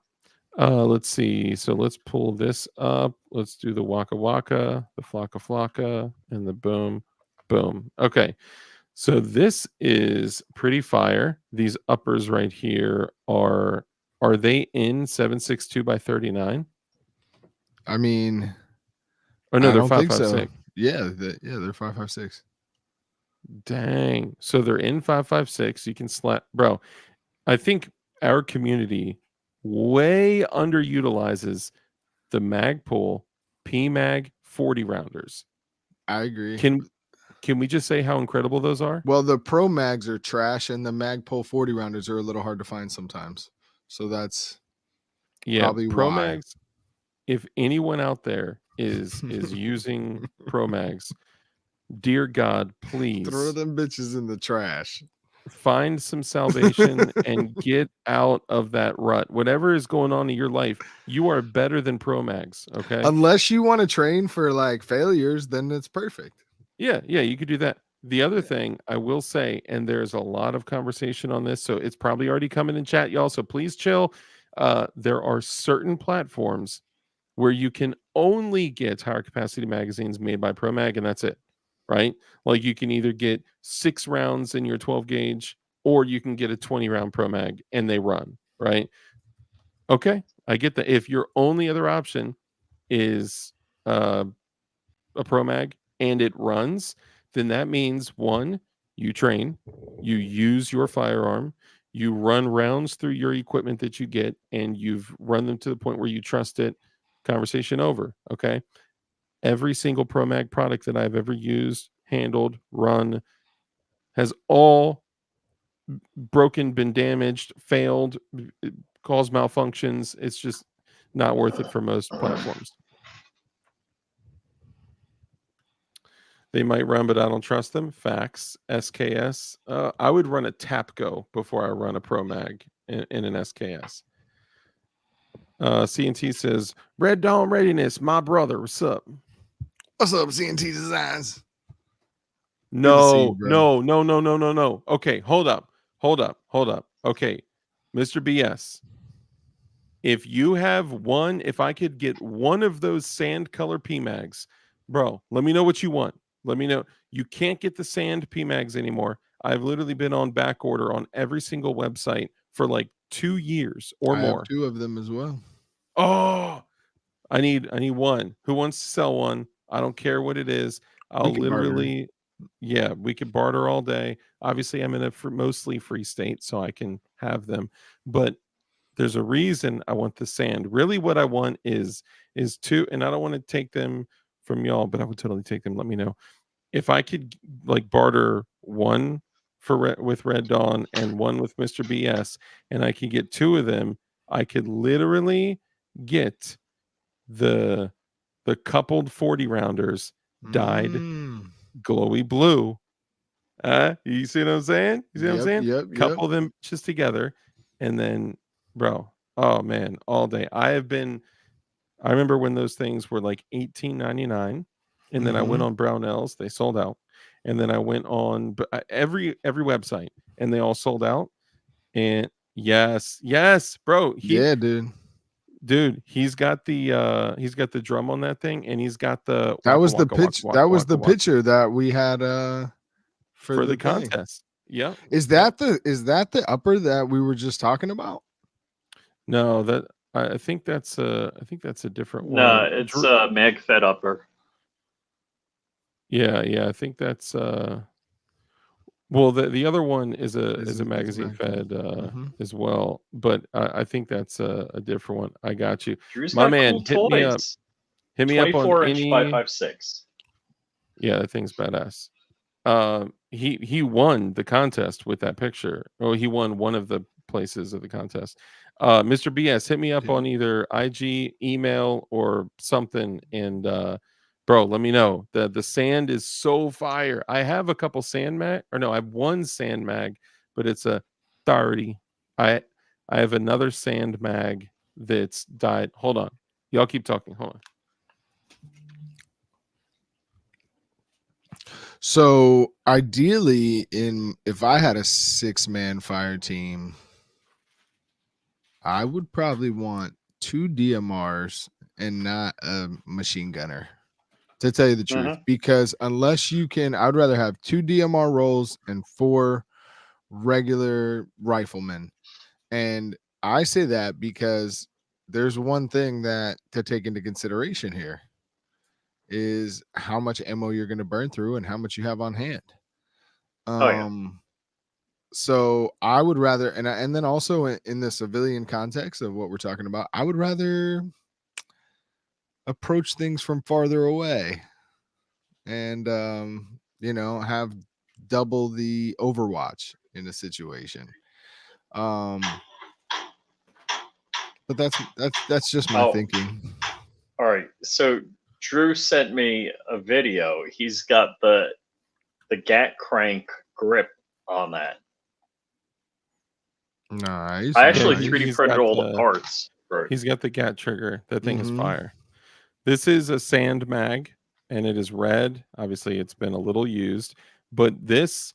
Let's see. So let's pull this up. Let's do the Waka Waka, the Flocka Flocka, and the boom, boom. Okay. So this is pretty fire. These uppers right here are they in 762 by 39? I mean, Oh no, I they're don't think so. 556. Yeah, they're 556. Dang. So they're in 556. You can slap, bro. I think our community way underutilizes the Magpul PMag 40 rounders. I agree. Can we just say how incredible those are? Well, the Pro Mags are trash, and the Magpul 40 rounders are a little hard to find sometimes. So that's probably Pro why. Mags. If anyone out there is using Pro Mags, dear God, please Throw them bitches in the trash. find some salvation and get out of that rut. Whatever is going on in your life, you are better than Pro Mags. Okay. Unless you want to train for like failures, then it's perfect. Yeah, you could do that. The other thing I will say, and there's a lot of conversation on this, so it's probably already coming in chat, y'all. So please chill. There are certain platforms where you can only get higher capacity magazines made by ProMag, and that's it, right? Like you can either get 6 rounds in your 12 gauge, or you can get a 20 round ProMag, and they run, right? Okay, I get that. If your only other option is a ProMag and it runs, then that means 1, you train, you use your firearm, you run rounds through your equipment that you get, and you've run them to the point where you trust it. Conversation over. Okay. Every single ProMag product that I've ever used, handled, run has all broken, been damaged, failed, caused malfunctions. It's just not worth it for most platforms. They might run, but I don't trust them. Facts. SKS. I would run a TAPCO before I run a ProMag in an SKS. CNT says, Red Dawn Readiness, my brother. What's up? What's up, CNT Designs? No. Okay, hold up. Okay, Mr. BS. If I could get one of those sand color PMags, bro, let me know what you want. Let me know. You can't get the sand PMags anymore. I've literally been on back order on every single website for like 2 years or I more. have 2 of them as well. Oh, I need one. Who wants to sell one? I don't care what it is. I'll literally, we could barter all day. Obviously, I'm in a mostly free state, so I can have them. But there's a reason I want the sand. Really, what I want is 2, and I don't want to take them from y'all, but I would totally take them. Let me know if I could like barter one with Red Dawn and one with Mr. BS, and I could get 2 of them. I could literally get the coupled 40 rounders dyed glowy blue. You see what I'm saying? Yep. Couple them just together, and then, bro, oh man, all day. I remember when those things were like $18.99, and then I went on Brownells, they sold out, and then I went on every website, and they all sold out. And yes, bro. Yeah, dude. dude, he's got the drum on that thing, and he's got the That waka, was the waka, pitch. waka, That was waka, the waka picture that we had for the thing. contest. Yep. Is that the upper that we were just talking about? No, that I think that's a different one. No, it's mag fed upper. Yeah, I think that's well, the other one is a Is a magazine magazine. fed as well, but I think that's a different one. I got you, Drew's my got man. cool Hit me up. toys. Hit me up on 24-inch any. 5.56. Yeah, that thing's badass. He won the contest with that picture. Oh, he won one of the places of the contest. Mr. BS, hit me up on either IG, email, or something, and bro, let me know. The sand is so fire. I have a couple sand mag, or no, I have one sand mag, but it's a 30. I have another sand mag that's died. Hold on, y'all keep talking. Hold on. So ideally, if I had a 6-man fire team, I would probably want 2 DMRs and not a machine gunner, to tell you the truth. Because unless you can, I'd rather have 2 DMR rolls and 4 regular riflemen. And I say that because there's one thing that to take into consideration here is how much ammo you're going to burn through and how much you have on hand. So I would rather, and then also in the civilian context of what we're talking about, I would rather approach things from farther away and have double the overwatch in a situation. But that's just my thinking. All right, so Drew sent me a video. He's got the Gat crank grip on that. Nice. I actually Yeah, 3D printed all the parts. Right. He's got the gat trigger. That thing is fire. This is a sand mag, and it is red. Obviously, it's been a little used, but this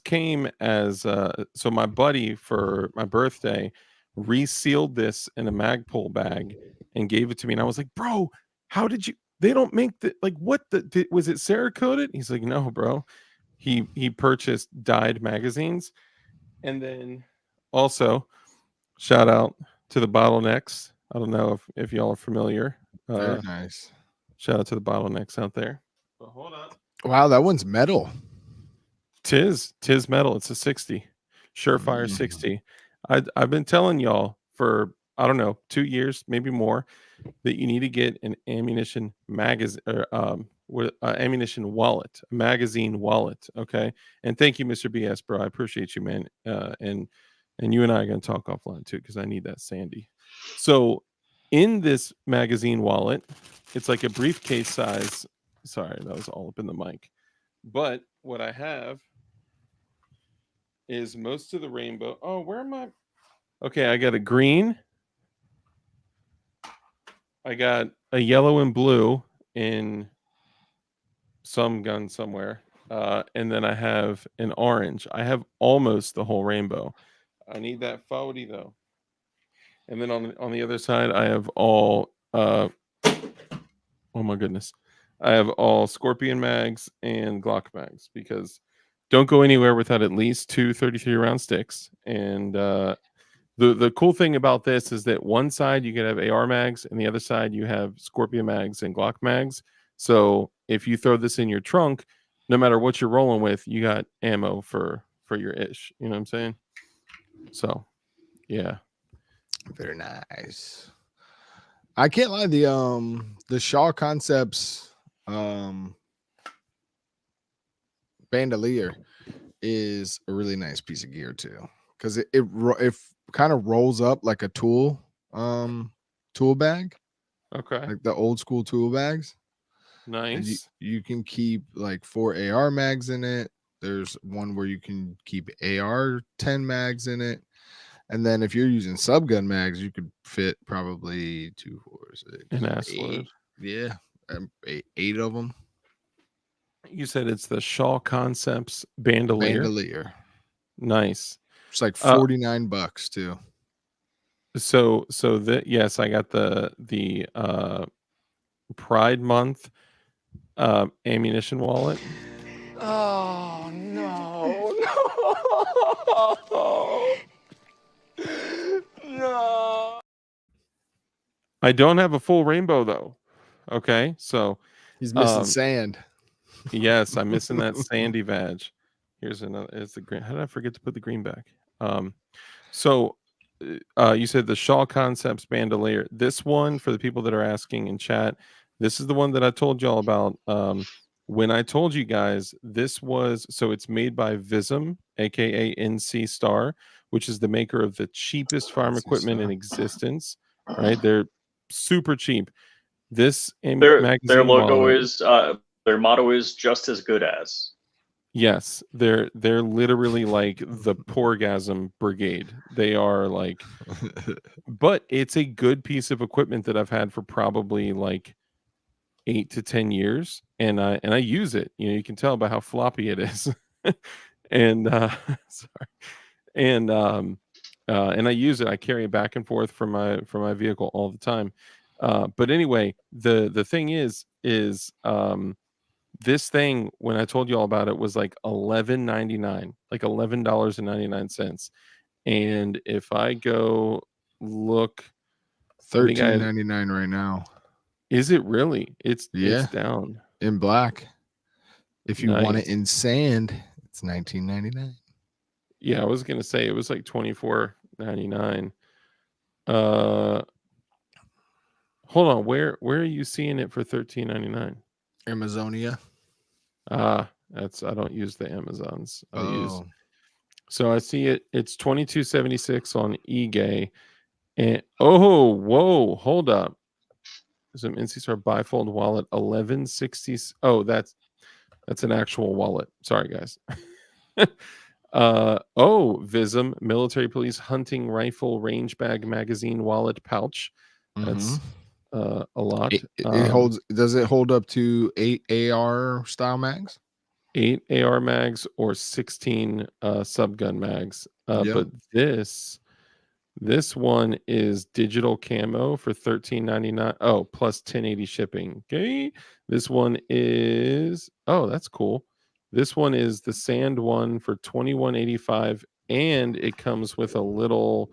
came as so my buddy for my birthday resealed this in a Magpul bag and gave it to me, and I was like, bro, how did you? They don't make the what the was it Cerakoted? He's like, no, bro. He purchased dyed magazines, and then also shout out to the bottlenecks. I don't know if y'all are familiar. Very nice. Shout out to the bottlenecks out there. But hold on. Wow, that one's metal. Tis metal. It's a 60. Surefire 60. I've been telling y'all for I don't know 2 years, maybe more, that you need to get an ammunition magazine or ammunition wallet, a magazine wallet. Okay. And thank you, Mr. BS, bro. I appreciate you, man. And you and I are going to talk offline too, because I need that Sandy. So in this magazine wallet, it's like a briefcase size. Sorry, that was all up in the mic. But what I have is most of the rainbow. Oh, where am I? Okay, I got a green. I got a yellow and blue in some gun somewhere. And then I have an orange. I have almost the whole rainbow. I need that 40 though. And then on the other side, I have all oh my goodness. I have all Scorpion mags and Glock mags, because don't go anywhere without at least 2 33 round sticks. And the cool thing about this is that one side you can have AR mags and the other side you have Scorpion mags and Glock mags. So if you throw this in your trunk, no matter what you're rolling with, you got ammo for your ish. You know what I'm saying? So yeah. Very nice. I can't lie, the Shaw Concepts bandolier is a really nice piece of gear too, because it kind of rolls up like a tool bag. Okay. Like the old school tool bags. Nice. You can keep like 4 AR mags in it. There's one where you can keep AR 10 mags in it. And then if you're using subgun mags, you could fit probably 2, 4, 6, An ass 8. load. Yeah, 8 of them. You said it's the Shaw Concepts bandolier. Bandolier. Nice. It's like $49 too. So yes, I got the Pride Month ammunition wallet. Oh, no. No. No. I don't have a full rainbow though. Okay, so He's missing um, sand. yes, I'm missing that sandy badge. Here's another. It's the green. How did I forget to put the green back? So you said the Shaw Concepts bandolier. This one, for the people that are asking in chat, this is the one that I told y'all about. When I told you guys, this was so it's made by Vism, aka NC Star, which is the maker of the cheapest farm NC equipment in Star. existence. Right, they're super cheap. This Their magazine logo wallet. is their motto is just as good as. Yes, they're literally like the Porgasm Brigade. They are like, but it's a good piece of equipment that I've had for probably like 8 to 10 years, and I use it. You know, you can tell by how floppy it is, and sorry, and I use it. I carry it back and forth from my vehicle all the time. But anyway, the thing is this thing, when I told you all about it, was like $11.99, like $11.99. And if I go look, I think I $13.99 right now. is it really? It's Yeah. down. In black. If you want it Nice. in sand, it's $19.99. Yeah, I was gonna say it was like $24.99. Hold on, where are you seeing it for $13.99? Amazonia. I don't use the Amazons. I use Oh, so I see it's $22.76 on eGay. And oh, whoa, hold up. Some NC Star bifold wallet 1160. Oh, that's an actual wallet. Sorry, guys. Vism military police hunting rifle range bag magazine wallet pouch. That's a lot. it holds. Does it hold up to 8 AR style mags? 8 AR mags or 16 subgun mags. Yep. But this one is digital camo for $13.99. Oh, plus 1080 shipping. Okay. This one is that's cool. This one is the sand one for $21.85, and it comes with a little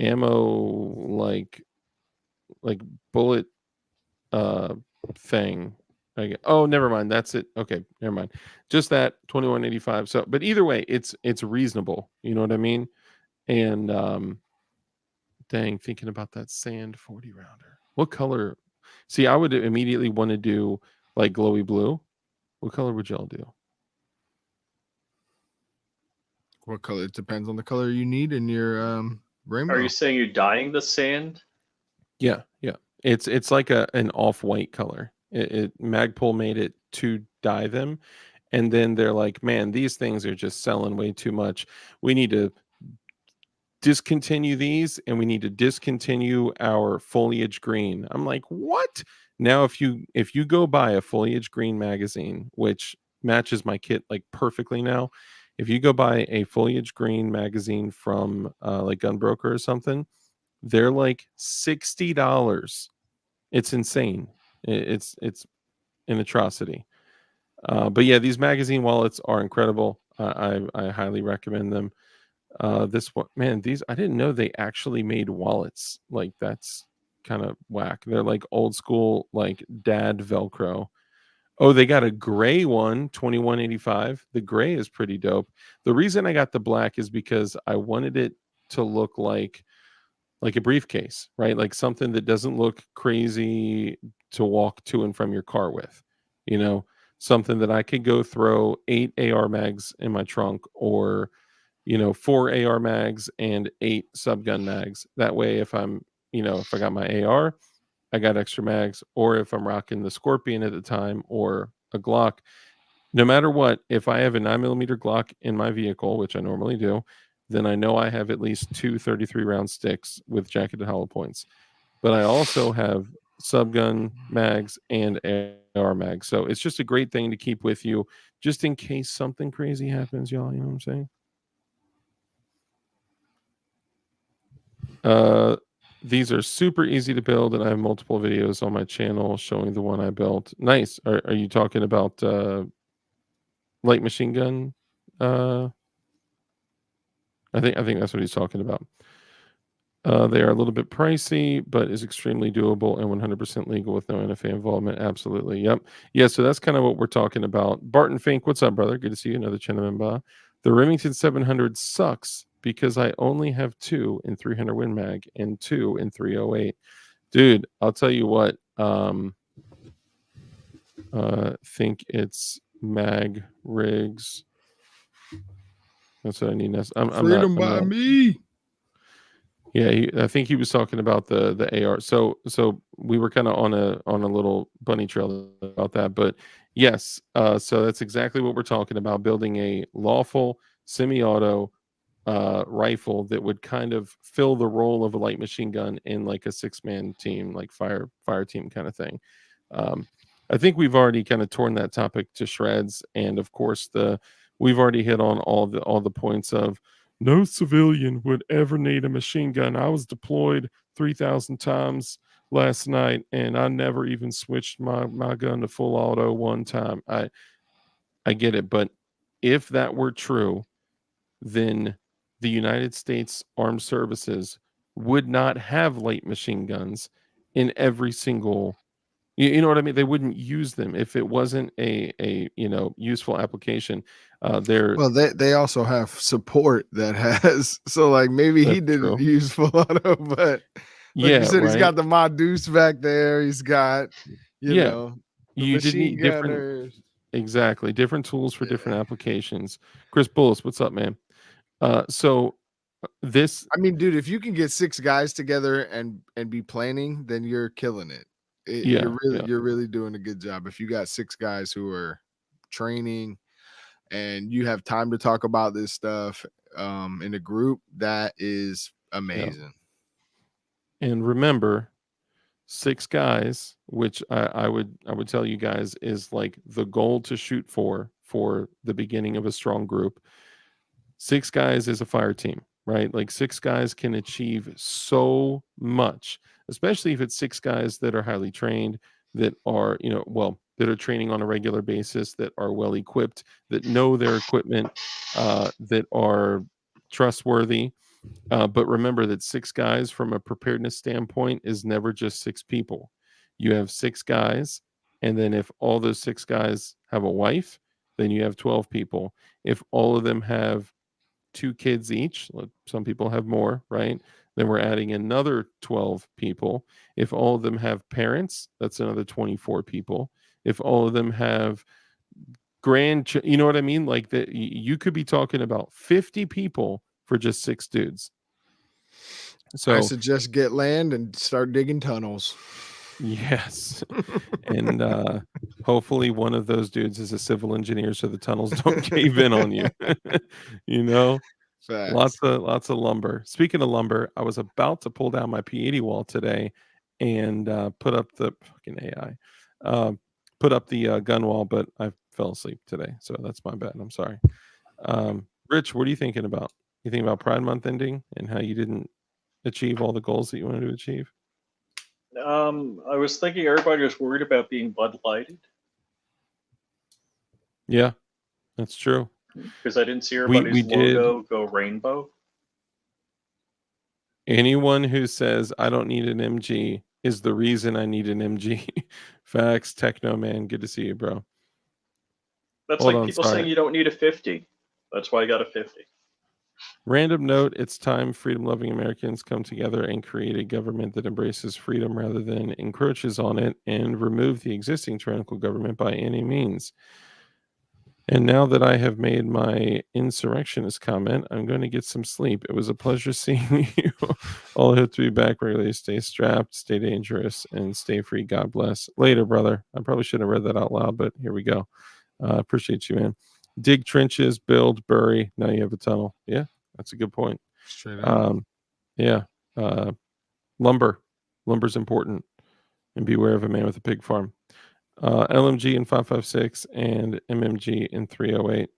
ammo like bullet thing. Oh, never mind. That's it. Okay, never mind. Just that $21.85. So, but either way, it's reasonable. You know what I mean? And dang, thinking about that sand 40 rounder. What color? See, I would immediately want to do like glowy blue. What color would y'all do? What color? It depends on the color you need in your rainbow. Are you saying you're dyeing the sand? Yeah. It's like an off-white color. Magpul made it to dye them, and then they're like, man, these things are just selling way too much. We need to discontinue these, and we need to discontinue our foliage green. I'm like, what? Now if you go buy a foliage green magazine, which matches my kit like perfectly now, if you go buy a foliage green magazine from like Gunbroker or something, they're like $60. It's insane. It's an atrocity. But yeah, these magazine wallets are incredible. I highly recommend them. This one, man, these I didn't know they actually made wallets. Like that's kind of whack. They're like old school, like dad Velcro. Oh, they got a gray one, $21.85. The gray is pretty dope. The reason I got the black is because I wanted it to look like a briefcase, right? Like something that doesn't look crazy to walk to and from your car with, you know, something that I could go throw 8 AR mags in my trunk, or 4 AR mags and 8 subgun mags. That way, if if I got my AR, I got extra mags, or if I'm rocking the Scorpion at the time or a Glock, no matter what, if I have a 9mm Glock in my vehicle, which I normally do, then I know I have at least 2 33 round sticks with jacketed hollow points. But I also have subgun mags and AR mags. So it's just a great thing to keep with you just in case something crazy happens, y'all. You know what I'm saying? These are super easy to build, and I have multiple videos on my channel showing the one I built. Nice. Are you talking about light machine gun? I think that's what he's talking about. They are a little bit pricey, but is extremely doable and 100% legal with no NFA involvement. Absolutely. Yep. Yeah. So that's kind of what we're talking about. Barton Fink, what's up, brother? Good to see you. Another channel member. The Remington 700 sucks because I only have 2 in 300 Win Mag and 2 in 308. Dude, I'll tell you what. Think it's Mag Rigs. That's what I need. Freedom by me. Yeah, I think he was talking about the AR. So we were kind of on a little bunny trail about that, but yes. So that's exactly what we're talking about: building a lawful semi-auto rifle that would kind of fill the role of a light machine gun in like a 6-man team, like fire team kind of thing. I think we've already kind of torn that topic to shreds, and of course we've already hit on all the points of no civilian would ever need a machine gun. I was deployed 3,000 times last night, and I never even switched my gun to full auto one time. I get it, but if that were true, then the United States Armed Services would not have light machine guns in every single. You know what I mean? They wouldn't use them if it wasn't a useful application. Well, they also have support that has so like maybe he That's didn't true. use full auto, but like Yeah, you said, he's right. got the mod deuce back there. He's got Yeah. the You did machine need different, gunners. exactly, different tools for different Yeah. applications. Chris Bullis, what's up, man? So this, I mean, dude, if you can get 6 guys together and be planning, then you're killing it. yeah, You're really doing a good job. If you got 6 guys who are training and you have time to talk about this stuff in a group, that is amazing. and remember, 6 guys, which I would tell you guys is like the goal to shoot for the beginning of a strong group. 6 guys is a fire team, right? Like 6 guys can achieve so much, especially if it's 6 guys that are highly trained, that are, that are training on a regular basis, that are well equipped, that know their equipment, that are trustworthy. But remember that 6 guys from a preparedness standpoint is never just 6 people. You have 6 guys, and then if all those 6 guys have a wife, then you have 12 people. If all of them have 2 kids each, some people have more, right? Then we're adding another 12 people. If all of them have parents, that's another 24 people. If all of them have you know what I mean? Like that, you could be talking about 50 people for just 6 dudes. So I suggest get land and start digging tunnels. yes. And hopefully one of those dudes is a civil engineer so the tunnels don't cave in on you. Facts. Lots of lumber. Speaking of lumber, I was about to pull down my P80 wall today and put up the fucking AI. Put up the gun wall, but I fell asleep today, so that's my bad. I'm sorry. Rich, what are you thinking about? You think about Pride Month ending and how you didn't achieve all the goals that you wanted to achieve? I was thinking everybody was worried about being Bud Lighted Yeah, that's true. because I didn't see We everybody's did. logo go rainbow. Anyone who says I don't need an MG is the reason I need an MG. Facts, Techno Man. Good to see you, bro. That's Hold like on, people sorry. saying you don't need a 50. That's why I got a 50. Random note, it's time freedom-loving Americans come together and create a government that embraces freedom rather than encroaches on it and remove the existing tyrannical government by any means. And now that I have made my insurrectionist comment, I'm going to get some sleep. It was a pleasure seeing you. All hope to be back regularly. Stay strapped, stay dangerous, and stay free. God bless. Later, brother. I probably should have read that out loud, but here we go. Appreciate you, man. Dig trenches, build, bury. Now you have a tunnel. Yeah, that's a good point. Straight up. Yeah. Lumber's important. And beware of a man with a pig farm. LMG in 556 and MMG in 308.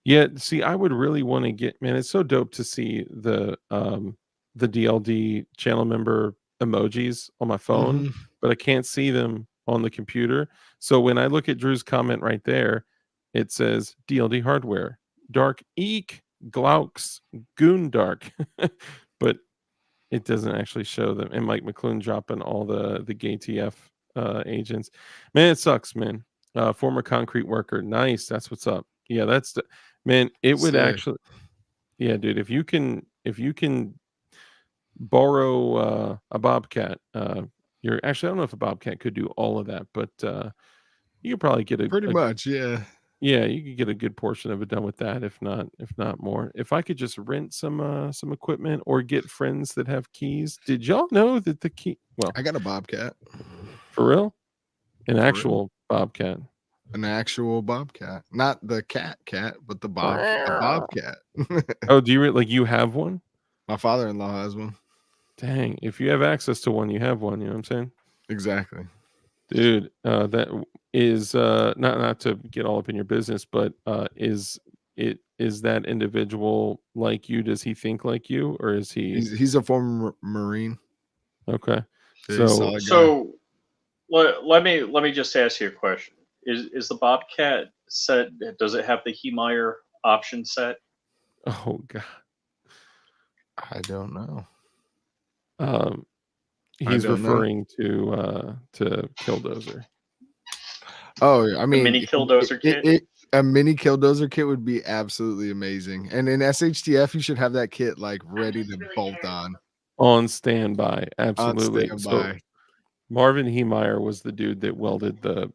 Yeah, see, I would really want to get, man, it's so dope to see the the DLD channel member emojis on my phone, Mhm. but I can't see them on the computer. So when I look at Drew's comment right there, it says DLD hardware, dark eek, glauks, goon dark, but it doesn't actually show them. And Mike McClune dropping all the gay TF agents. Man, it sucks, man. Former concrete worker. Nice. That's what's up. Yeah, that's the man. It would Sick. actually, yeah, dude. If you can borrow a bobcat, you're actually, I don't know if a bobcat could do all of that, but you could probably get Pretty much, yeah. yeah, you could get a good portion of it done with that, if not more. If I could just rent some equipment or get friends that have keys. Did y'all know that the key? Well, I got a bobcat. for real, an real. actual bobcat. An actual bobcat. Not the cat, but the bobcat. Oh, do you like you have one? My father-in-law has one. Dang, if you have access to one, you have one. You know what I'm saying? Exactly. Dude, that is not to get all up in your business, but is that individual like you? Does he think like you, or is he He's a former Marine. okay? Yeah, he's a So solid guy. So let me just ask you a question. Is the Bobcat set? Does it have the Hemeyer option set? oh god, I don't know. um, I he's don't know. referring to Killdozer. Oh, I mean, mini Killdozer kit? A mini Killdozer kit would be absolutely amazing. And in SHTF, you should have that kit like ready to bolt On standby, on absolutely. So standby. Marvin Hemeyer was the dude that welded the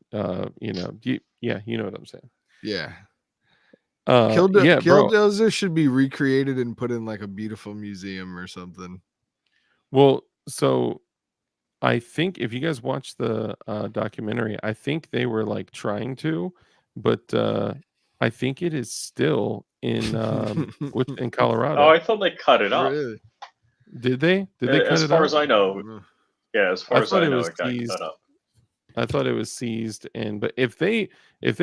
yeah, you know what I'm saying. Yeah. Yeah, bro. Killdozer should be recreated and put in like a beautiful museum or something. Well, so I think if you guys watch the documentary, I think they were like trying to, but I think it is still in in Colorado. Oh, I thought they cut it up. Really? Did they? Did they cut As it far up? as I know, yeah. As far I as thought I it know, was it got seized. cut up. I thought it was seized, and but if they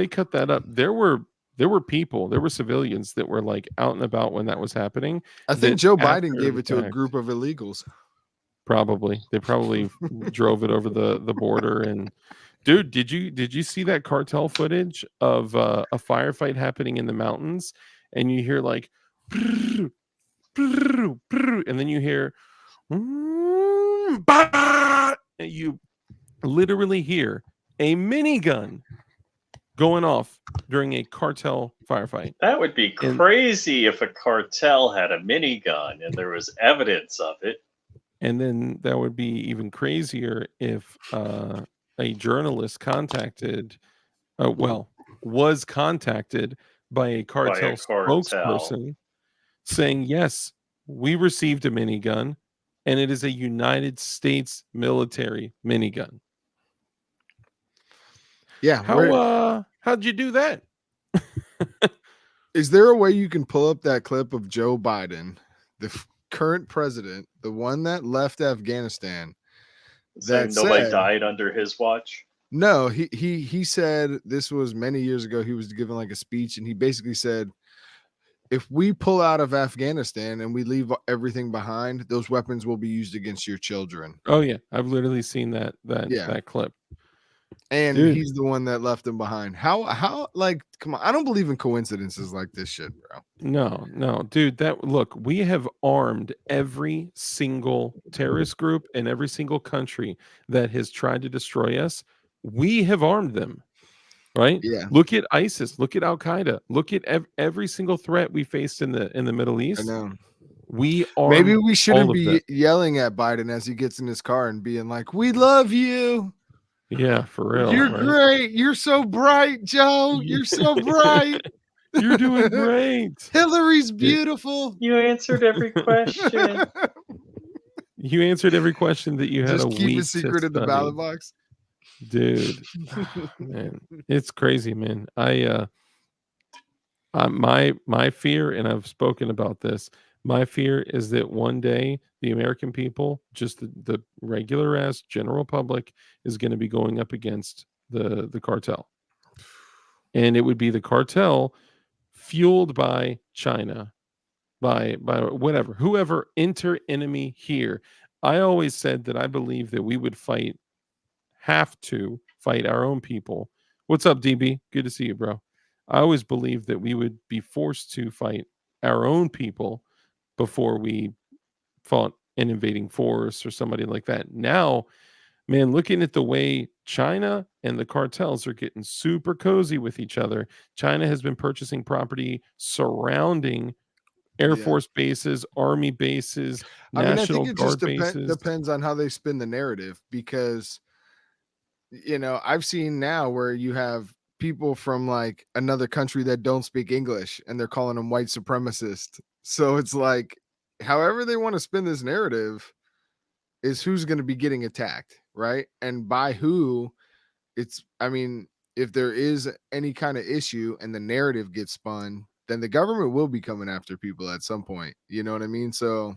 cut that up, there were people, there were civilians that were like out and about when that was happening. I think that Joe Biden after gave the it to a fact- group of illegals. Probably they probably drove it over the border. And dude, did you see that cartel footage of a firefight happening in the mountains, and you hear like and then you hear and you literally hear a minigun going off during a cartel firefight. That would be And- crazy if a cartel had a minigun and there was evidence of it. And then that would be even crazier if a journalist was contacted by a cartel spokesperson saying, yes, we received a minigun, and it is a United States military minigun. Yeah. How'd you do that? Is there a way you can pull up that clip of Joe Biden, the current president, the one that left Afghanistan? Saying That nobody said- died under his watch. No, he said, this was many years ago. He was giving like a speech, and he basically said, if we pull out of Afghanistan and we leave everything behind, those weapons will be used against your children. Oh yeah, I've literally seen that clip. And Dude. he's the one that left them behind. How like, come on, I don't believe in coincidences like this shit, bro. No, dude. Look, we have armed every single terrorist group in every single country that has tried to destroy us. We have armed them, right? Yeah. Look at ISIS. Look at Al Qaeda. Look at every single threat we faced in the Middle I East. know. We armed. Maybe we shouldn't all of be them. yelling at Biden as he gets in his car and being like, "We love you. Yeah, for real. You're right? great. You're so bright, Joe. You're so bright. You're doing great. Hillary's beautiful." You answered every question. You answered every question that you had. Just a keep week a secret to in the study. ballot box. Dude. Man, it's crazy, man. My fear, and I've spoken about this, my fear is that one day the American people, just the regular ass general public, is going to be going up against the cartel, and it would be the cartel fueled by China by whatever, whoever enter enemy here. I always said that I believe that we would have to fight our own people. What's up, DB? Good to see you, bro. I always believed that we would be forced to fight our own people before we fought an invading force or somebody like that. Now, man, looking at the way China and the cartels are getting super cozy with each other, China has been purchasing property surrounding Air Yeah. Force bases, Army bases, I mean, I think National it just Guard bases. depends on how they spin the narrative, because I've seen now where you have people from like another country that don't speak English and they're calling them white supremacist. So it's like, however they want to spin this narrative is who's going to be getting attacked, right? And by who. I mean, if there is any kind of issue and the narrative gets spun, then the government will be coming after people at some point. You know what I mean? So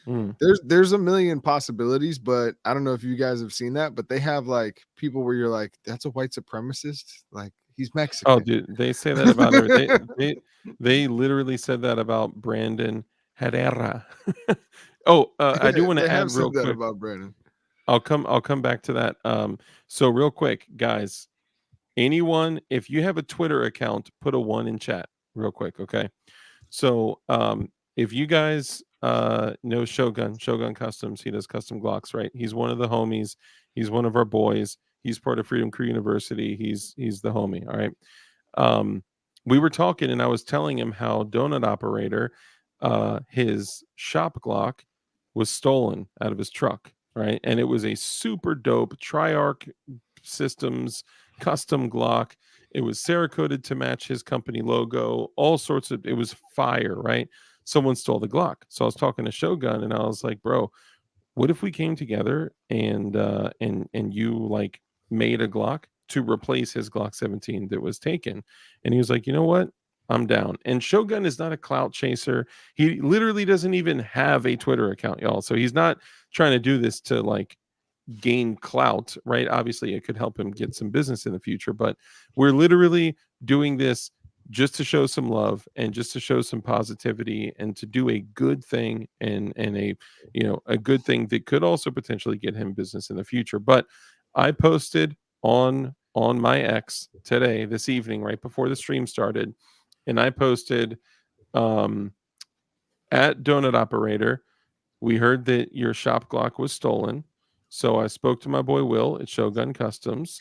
Mm. there's a million possibilities, but I don't know if you guys have seen that, but they have like people where you're like, that's a white supremacist, like he's Mexican. Oh, dude, they say that about they literally said that about Brandon Herrera. I do want They to have add real said that quick. about Brandon. I'll come back to that. So real quick, guys, anyone, if you have a Twitter account, put a 1 in chat real quick, okay? So, if you guys know Shogun Customs, he does custom Glocks, right? He's one of the homies. He's one of our boys. He's part of Freedom Crew University. He's the homie, all right? We were talking and I was telling him how Donut Operator, his shop Glock was stolen out of his truck, right? And it was a super dope Triarch Systems custom Glock. It was Cerakoted to match his company logo, all sorts of, it was fire, right? Someone stole the Glock. So I was talking to Shogun and I was like, bro, what if we came together and you like made a Glock to replace his Glock 17 that was taken? And he was like, you know what? I'm down. And Shogun is not a clout chaser. He literally doesn't even have a Twitter account, y'all. So he's not trying to do this to like gain clout, right? Obviously, it could help him get some business in the future, but we're literally doing this just to show some love and just to show some positivity and to do a good thing and a good thing that could also potentially get him business in the future. But I posted on my X today, this evening, right before the stream started, and I posted um at Donut Operator, we heard that your shop Glock was stolen. So I spoke to my boy Will at Shogun Customs,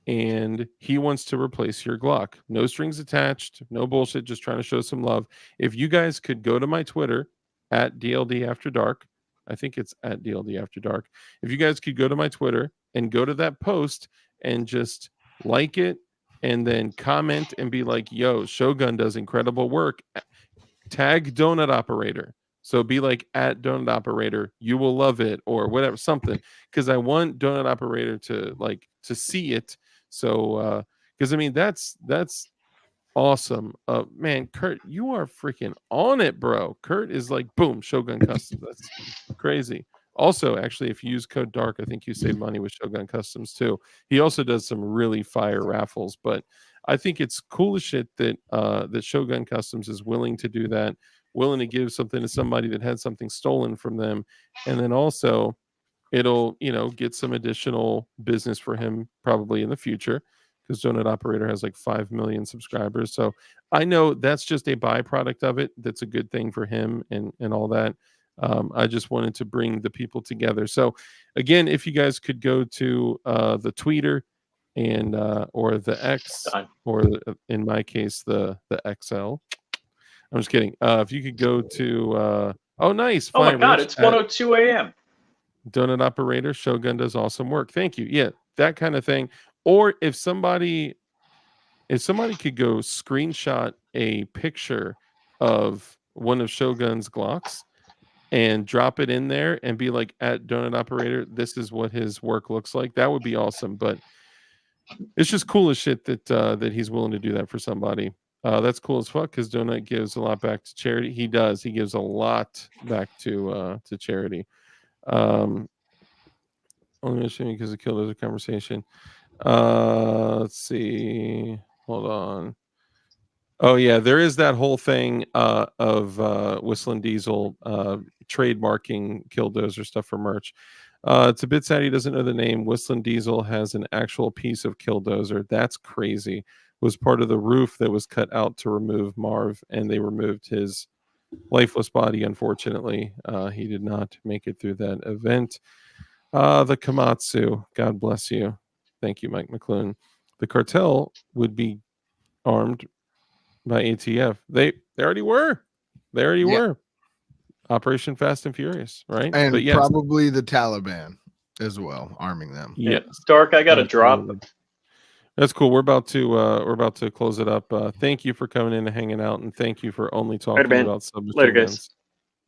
and he wants to replace your Glock. No strings attached, no bullshit, just trying to show some love. If you guys could go to my Twitter at DLD After Dark, I think it's at DLD After Dark. If you guys could go to my Twitter and go to that post and just like it and then comment and be like, yo, Shogun does incredible work. Tag Donut Operator. So be like at Donut Operator, you will love it or whatever, something. Because I want Donut Operator to see it. So because I mean that's awesome. Man, Kurt, you are freaking on it, bro. Kurt is like boom, Shogun Customs. That's crazy. Also, actually, if you use code DARK, I think you save money with Shogun Customs too. He also does some really fire raffles, but I think it's cool as shit that that Shogun Customs is willing to do that, willing to give something to somebody that had something stolen from them, and then also it'll get some additional business for him probably in the future because Donut Operator has like 5 million subscribers. So I know that's just a byproduct of it. That's a good thing for him and all that. I just wanted to bring the people together. So again, if you guys could go to the Twitter and or the X or in my case the XL. I'm just kidding. If you could go to oh nice. Oh my Flying God, Rich it's 1:02 a.m. Donut Operator, Shogun does awesome work. Thank you. Yeah, that kind of thing. Or if somebody could go screenshot a picture of one of Shogun's Glocks and drop it in there and be like at Donut Operator, this is what his work looks like. That would be awesome. But it's just cool as shit that he's willing to do that for somebody. That's cool as fuck because Donut gives a lot back to charity. He does. He gives a lot back to charity. Only mentioning because it killed as a conversation. Let's see. Hold on. Oh yeah, there is that whole thing of Whistling Diesel trademarking Killdozer stuff for merch. It's a bit sad he doesn't know the name. Whistling Diesel has an actual piece of Killdozer. That's crazy. Was part of the roof that was cut out to remove Marv, and they removed his lifeless body. Unfortunately, he did not make it through that event. The Komatsu, God bless you. Thank you, Mike McClune. The cartel would be armed by ATF. They already were. They already Yeah. were. Operation Fast and Furious, right? And But yes, probably the Taliban as well, arming them. yes. Dark, I got to drop. Absolutely. That's cool. We're about to close it up. Thank you for coming in and hanging out, and thank you for only talking man. about Later, submachine guys. guns.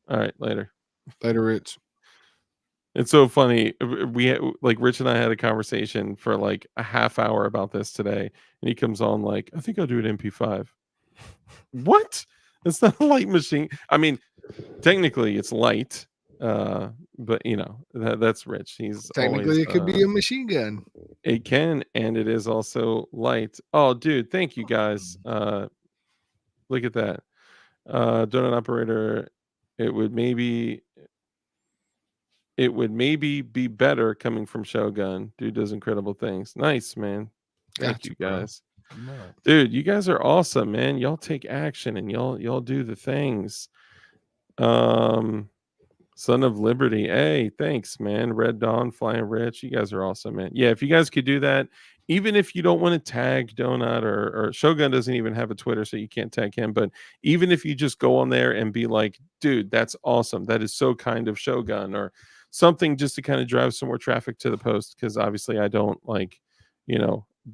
All right, later. Later, Rich. It's so funny. Rich and I had a conversation for like a half hour about this today, and he comes on like, I think I'll do an MP5. What? It's not a light machine. I mean, technically it's light, but you know that's Rich. He's Technically, always, it could be a machine gun. it can, and it is also light. Oh, dude, thank you guys. Look at that. Donut operator. It would maybe be better coming from Shogun. Dude does incredible things. Nice, man. Thank Gotcha, you bro. guys. No. Dude, you guys are awesome, man. Y'all take action and y'all do the things. Son of Liberty. Hey, thanks, man. Red Dawn, Flying Rich. You guys are awesome, man. Yeah, if you guys could do that, even if you don't want to tag Donut or Shogun doesn't even have a Twitter, so you can't tag him. But even if you just go on there and be like, dude, that's awesome. That is so kind of Shogun, or something just to kind of drive some more traffic to the post. Because obviously I don't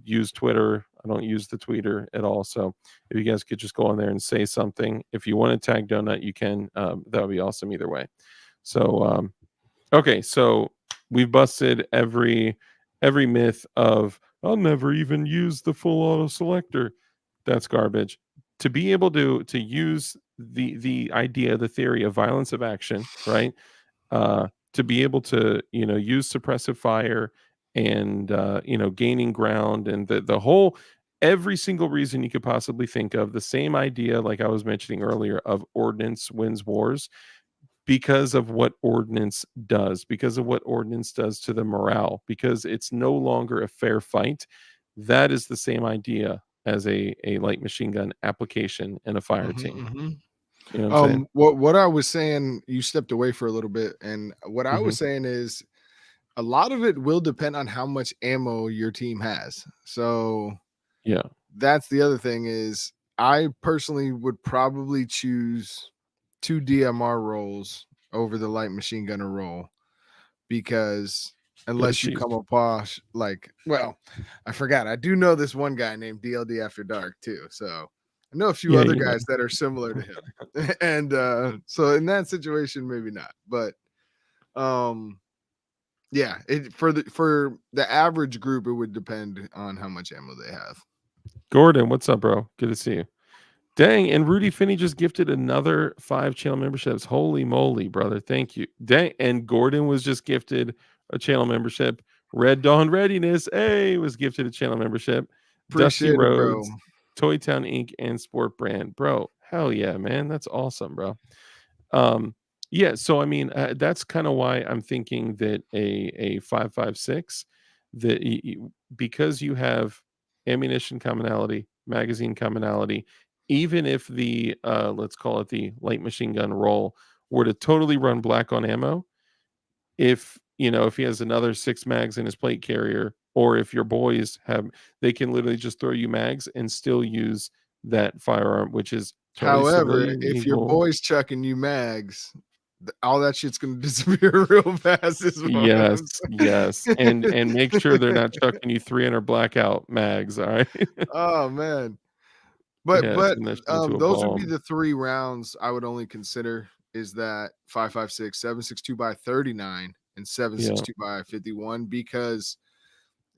use Twitter. I don't use the tweeter at all. So if you guys could just go on there and say something, if you want to tag Donut, you can. That would be awesome either way. So okay, so we've busted every myth of I'll never even use the full auto selector. That's garbage. To be able to use the idea, the theory of violence of action, right? To be able to use suppressive fire and gaining ground, and the whole, every single reason you could possibly think of, the same idea like I was mentioning earlier of ordnance wins wars, because of what ordnance does, to the morale, because it's no longer a fair fight. That is the same idea as a light machine gun application in a fire team. You know what I'm saying? What I was saying, you stepped away for a little bit, and what I was Mhm. saying is a lot of it will depend on how much ammo your team has. So Yeah. that's the other thing is I personally would probably choose 2 DMR rolls over the light machine gunner roll, because unless you Jeez. come across I forgot. I do know this one guy named DLD After Dark too. So I know a few Yeah, other you know. guys that are similar to him. And so in that situation, maybe not. But yeah, for the average group, it would depend on how much ammo they have. Gordon, what's up, bro? Good to see you. Dang, and Rudy Finney just gifted another 5 channel memberships. Holy moly, brother. Thank you. Dang, and Gordon was just gifted a channel membership. Red Dawn Readiness, hey, was gifted a channel membership. Dusty Appreciate it, bro. Rhodes, Toy Town Inc., and Sport Brand. Bro, hell yeah, man. That's awesome, bro. Yeah, so I mean, that's kind of why I'm thinking that a 5.56, that because you have ammunition commonality, magazine commonality, even if the let's call it the light machine gun roll were to totally run black on ammo, if if he has another 6 mags in his plate carrier, or if your boys have, they can literally just throw you mags and still use that firearm, which is totally However, civilian if your legal. boy's chucking you mags, all that shit's gonna disappear real fast. Is what Yes, I'm yes, and make sure they're not chucking you 300 blackout mags. All right. Oh man, but Yeah, turn that shit into a those would be bomb. the 3 rounds I would only consider. Is that 5.56, 7.62 by 39, and Yeah, 7.62 by 51? Because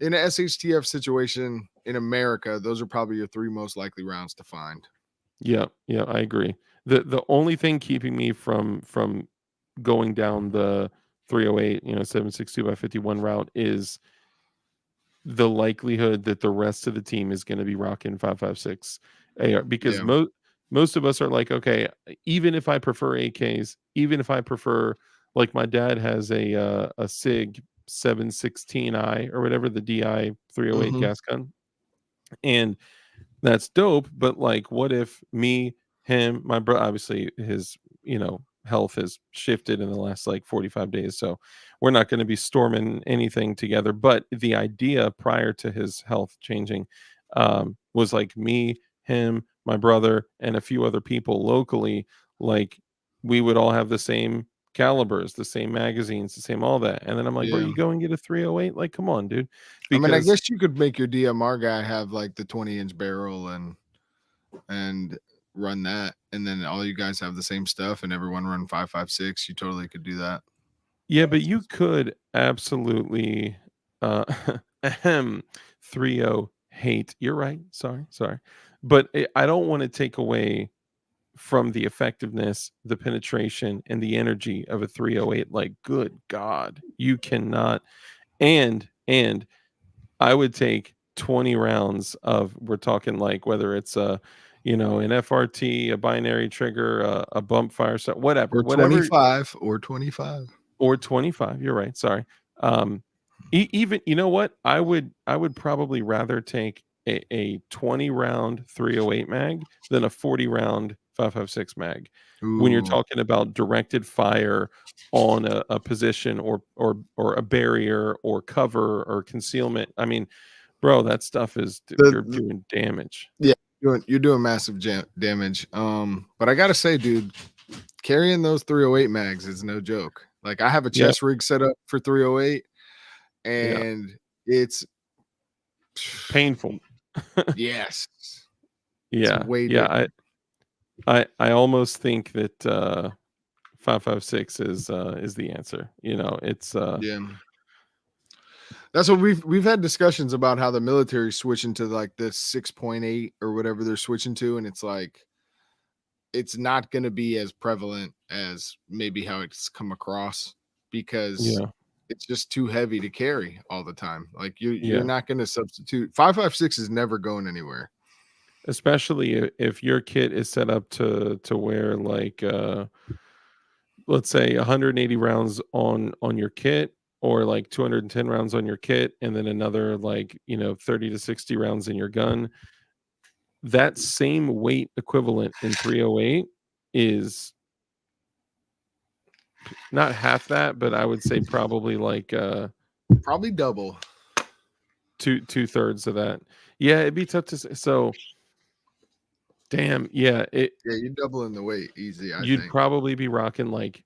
in a SHTF situation in America, those are probably your 3 most likely rounds to find. yeah, yeah. I agree. The only thing keeping me from going down the 308, 7.62 by 51 route is the likelihood that the rest of the team is going to be rocking 5.56. AR, because Yeah. most of us are like, okay, even if I prefer AKs, even if I prefer, like my dad has a SIG 716i or whatever, the DI 308 Mhm. gas gun, and that's dope. But like, what if me, him, my brother, obviously his, health has shifted in the last like 45 days. So we're not going to be storming anything together. But the idea prior to his health changing was like me, him, my brother, and a few other people locally, like we would all have the same calibers, the same magazines, the same all that. And then I'm like, bro, Yeah. you go and get a 308? Like, come on, dude. I mean, I Because guess you could make your DMR guy have like the 20-inch barrel and run that, and then all you guys have the same stuff, and everyone run 5.56. You totally could do that. yeah, but you could absolutely uh 30 hate. You're right. Sorry. But I don't want to take away from the effectiveness, the penetration, and the energy of a 308. Like, good God, you cannot. And I would take 20 rounds of, we're talking like whether it's an FRT, a binary trigger, a bump fire, so Or whatever 25 or 25. or 25. You're right. Sorry. Even, you know what? I would probably rather take a 20 round 308 mag than a 40 round 5.56 mag. When you're Ooh. talking about directed fire on a position or a barrier or cover or concealment, I mean, bro, that stuff is you're doing damage. Yeah, you're doing massive damage. But I gotta say, dude, carrying those 308 mags is no joke. Like, I have a Yeah, chest rig set up for 308, yeah, and it's painful. yes, it's Yeah, way yeah. different. I almost think that 5.56 is the answer. It's Yeah. That's what we've had discussions about, how the military's switching to like the 6.8 or whatever they're switching to, and it's like it's not going to be as prevalent as maybe how it's come across, because yeah, it's just too heavy to carry all the time. Like, you're yeah. not going to substitute. 5.56 is never going anywhere. Especially if your kit is set up to wear like let's say 180 rounds on your kit, or like 210 rounds on your kit, and then another like 30 to 60 rounds in your gun. That same weight equivalent in 308 is not half that, but I would say probably like Probably double. two-thirds of that. Yeah, it'd be tough to say. So damn, yeah, Yeah, you're doubling the weight easy, I you'd think. probably be rocking like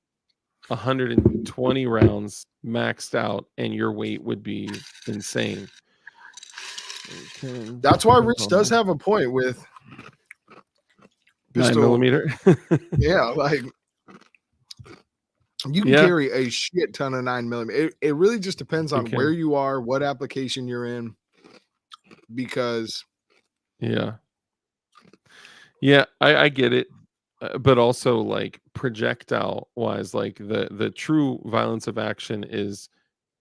120 rounds maxed out, and your weight would be insane. That's why Rich does have a point with 9 pistol. millimeter. Yeah, like, you can Yeah, carry a shit ton of 9mm. It really just depends you on where can. you are, what application you're in, because Yeah, I get it. But also, like, projectile wise, like the true violence of action is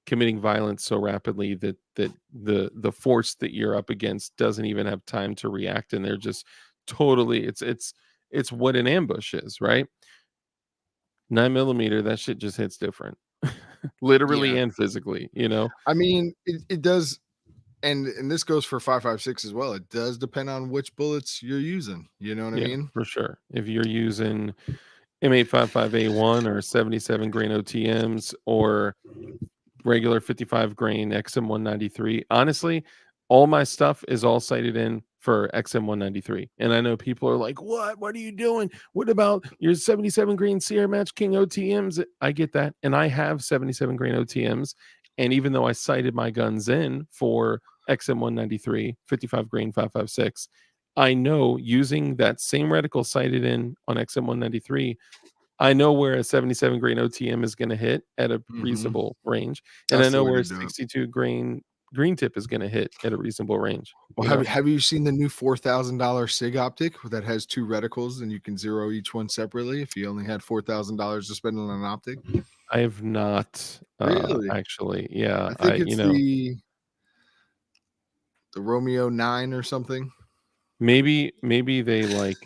committing violence so rapidly that the force that you're up against doesn't even have time to react, and they're just totally, it's what an ambush is, right? 9 millimeter, that shit just hits different. Literally yeah, and physically. I mean, it does, and this goes for 5.56 as well. It does depend on which bullets you're using. You know what I Yeah, mean? for sure. If you're using M855A1 or 77 grain OTMs or regular 55 grain XM193. Honestly, all my stuff is all sighted in for XM193. And I know people are like, what are you doing? What about your 77 grain Sierra Match King OTMs? I get that. And I have 77 grain OTMs. And even though I sighted my guns in for XM193, 55 grain 5.56, I know using that same reticle sighted in on XM193, I know where a 77 grain OTM is going to hit at a Mhm. reasonable range, and I That's the know way where to a do it. 62 grain green tip is going to hit at a reasonable range. Well, have you seen the new $4,000 SIG optic that has two reticles, and you can zero each one separately if you only had $4,000 to spend on an optic? I have not Really? actually. Yeah, I think it's the Romeo 9 or something. Maybe they like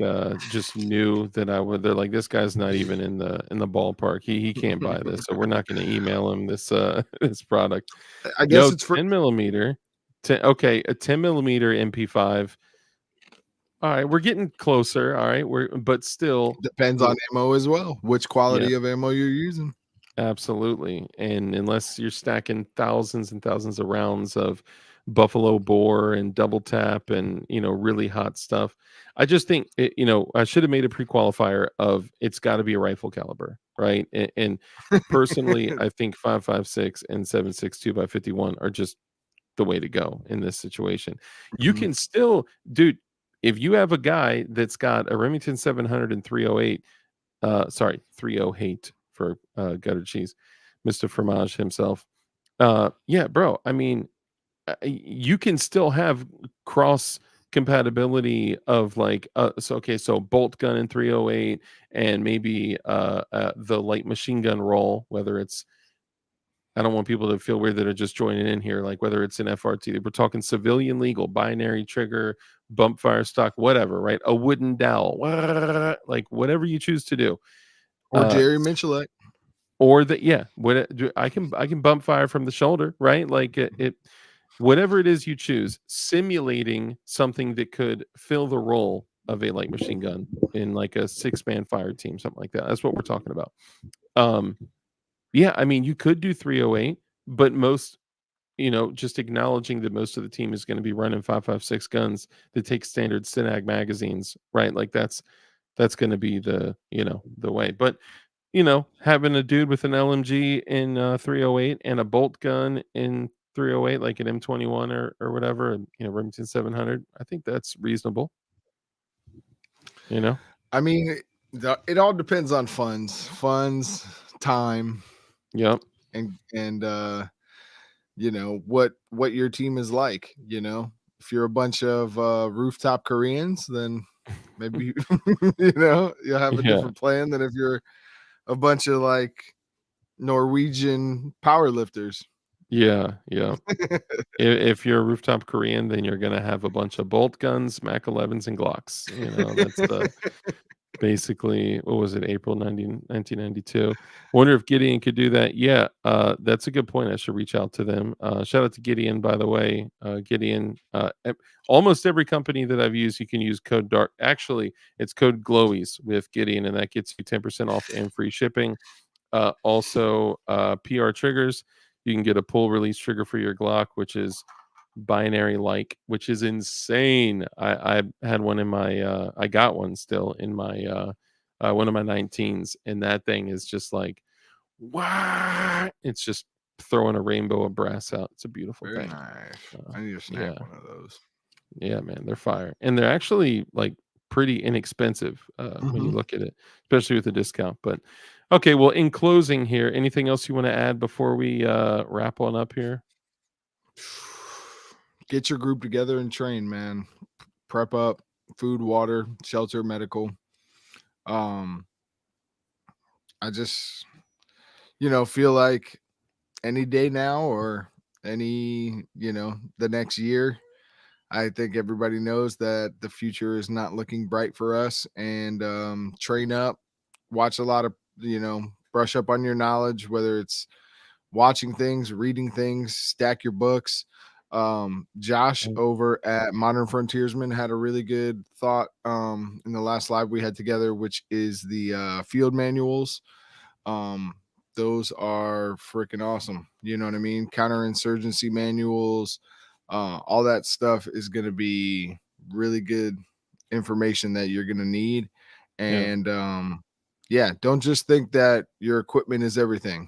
just knew that I would. They're like, this guy's not even in the ballpark. He can't buy this, so we're not going to email him this this product. I guess Yo, it's for 10 millimeter. Okay, a 10 millimeter MP5. All right, we're getting closer. All right, but still, depends on ammo as well, which yeah, quality of ammo you're using. absolutely. And unless you're stacking thousands and thousands of rounds of buffalo bore and double tap and really hot stuff, I just think I should have made a pre-qualifier of it's got to be a rifle caliber, right? And personally, I think 5.56 and 7.62 by 51 are just the way to go in this situation. You Mhm. can still, dude, if you have a guy that's got a Remington 700 and 308, sorry, 308 for gutter cheese, Mr. Fromage himself. Yeah, bro. I mean, you can still have cross compatibility of like so bolt gun in 308 and maybe the light machine gun roll, whether it's, I don't want people to feel weird that are just joining in here. Like whether it's an FRT, we're talking civilian legal, binary trigger, bump fire stock, whatever, right? A wooden dowel, like whatever you choose to do. Or Jerry Michelet. Or that, yeah, I can bump fire from the shoulder, right? Like whatever it is you choose, simulating something that could fill the role of a light machine gun in like a 6-man fire team, something like that. That's what we're talking about. Yeah, I mean, you could do 308, but most, just acknowledging that most of the team is going to be running 5.56 guns that take standard Synag magazines, right? Like that's going to be the way. But having a dude with an LMG in 308 and a bolt gun in 308, like an M21 or whatever, and Remington 700, I think that's reasonable. I mean, it all depends on funds, time, Yep. and what your team is like. If you're a bunch of rooftop Koreans, then maybe you'll have a Yeah. different plan than if you're a bunch of like Norwegian powerlifters. Yeah. If you're a rooftop Korean, then you're gonna have a bunch of bolt guns, Mac 11s, and Glocks. That's the basically, what was it, April 1992. Wonder if Gideon could do that. Yeah, that's a good point. I should reach out to them. Shout out to Gideon, by the way. Gideon, almost every company that I've used, you can use code dark. Actually, it's code glowies with Gideon, and that gets you 10% off and free shipping. Also, PR triggers. You can get a pull release trigger for your Glock, which is binary like, which is insane. I had one in my I got one still in my one of my 19s, and that thing is just like, wow, it's just throwing a rainbow of brass out. It's a beautiful Very thing. nice. I need to snap one of those. Yeah, man, they're fire, and they're actually like pretty inexpensive when you look at it, especially with a discount. But okay, well, in closing here, anything else you want to add before we wrap on up here? Get your group together and train, man. Prep up, food, water, shelter, medical. I just feel like any day now or any the next year, I think everybody knows that the future is not looking bright for us. And train up, watch a lot of brush up on your knowledge, whether it's watching things, reading things, stack your books. Josh over at Modern Frontiersman had a really good thought in the last live we had together, which is the field manuals. Those are freaking awesome. You know what I mean? Counterinsurgency manuals, all that stuff is going to be really good information that you're going to need. And don't just think that your equipment is everything.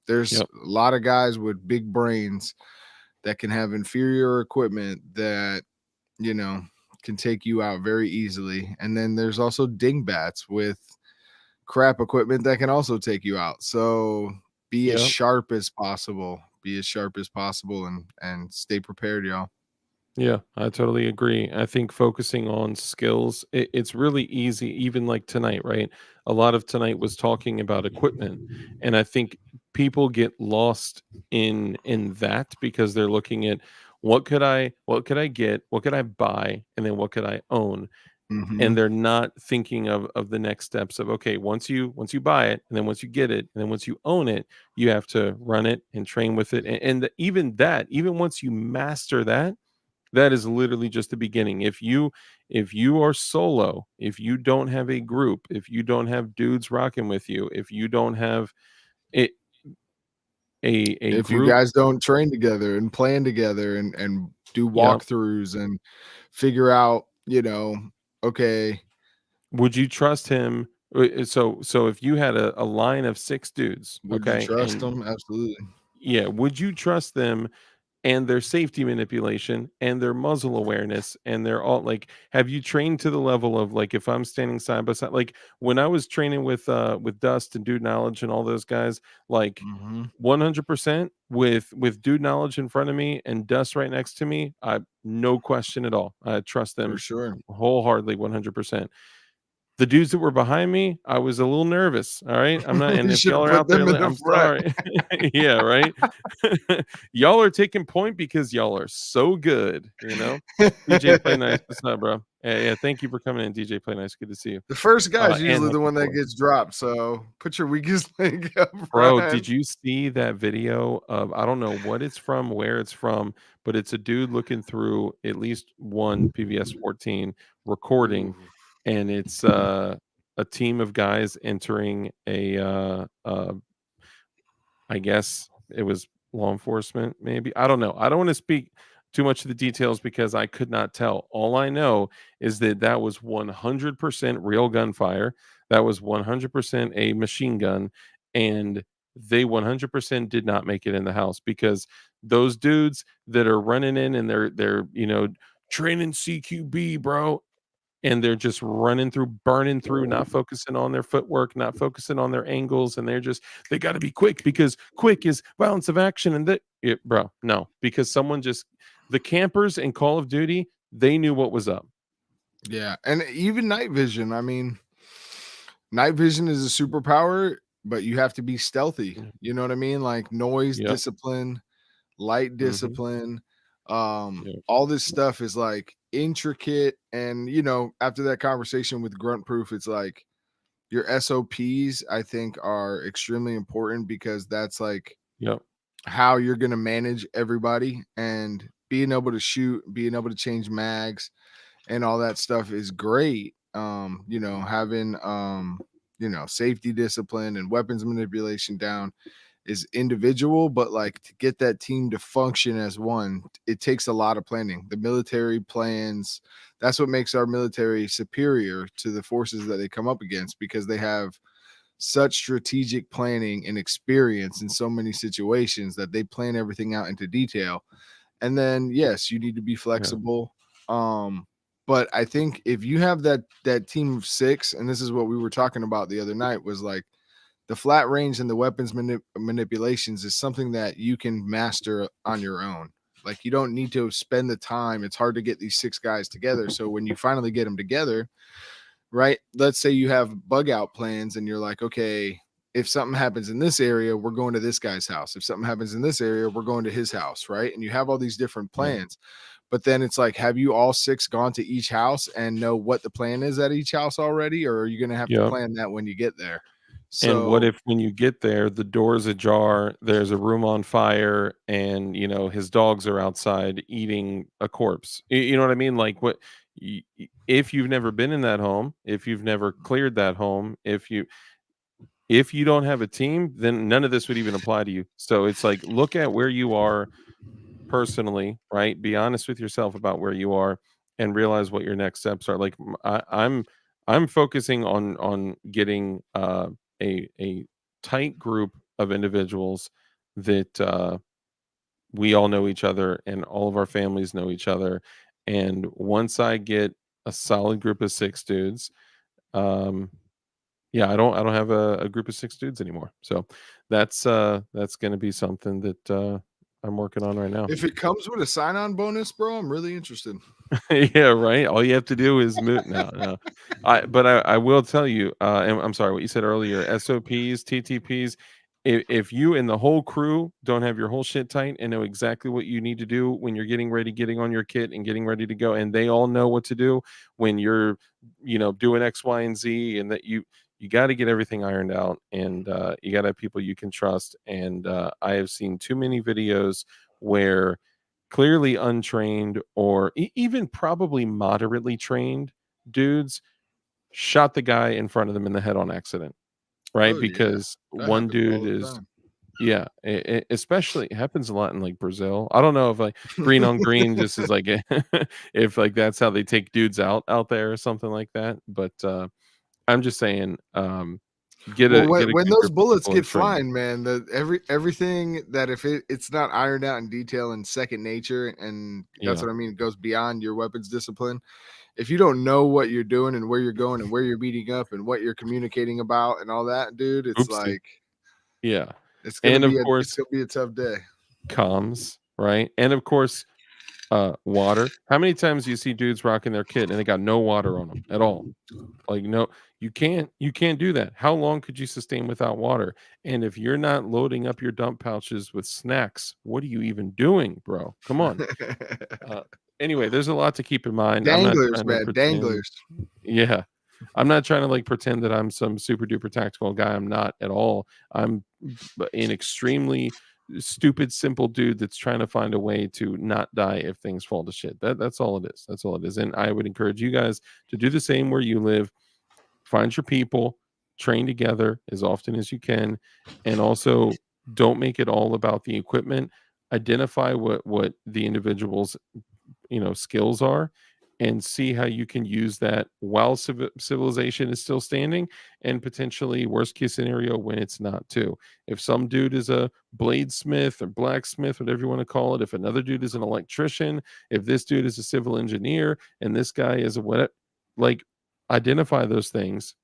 There's a lot of guys with big brains that can have inferior equipment that can take you out very easily. And then there's also dingbats with crap equipment that can also take you out. So be as sharp as possible. Be as sharp as possible and stay prepared, y'all. Yeah, I totally agree. I think focusing on skills, it's really easy, even like tonight, right? A lot of tonight was talking about equipment. And I think people get lost in that because they're looking at what could I get, what could I buy, and then what could I own? Mhm. And they're not thinking of the next steps of, okay, once you buy it, and then once you get it, and then once you own it, you have to run it and train with it. Even once you master that, that is literally just the beginning. If you are solo, if you don't have a group, if you don't have dudes rocking with you, if you don't have it, a If you group. guys don't train together and plan together and do Yep. walkthroughs and figure out, okay, Would you trust him? So if you had a line of 6 dudes, would you okay, trust and them? Absolutely. yeah, would you trust them and their safety manipulation and their muzzle awareness and they're all like, have you trained to the level of like, if I'm standing side by side, like when I was training with Dust and Dude Knowledge and all those guys, like Mhm. 100% with Dude Knowledge in front of me and Dust right next to me, I no question at all, I trust For them sure. wholeheartedly. 100%. The dudes that were behind me, I was a little nervous, all right? I'm not, and You if should y'all have are put out there, them in the I'm front. sorry. Yeah, right? Y'all are taking point because y'all are so good, you know? DJ Play Nice, what's up, bro? Yeah, thank you for coming in, DJ Play Nice. Good to see you. The first guy's And usually the Lucky one that Four. gets dropped, so put your weakest link up Bro, front. did you see that video of, I don't know what it's from, where it's from, but it's a dude looking through at least one PVS 14 recording, Ooh. and it's a team of guys entering I guess it was law enforcement, maybe. I don't know. I don't want to speak too much of the details because I could not tell. All I know is that that was 100% real gunfire. That was 100% a machine gun, and they 100% did not make it in the house because those dudes that are running in and they're training CQB, bro, and they're just running through, burning through, not focusing on their footwork, not focusing on their angles, and they got to be quick because quick is violence of action. And bro, no, because someone just the campers in Call of Duty, they knew what was up. Yeah, and even night vision. I mean, night vision is a superpower, but you have to be stealthy. Mm, You know what I mean? Like noise Yep. discipline, light Hmm. discipline. Yep. All this stuff is like intricate. And after that conversation with Grunt Proof, it's like your SOPs, I think, are extremely important because that's like Yep. how you're gonna manage everybody and being able to shoot, being able to change mags and all that stuff is great. Having safety discipline and weapons manipulation down is individual, but like to get that team to function as one, it takes a lot of planning. The military plans, that's what makes our military superior to the forces that they come up against because they have such strategic planning and experience in so many situations that they plan everything out into detail. And then yes, you need to be Yeah. flexible. But I think if you have that team of 6, and this is what we were talking about the other night, was like the flat range and the weapons manipulations is something that you can master on your own. Like you don't need to spend the time. It's hard to get these 6 guys together. So when you finally get them together, right? Let's say you have bug out plans and you're like, okay, if something happens in this area, we're going to this guy's house. If something happens in this area, we're going to his house, right? And you have all these different Yeah. plans. But then it's like, have you all 6 gone to each house and know what the plan is at each house already? Or are you going to have to Yep. plan that when you get there? And what So, if when you get there, the door's ajar, there's a room on fire, and his dogs are outside eating a corpse? You know what I mean? Like if you've never been in that home, if you've never cleared that home, if you don't have a team, then none of this would even apply to you. So it's like look at where you are personally, right? Be honest with yourself about where you are and realize what your next steps are. Like I'm focusing on getting a tight group of individuals that we all know each other and all of our families know each other. And once I get a solid group of 6 dudes, um, yeah, I don't have a group of 6 dudes anymore. So that's going to be something that I'm working on right now. if it comes with a sign-on bonus, bro, I'm really interested. Yeah, right. All you have to do is move. No, no. But I will tell you, and I'm sorry, what you said earlier, SOPs, TTPs, if you and the whole crew don't have your whole shit tight and know exactly what you need to do when you're getting on your kit and getting ready to go, and they all know what to do when you're, doing X, Y, and Z, and that you got to get everything ironed out, and you got to have people you can trust. And I have seen too many videos where clearly untrained or even probably moderately trained dudes shot the guy in front of them in the head on accident, right? Oh yeah, Because that one happens dude all the is, time. yeah, especially it happens a lot in like Brazil. I don't know if like green on green just is like if like that's how they take dudes out there or something like that. But I'm just saying, get Well, a get a when good those group of bullets people and get train. flying, man, everything that if it's not ironed out in detail and second nature, and that's Yeah, what I mean, it goes beyond your weapons discipline. If you don't know what you're doing and where you're going and where you're meeting up and what you're communicating about and all that, dude, it's oopsie. like Yeah, it's gonna and of be it's course gonna be a tough day. comms, right? And of course water. How many times do you see dudes rocking their kit and they got no water on them at all? Like, no, you can't do that. How long could you sustain without water? And if you're not loading up your dump pouches with snacks, what are you even doing, bro? Come on. Uh, anyway, there's a lot to keep in mind. I'm not Danglers, trying to man, pretend. danglers. Yeah. I'm not trying to like pretend that I'm some super duper tactical guy. I'm not at all. I'm an extremely stupid, simple dude that's trying to find a way to not die if things fall to shit. That's all it is. That's all it is. And I would encourage you guys to do the same where you live. Find your people, train together as often as you can, and also don't make it all about the equipment. Identify what the individual's skills are, and see how you can use that while civilization is still standing, and potentially worst case scenario when it's not too. If some dude is a bladesmith or blacksmith, whatever you want to call it, if another dude is an electrician, if this dude is a civil engineer and this guy is a what, like, identify those things,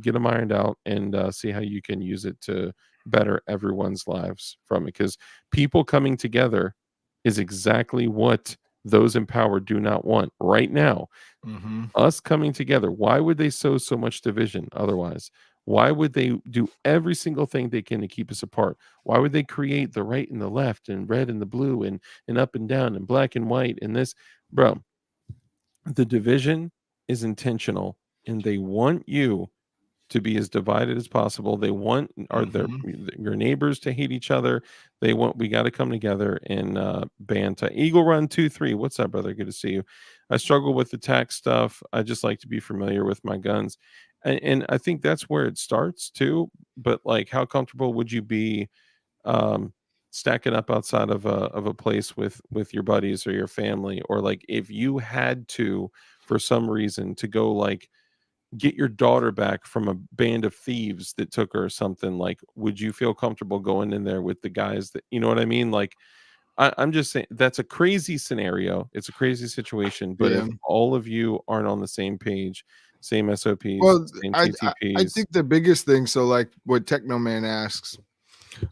get them ironed out, and see how you can use it to better everyone's lives from it, because people coming together is exactly what those in power do not want right now. Mm-hmm. Us coming together. Why would they sow so much division otherwise? Why would they do every single thing they can to keep us apart? Why would they create the right and the left and red and the blue and up and down and black and white and this? Bro, the division is intentional, and they want you to be as divided as possible. They want Mm-hmm. your neighbors to hate each other. We got to come together and band to Eagle Run 2-3. What's up, brother? Good to see you. I struggle with the tax stuff. I just like to be familiar with my guns. And I think that's where it starts too. But like, how comfortable would you be um stacking up outside of a place with your buddies or your family? Or like if you had to, for some reason, to go like get your daughter back from a band of thieves that took her or something, like, would you feel comfortable going in there with the guys that, you know what I mean? Like, I'm just saying that's a crazy scenario. It's a crazy situation. But Yeah. if all of you aren't on the same page, same SOPs, Well, same I TTPs, think the biggest thing. So, like what Techno Man asks,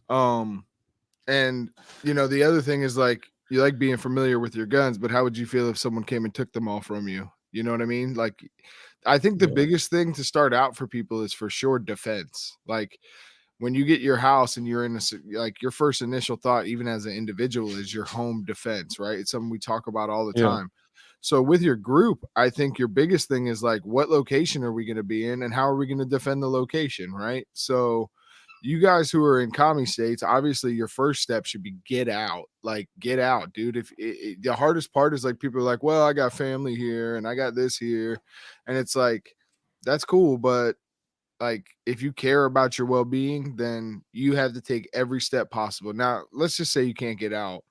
um, and the other thing is like you like being familiar with your guns, but how would you feel if someone came and took them all from you? You know what I mean? Like, I think the yeah, biggest thing to start out for people is for sure defense. Like when you get your house and you're in like your first initial thought, even as an individual, is your home defense, right? It's something we talk about all the yeah, time. So with your group, I think your biggest thing is like, what location are we going to be in and how are we going to defend the location, right? So you guys who are in commie states, obviously your first step should be get out. Like get out, dude. If the hardest part is like people are like, well, I got family here and I got this here, and it's like that's cool, but like if you care about your well-being, then you have to take every step possible. Now let's just say you can't get out.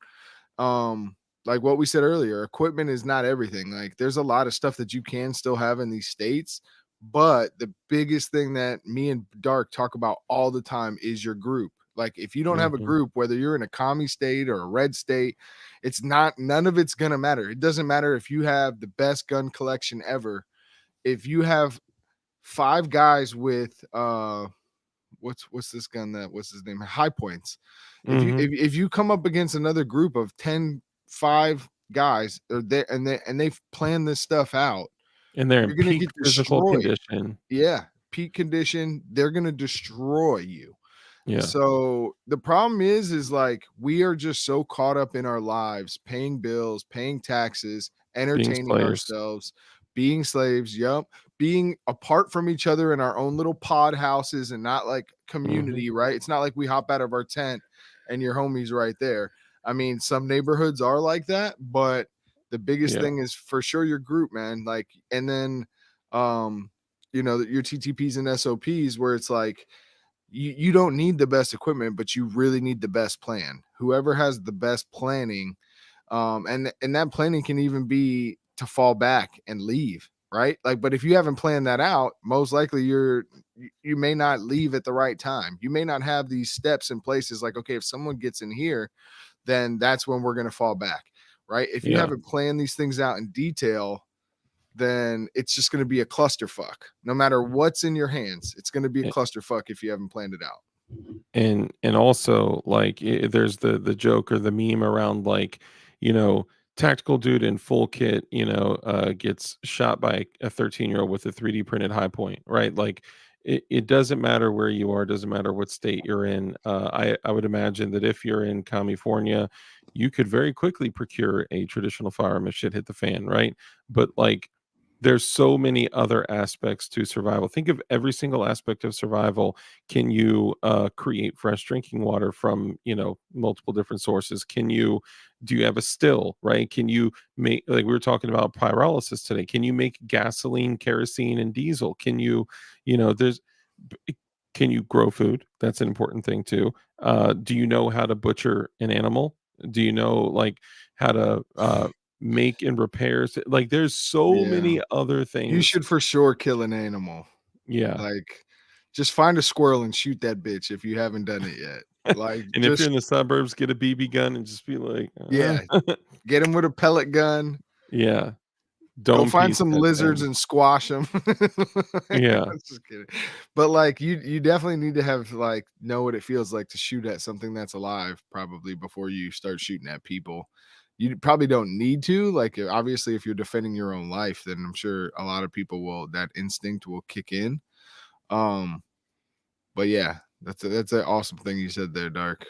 Like what we said earlier, equipment is not everything. Like there's a lot of stuff that you can still have in these states, but the biggest thing that me and Dark talk about all the time is your group. Like if you don't have a mhm, group, whether you're in a commie state or a red state, it's not none of it's gonna matter. It doesn't matter if you have the best gun collection ever. If you have 5 guys with what's this gun that what's his name? High points. If you mhm. if you come up against another group of 5 guys or they've planned this stuff out, And they're in you're gonna peak get physical destroyed. condition. Yeah, peak condition, they're gonna destroy you. Yeah. So the problem is like we are just so caught up in our lives, paying bills, paying taxes, Being entertaining slaves. ourselves, being slaves, yep, being apart from each other in our own little pod houses and not like community, right? It's not like we hop out of our tent and your homies right there. I mean, some neighborhoods are like that, but the biggest Yeah. thing is for sure your group, man. Like, and then your TTPs and SOPs where it's like you don't need the best equipment, but you really need the best plan. Whoever has the best planning, and that planning can even be to fall back and leave, right? Like, but if you haven't planned that out, most likely you may not leave at the right time. You may not have these steps in places like, okay, if someone gets in here, then that's when we're going to fall back, right? If you Yeah. haven't planned these things out in detail, then it's just going to be a clusterfuck. No matter what's in your hands, it's going to be a A- clusterfuck if you haven't planned it out. and also like there's the joke or the meme around like, you know, tactical dude in full kit, gets shot by a 13-year-old with a 3D printed high point, right? Like it doesn't matter where you are, doesn't matter what state you're in. I would imagine that if you're in California, you could very quickly procure a traditional firearm if shit hit the fan, right? But like there's so many other aspects to survival. Think of every single aspect of survival. Can you create fresh drinking water from, multiple different sources? Do you have a still, right? Can you make, like we were talking about pyrolysis today? Can you make gasoline, kerosene, and diesel? There's, can you grow food? That's an important thing too. Do you know how to butcher an animal? Do you know like how to make and repairs? Like there's so Yeah. many other You things. should for sure kill an animal. Yeah. Like, just find a squirrel and shoot that bitch if you haven't done it yet. Like, And if you're in the suburbs, get a BB gun and just be like, yeah, get him with a pellet gun. yeah, Go dome find piece some that lizards thing. and squash them. Yeah, Just kidding. But like, you definitely need to have like know what it feels like to shoot at something that's alive, probably before you start shooting at people. You probably don't need to. Like, obviously, if you're defending your own life, then I'm sure a lot of people that instinct will kick in. Um, but yeah, that's an awesome thing you said there, Dark.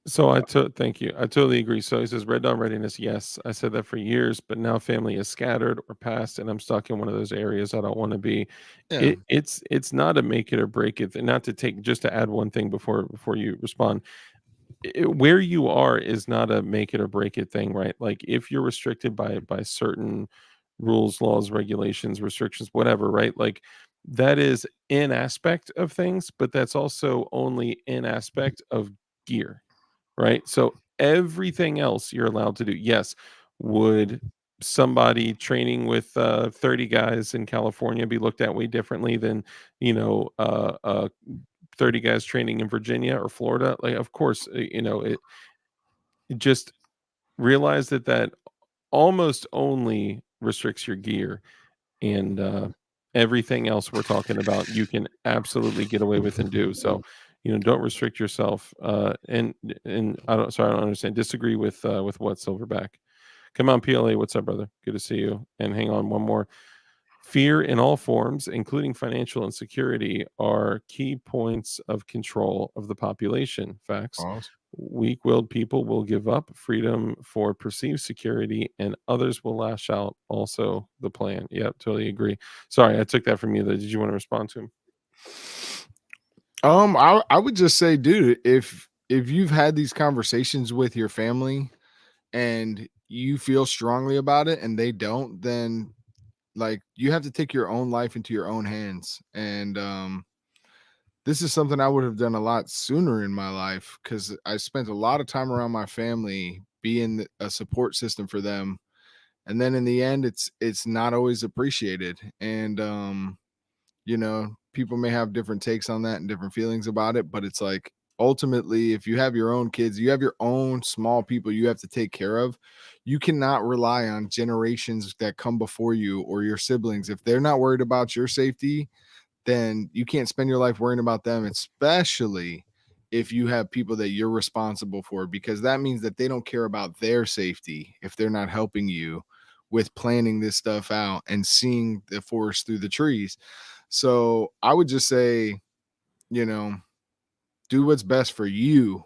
so thank you. I totally agree. So he says, Red Dawn readiness. Yes, I said that for years, but now family is scattered or passed, and I'm stuck in one of those areas I don't want to be. Yeah. It's not a make it or break it. And not to take just to add one thing before you respond. Where you are is not a make it or break it thing, right? Like if you're restricted by certain rules, laws, regulations, restrictions, whatever, right? Like that is an aspect of things, but that's also only an aspect of gear, right? So everything else you're allowed to do. Yes, would somebody training with 30 guys in California be looked at way differently than, 30 guys training in Virginia or Florida? Like, of course, it just realize that almost only restricts your gear, and everything else we're talking about you can absolutely get away with and do. So don't restrict yourself. And I don't understand, disagree with what, Silverback? Come on, PLA, what's up, brother? Good to see you. And hang on, one more. Fear in all forms, including financial insecurity, are key points of control of the population. Facts. Pause. Weak-willed people will give up freedom for perceived security, and others will lash out. Also, the plan. Yep, totally agree. Sorry, I took that from you. Though. Did you want to respond to him? I would just say, dude, if you've had these conversations with your family and you feel strongly about it and they don't, then like you have to take your own life into your own hands. And this is something I would have done a lot sooner in my life because I spent a lot of time around my family being a support system for them. And then in the end, it's not always appreciated. And people may have different takes on that and different feelings about it, but it's like ultimately, if you have your own kids, you have your own small people you have to take care of. You cannot rely on generations that come before you or your siblings. If they're not worried about your safety, then you can't spend your life worrying about them, especially if you have people that you're responsible for, because that means that they don't care about their safety if they're not helping you with planning this stuff out and seeing the forest through the trees. So I would just say, you know, do what's best for you,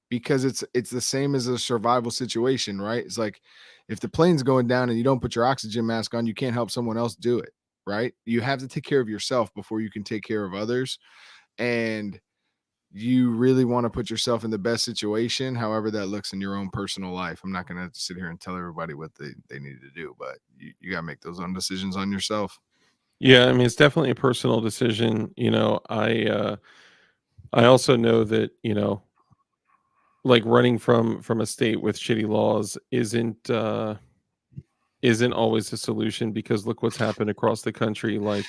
because it's the same as a survival situation, right? It's like if the plane's going down and you don't put your oxygen mask on, you can't help someone else do it, right? You have to take care of yourself before you can take care of others. And you really want to put yourself in the best situation, however that looks in your own personal life. I'm not going to sit here and tell everybody what they need to do, but you got to make those own decisions on yourself. Yeah, I mean, it's definitely a personal decision. I also know that, like running from a state with shitty laws isn't always a solution, because look what's happened across the country. Like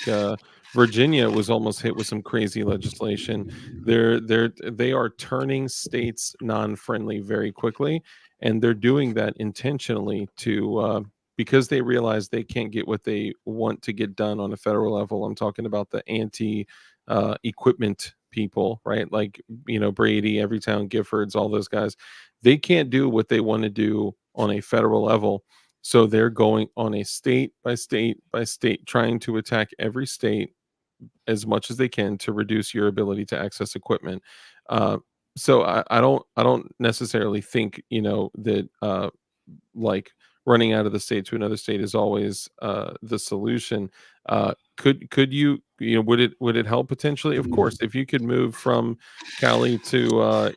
Virginia was almost hit with some crazy legislation. They are turning states non-friendly very quickly, and they're doing that intentionally to because they realize they can't get what they want to get done on a federal level. I'm talking about the anti equipment people, right? Like, Brady, Everytown, Giffords, all those guys. They can't do what they want to do on a federal level, so they're going on a state by state by state, trying to attack every state as much as they can to reduce your ability to access equipment. Uh, so I don't necessarily think that like running out of the state to another state is always the solution. Could would it help potentially? Of course, if you could move from Cali to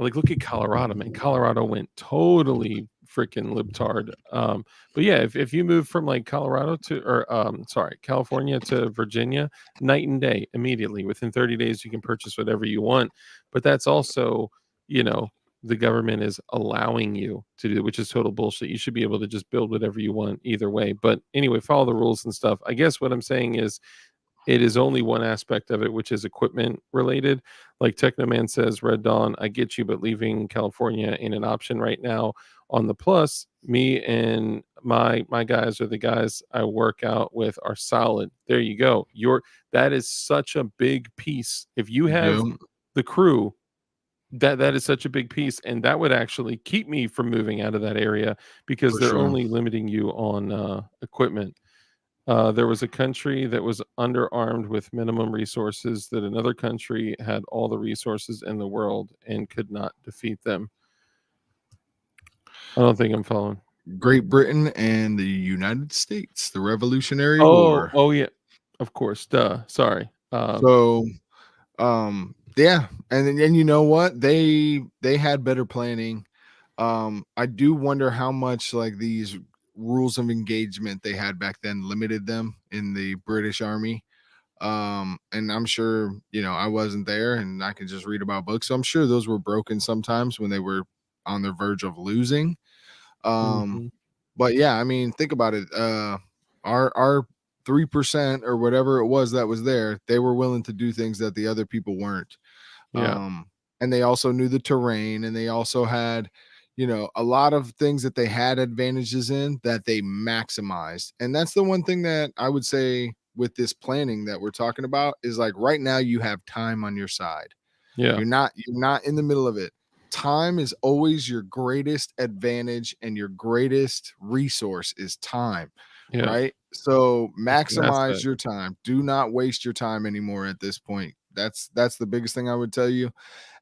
like, look at Colorado, man. Colorado went totally freaking libtard. But yeah, if you move from like Colorado to, or sorry, California to Virginia, night and day immediately. Within 30 days, you can purchase whatever you want. But that's also, you know, the government is allowing you to do, which is total bullshit. You should be able to just build whatever you want either way. But anyway, follow the rules and stuff. I guess what I'm saying is, it is only one aspect of it, which is equipment related. Like Technoman says, Red Dawn, I get you, but leaving California ain't an option right now. On the plus, me and my guys, or the guys I work out with, are solid. There you go. That is such a big piece. If you have Yeah, the crew, that is such a big piece, and that would actually keep me from moving out of that area, because for they're sure. only limiting you on equipment. There was a country that was underarmed with minimum resources, that another country had all the resources in the world and could not defeat them. I don't think I'm following. Great Britain and the United States, the Revolutionary Oh, War. oh yeah, of course. Duh. Sorry. So, yeah, and you know what? They had better planning. I do wonder how much like these rules of engagement they had back then limited them in the British Army. And I'm sure, I wasn't there and I can just read about books. So I'm sure those were broken sometimes when they were on the verge of losing. Um, Mhm. but yeah, I mean, think about it. Our 3% or whatever it was that was there, they were willing to do things that the other people weren't. Yeah. And they also knew the terrain, and they also had, a lot of things that they had advantages in that they maximized. And that's the one thing that I would say with this planning that we're talking about is like right now you have time on your side. Yeah. You're not in the middle of it. Time is always your greatest advantage, and your greatest resource is time, Yeah. right? So It's an maximize asset. your time. Do not waste your time anymore at this point. That's the biggest thing I would tell you.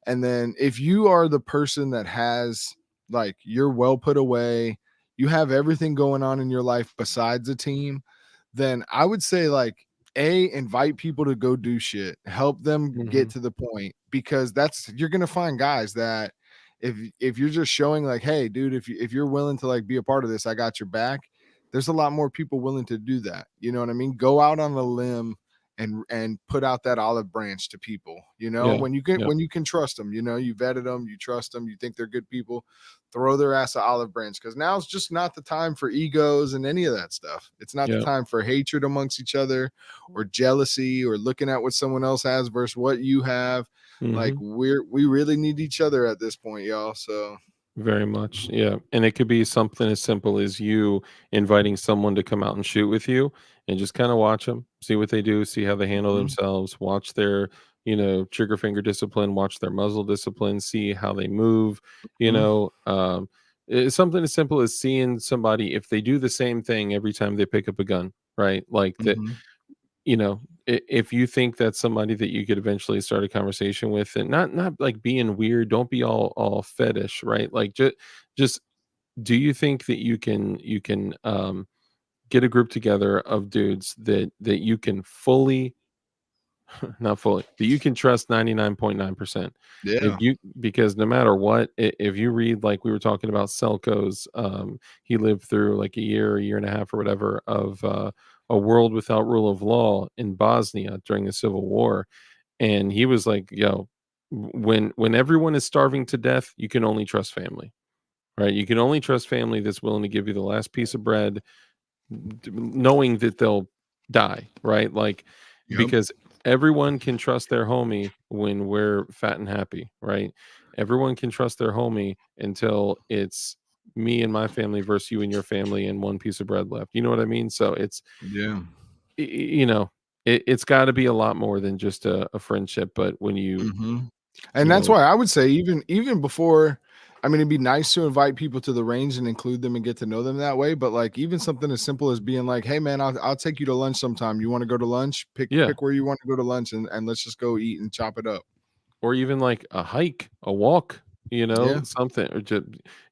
And then if you are the person that has like you're well put away, you have everything going on in your life besides a team, then I would say like invite people to go do shit, help them get Mhm. to the point, because you're gonna find guys that if you're just showing like, hey, dude, if you're willing to like be a part of this, I got your back. There's a lot more people willing to do that. You know what I mean? Go out on a limb and put out that olive branch to people, Yeah. when you can Yeah. when you can trust them, you vetted them, you trust them, you think they're good people, throw their ass an olive branch, because now it's just not the time for egos and any of that stuff. It's not the Yeah. time for hatred amongst each other, or jealousy, or looking at what someone else has versus what you have. Like Mhm. we really need each other at this point, y'all. So Very much, yeah. And it could be something as simple as you inviting someone to come out and shoot with you, and just kind of watch them, see what they do, see how they handle mhm, themselves, watch their, trigger finger discipline, watch their muzzle discipline, see how they move, you mhm, know. It's something as simple as seeing somebody, if they do the same thing every time they pick up a gun, right? Like that, mhm. you know, if you think that's somebody that you could eventually start a conversation with, and not like being weird, don't be all fetish, right? Like just do you think that you can get a group together of dudes that you can fully not fully, that you can trust 99.9%. If Yeah. you because no matter what, if you read like we were talking about Selko's, he lived through like a year and a half or whatever of a world without rule of law in Bosnia during the Civil War. And he was like, yo, when everyone is starving to death, you can only trust family. Right. You can only trust family that's willing to give you the last piece of bread knowing that they'll die, right? Like, Yep. because everyone can trust their homie when we're fat and happy, right? Everyone can trust their homie until it's me and my family versus you and your family and one piece of bread left. You know what I mean? So it's, Yeah. you know, it's got to be a lot more than just a friendship. But when Hmm. And you that's know, why I would say even before, I mean, it'd be nice to invite people to the range and include them and get to know them that way. But like even something as simple as being like, hey man, I'll take you to lunch sometime. You want to go to lunch? yeah, Pick where you want to go to lunch and let's just go eat and chop it up. or even like a hike, a walk, Yeah. something, or just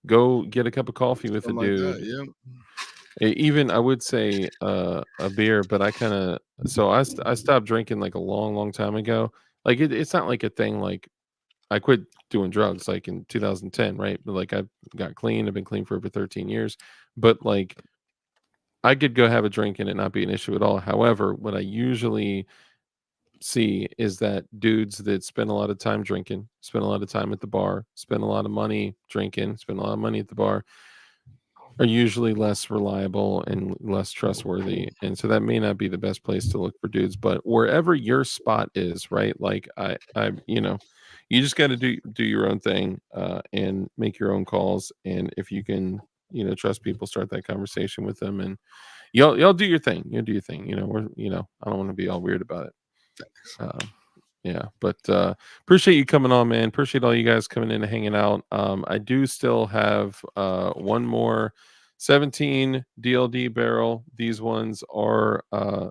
go get a cup of coffee with a Something like that. dude. Yeah. Even I would say a beer, but I kind of I stopped drinking like a long time ago. Like it's not like a thing. Like I quit doing drugs like in 2010, right? But like I got clean. I've been clean for over 13 years. But like I could go have a drink and it not be an issue at all. However, what I usually see is that dudes that spend a lot of time drinking, spend a lot of time at the bar, spend a lot of money drinking, spend a lot of money at the bar, are usually less reliable and less trustworthy. And so that may not be the best place to look for dudes, but wherever your spot is, right? Like you just got to do your own thing and make your own calls. And if you can, trust people, start that conversation with them, and y'all do your thing. You'll do your thing. I don't want to be all weird about it. Um, yeah, but appreciate you coming on, man. Appreciate all you guys coming in and hanging out. I do still have one more 17 DLD barrel. These ones are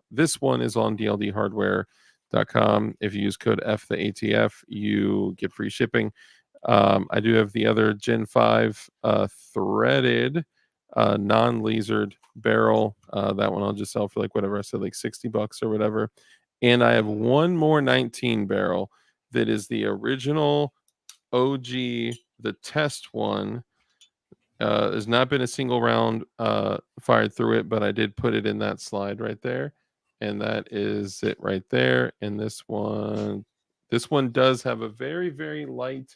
this one is on dldhardware.com. If you use code F the ATF, you get free shipping. I do have the other Gen 5 threaded non-lasered barrel. That one I'll just sell for like whatever I said, like $60 or whatever. And I have one more 19 barrel that is the original OG, the test one. There's not been a single round fired through it, but I did put it in that slide right there. And that is it right there. And this one does have a very, very light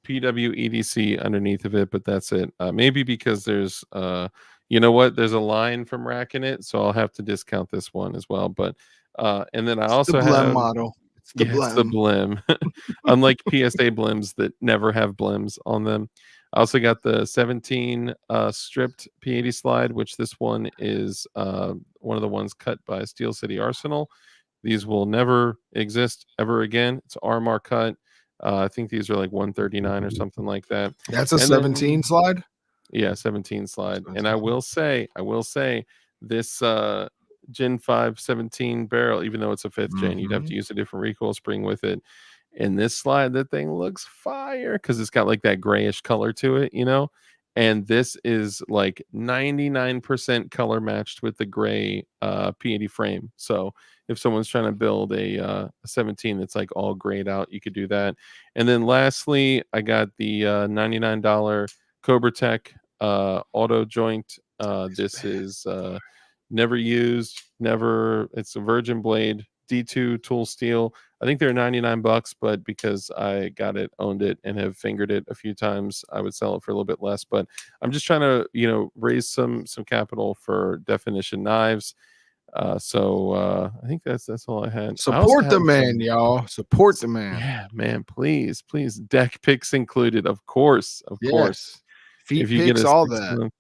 PWEDC underneath of it, but that's it. Maybe because there's there's a line from racking it, so I'll have to discount this one as well. But and then I It's the also blem have model. It's the yeah, it's the blem. blim. Unlike PSA blims that never have blims on them. I also got the 17 stripped P80 slide, which this one is one of the ones cut by Steel City Arsenal. These will never exist ever again. It's RMR cut. I think these are like 139 or something like that. That's a And 17 then slide. yeah, 17 slide. And I 17. will say this Gen 5 17 barrel, even though it's a fifth gen, you'd have Mhm. to use a different recoil spring with it. In this slide, that thing looks fire because it's got like that grayish color to it. And this is like 99% color matched with the gray P80 frame. So if someone's trying to build a 17 that's like all grayed out, you could do that. And then lastly, I got the $99 Cobra Tech auto joint. This is never used, never. It's a virgin blade, D2 tool steel. I think they're $99, but because I got it, owned it, and have fingered it a few times, I would sell it for a little bit less. But I'm just trying to, raise some capital for definition knives. So I think that's all I had. I also Support the have man, y'all. Support the man. yeah, man, please, deck picks included, of course, of course. Yes. If Feet you get pics, a all six that. month,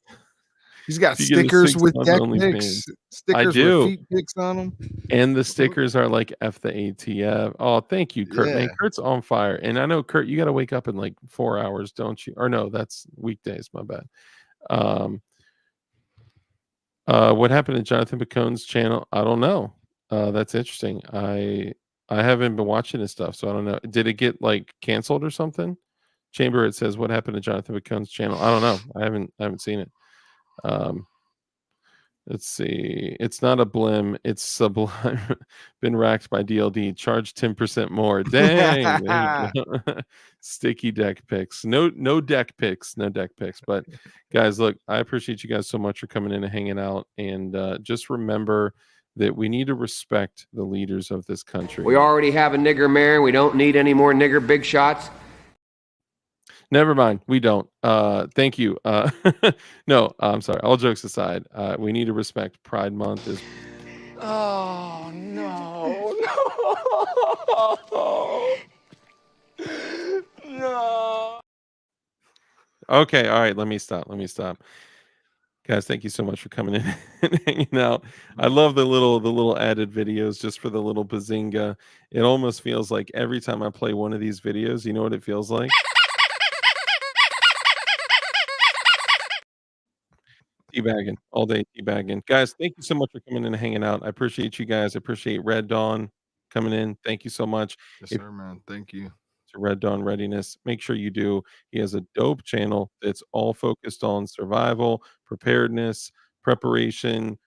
He's got if you get a stickers with 6 month deck OnlyFans, pics, I stickers with do. feet pics on them. And the stickers are like F the ATF. Oh, thank you, Kurt. Man, Yeah. Kurt's on fire. And I know, Kurt, you got to wake up in like 4 hours, don't you? Or no, that's weekdays. My bad. What happened to Jonathan Bacone's channel? I don't know. That's interesting. I haven't been watching his stuff, so I don't know. Did it get like canceled or something? Chamber, it says what happened to Jonathan McCone's channel. I don't know. I haven't seen it. Um, let's see. It's not a blim. It's Sublime. Been racked by DLD. Charge 10% more. Dang. There you go. Sticky deck picks. No deck picks. No deck picks. But guys, look, I appreciate you guys so much for coming in and hanging out. And just remember that we need to respect the leaders of this country. We already have a nigger mayor. We don't need any more nigger big shots. Never mind. We don't. Thank you. No, I'm sorry. All jokes aside, we need to respect Pride Month. Is Oh, no. No. No. okay. All right. Let me stop. Guys, thank you so much for coming in and hanging out. I love the little added videos just for the little bazinga. It almost feels like every time I play one of these videos, you know what it feels like? Teabagging all day, teabagging. Guys, thank you so much for coming in and hanging out. I appreciate you guys. I appreciate Red Dawn coming in. Thank you so much. Yes, If sir, man. Thank you. to Red Dawn Readiness, make sure you do. He has a dope channel that's all focused on survival, preparedness, preparation,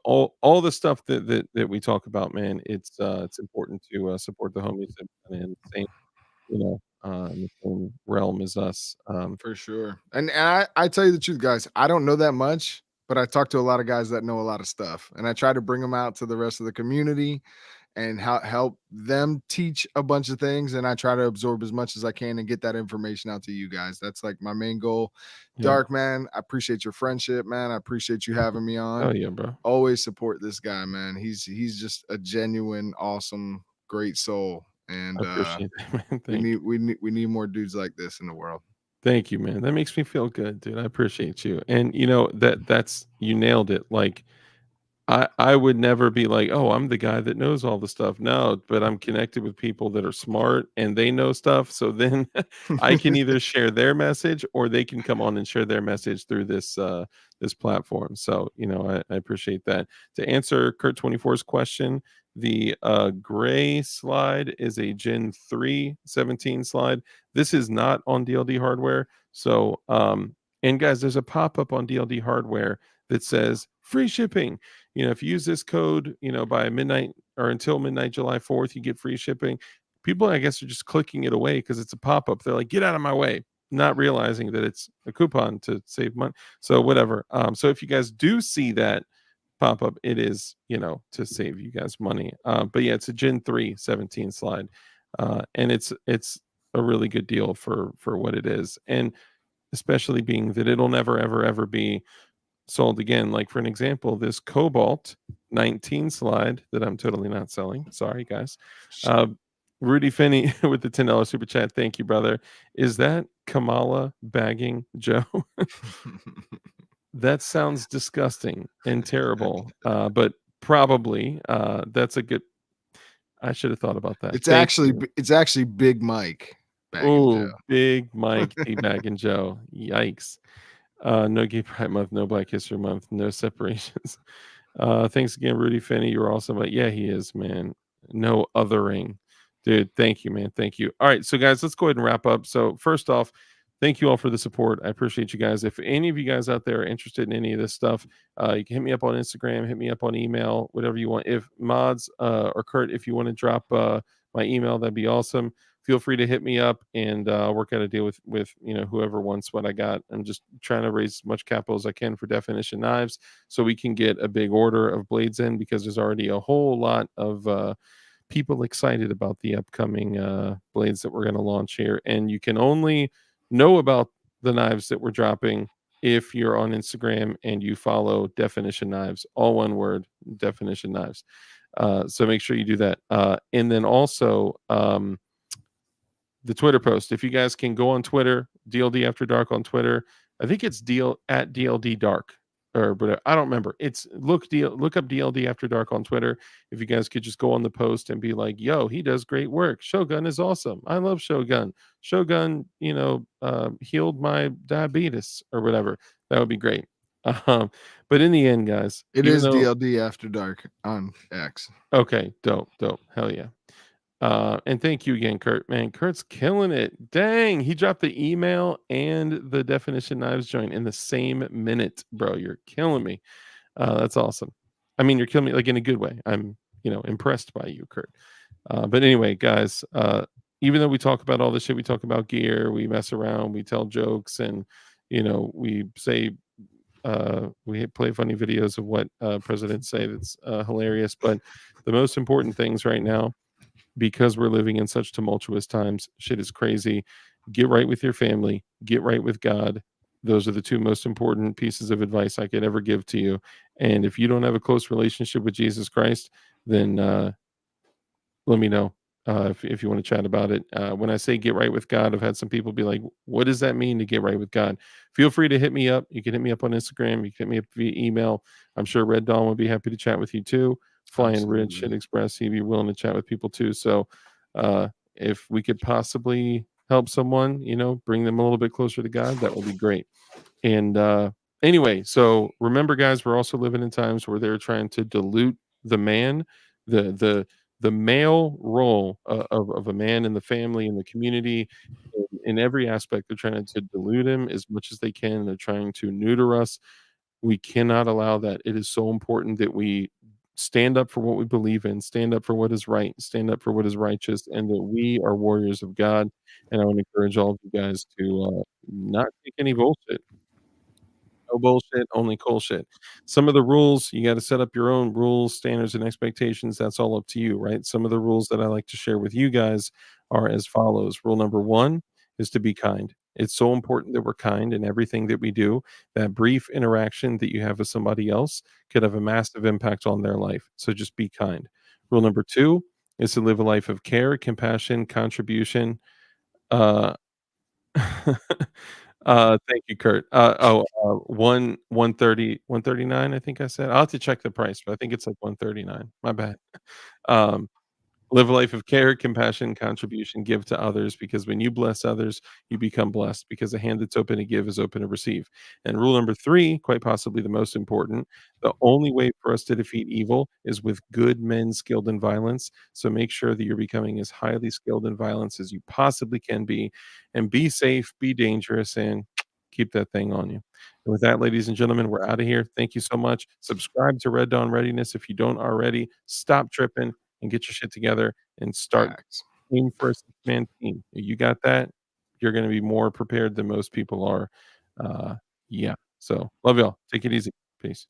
all the stuff that we talk about, man. It's important to support the homies that are in the same, in the same realm as us. For sure. And I tell you the truth, guys, I don't know that much, but I talk to a lot of guys that know a lot of stuff. And I try to bring them out to the rest of the community and help them teach a bunch of things. And I try to absorb as much as I can and get that information out to you guys. That's like my main goal. Yeah. Dark, man, I appreciate your friendship, man. I appreciate you having me on. Oh yeah, bro. Always support this guy, man. He's just a genuine, awesome, great soul. And I appreciate that, man. we need more dudes like this in the world. Thank you, man. That makes me feel good, dude. I appreciate you. And that's you nailed it. Like I would never be like, "Oh, I'm the guy that knows all the stuff." No, but I'm connected with people that are smart and they know stuff. So then I can either share their message or they can come on and share their message through this platform. So, I appreciate that. To answer Kurt 24's question, the gray slide is a Gen 3 17 slide. This is not on DLD hardware. So, and guys, there's a pop-up on DLD hardware that says free shipping. If you use this code, by midnight or until midnight, July 4th, you get free shipping. People, I guess, are just clicking it away because it's a pop-up. They're like, get out of my way, not realizing that it's a coupon to save money. So whatever. So if you guys do see that pop-up, it is, to save you guys money. But yeah, it's a Gen 3 17 slide. And it's a really good deal for what it is. And especially being that it'll never, ever, ever be sold again. Like for an example, this Cobalt 19 slide that I'm totally not selling. Sorry, guys. Rudy Finney with the $10 super chat. Thank you, brother. Is that Kamala bagging Joe? That sounds disgusting and terrible. But probably that's a good. I should have thought about that. It's actually Big Mike. Oh, Big Mike teabagging Joe. Yikes. No Gay Pride Month, no Black History Month, no separations. Thanks again, Rudy Finney. You're awesome. But yeah, he is, man. No othering. Dude, thank you, man. Thank you. All right, so guys, let's go ahead and wrap up. So first off, thank you all for the support. I appreciate you guys. If any of you guys out there are interested in any of this stuff, you can hit me up on Instagram, hit me up on email, whatever you want. If Mods or Kurt, if you want to drop my email, that'd be awesome. Feel free to hit me up and work out a deal with whoever wants what I got. I'm just trying to raise as much capital as I can for Definition Knives so we can get a big order of blades in, because there's already a whole lot of people excited about the upcoming blades that we're going to launch here. And you can only know about the knives that we're dropping if you're on Instagram and you follow Definition Knives, all one word, Definition Knives. So make sure you do that. And then also the Twitter post. If you guys can go on Twitter, DLD After Dark on Twitter. I think it's at DLD Dark, but I don't remember. It's look up DLD After Dark on Twitter. If you guys could just go on the post and be like, "Yo, he does great work. Shogun is awesome. I love Shogun. Shogun, healed my diabetes or whatever." That would be great. Um, but in the end, guys, It even is though DLD After Dark on X. okay, dope, hell yeah. And thank you again, Kurt. Man, Kurt's killing it. Dang, he dropped the email and the definition knives joint in the same minute, bro. You're killing me. That's awesome. I mean, you're killing me like in a good way. I'm, impressed by you, Kurt. But anyway, guys, even though we talk about all this shit, we talk about gear, we mess around, we tell jokes, and we say we play funny videos of what presidents say that's hilarious. But the most important things right now, because we're living in such tumultuous times, shit is crazy. Get right with your family, get right with God. Those are the two most important pieces of advice I could ever give to you. And if you don't have a close relationship with Jesus Christ, then let me know if you want to chat about it. When I say get right with God, I've had some people be like, what does that mean to get right with God? Feel free to hit me up. You can hit me up on Instagram. You can hit me up via email. I'm sure Red Dawn would be happy to chat with you too. Flying Rich, Shit Absolutely. Express, he'd be willing to chat with people too. So if we could possibly help someone, bring them a little bit closer to God, that would be great. And anyway, so remember, guys, we're also living in times where they're trying to dilute the man, the male role of a man in the family, in the community, in every aspect. They're trying to dilute him as much as they can. They're trying to neuter us. We cannot allow that. It is so important that we stand up for what we believe in, stand up for what is right, stand up for what is righteous, and that we are warriors of God. And I want to encourage all of you guys to not take any bullshit. No bullshit, only cool shit. Some of the rules, you got to set up your own rules, standards, and expectations. That's all up to you, right? Some of the rules that I like to share with you guys are as follows. Rule number one is to be kind. It's so important that we're kind in everything that we do. That brief interaction that you have with somebody else could have a massive impact on their life. So just be kind. Rule number two is to live a life of care, compassion, contribution. Uh, thank you, Kurt. 139, I think I said. I'll have to check the price, but I think it's like 139. My bad. Um, Live a life of care, compassion, contribution, give to others, because when you bless others, you become blessed, because a hand that's open to give is open to receive. And rule number three, quite possibly the most important, the only way for us to defeat evil is with good men skilled in violence. So make sure that you're becoming as highly skilled in violence as you possibly can be, and be safe, be dangerous, and keep that thing on you. And with that, ladies and gentlemen, we're out of here. Thank you so much. Subscribe to Red Dawn Readiness if you don't already. Stop tripping and get your shit together and start Facts. aim for a six-man team. You got that, you're going to be more prepared than most people are. Yeah. So love y'all. Take it easy. Peace.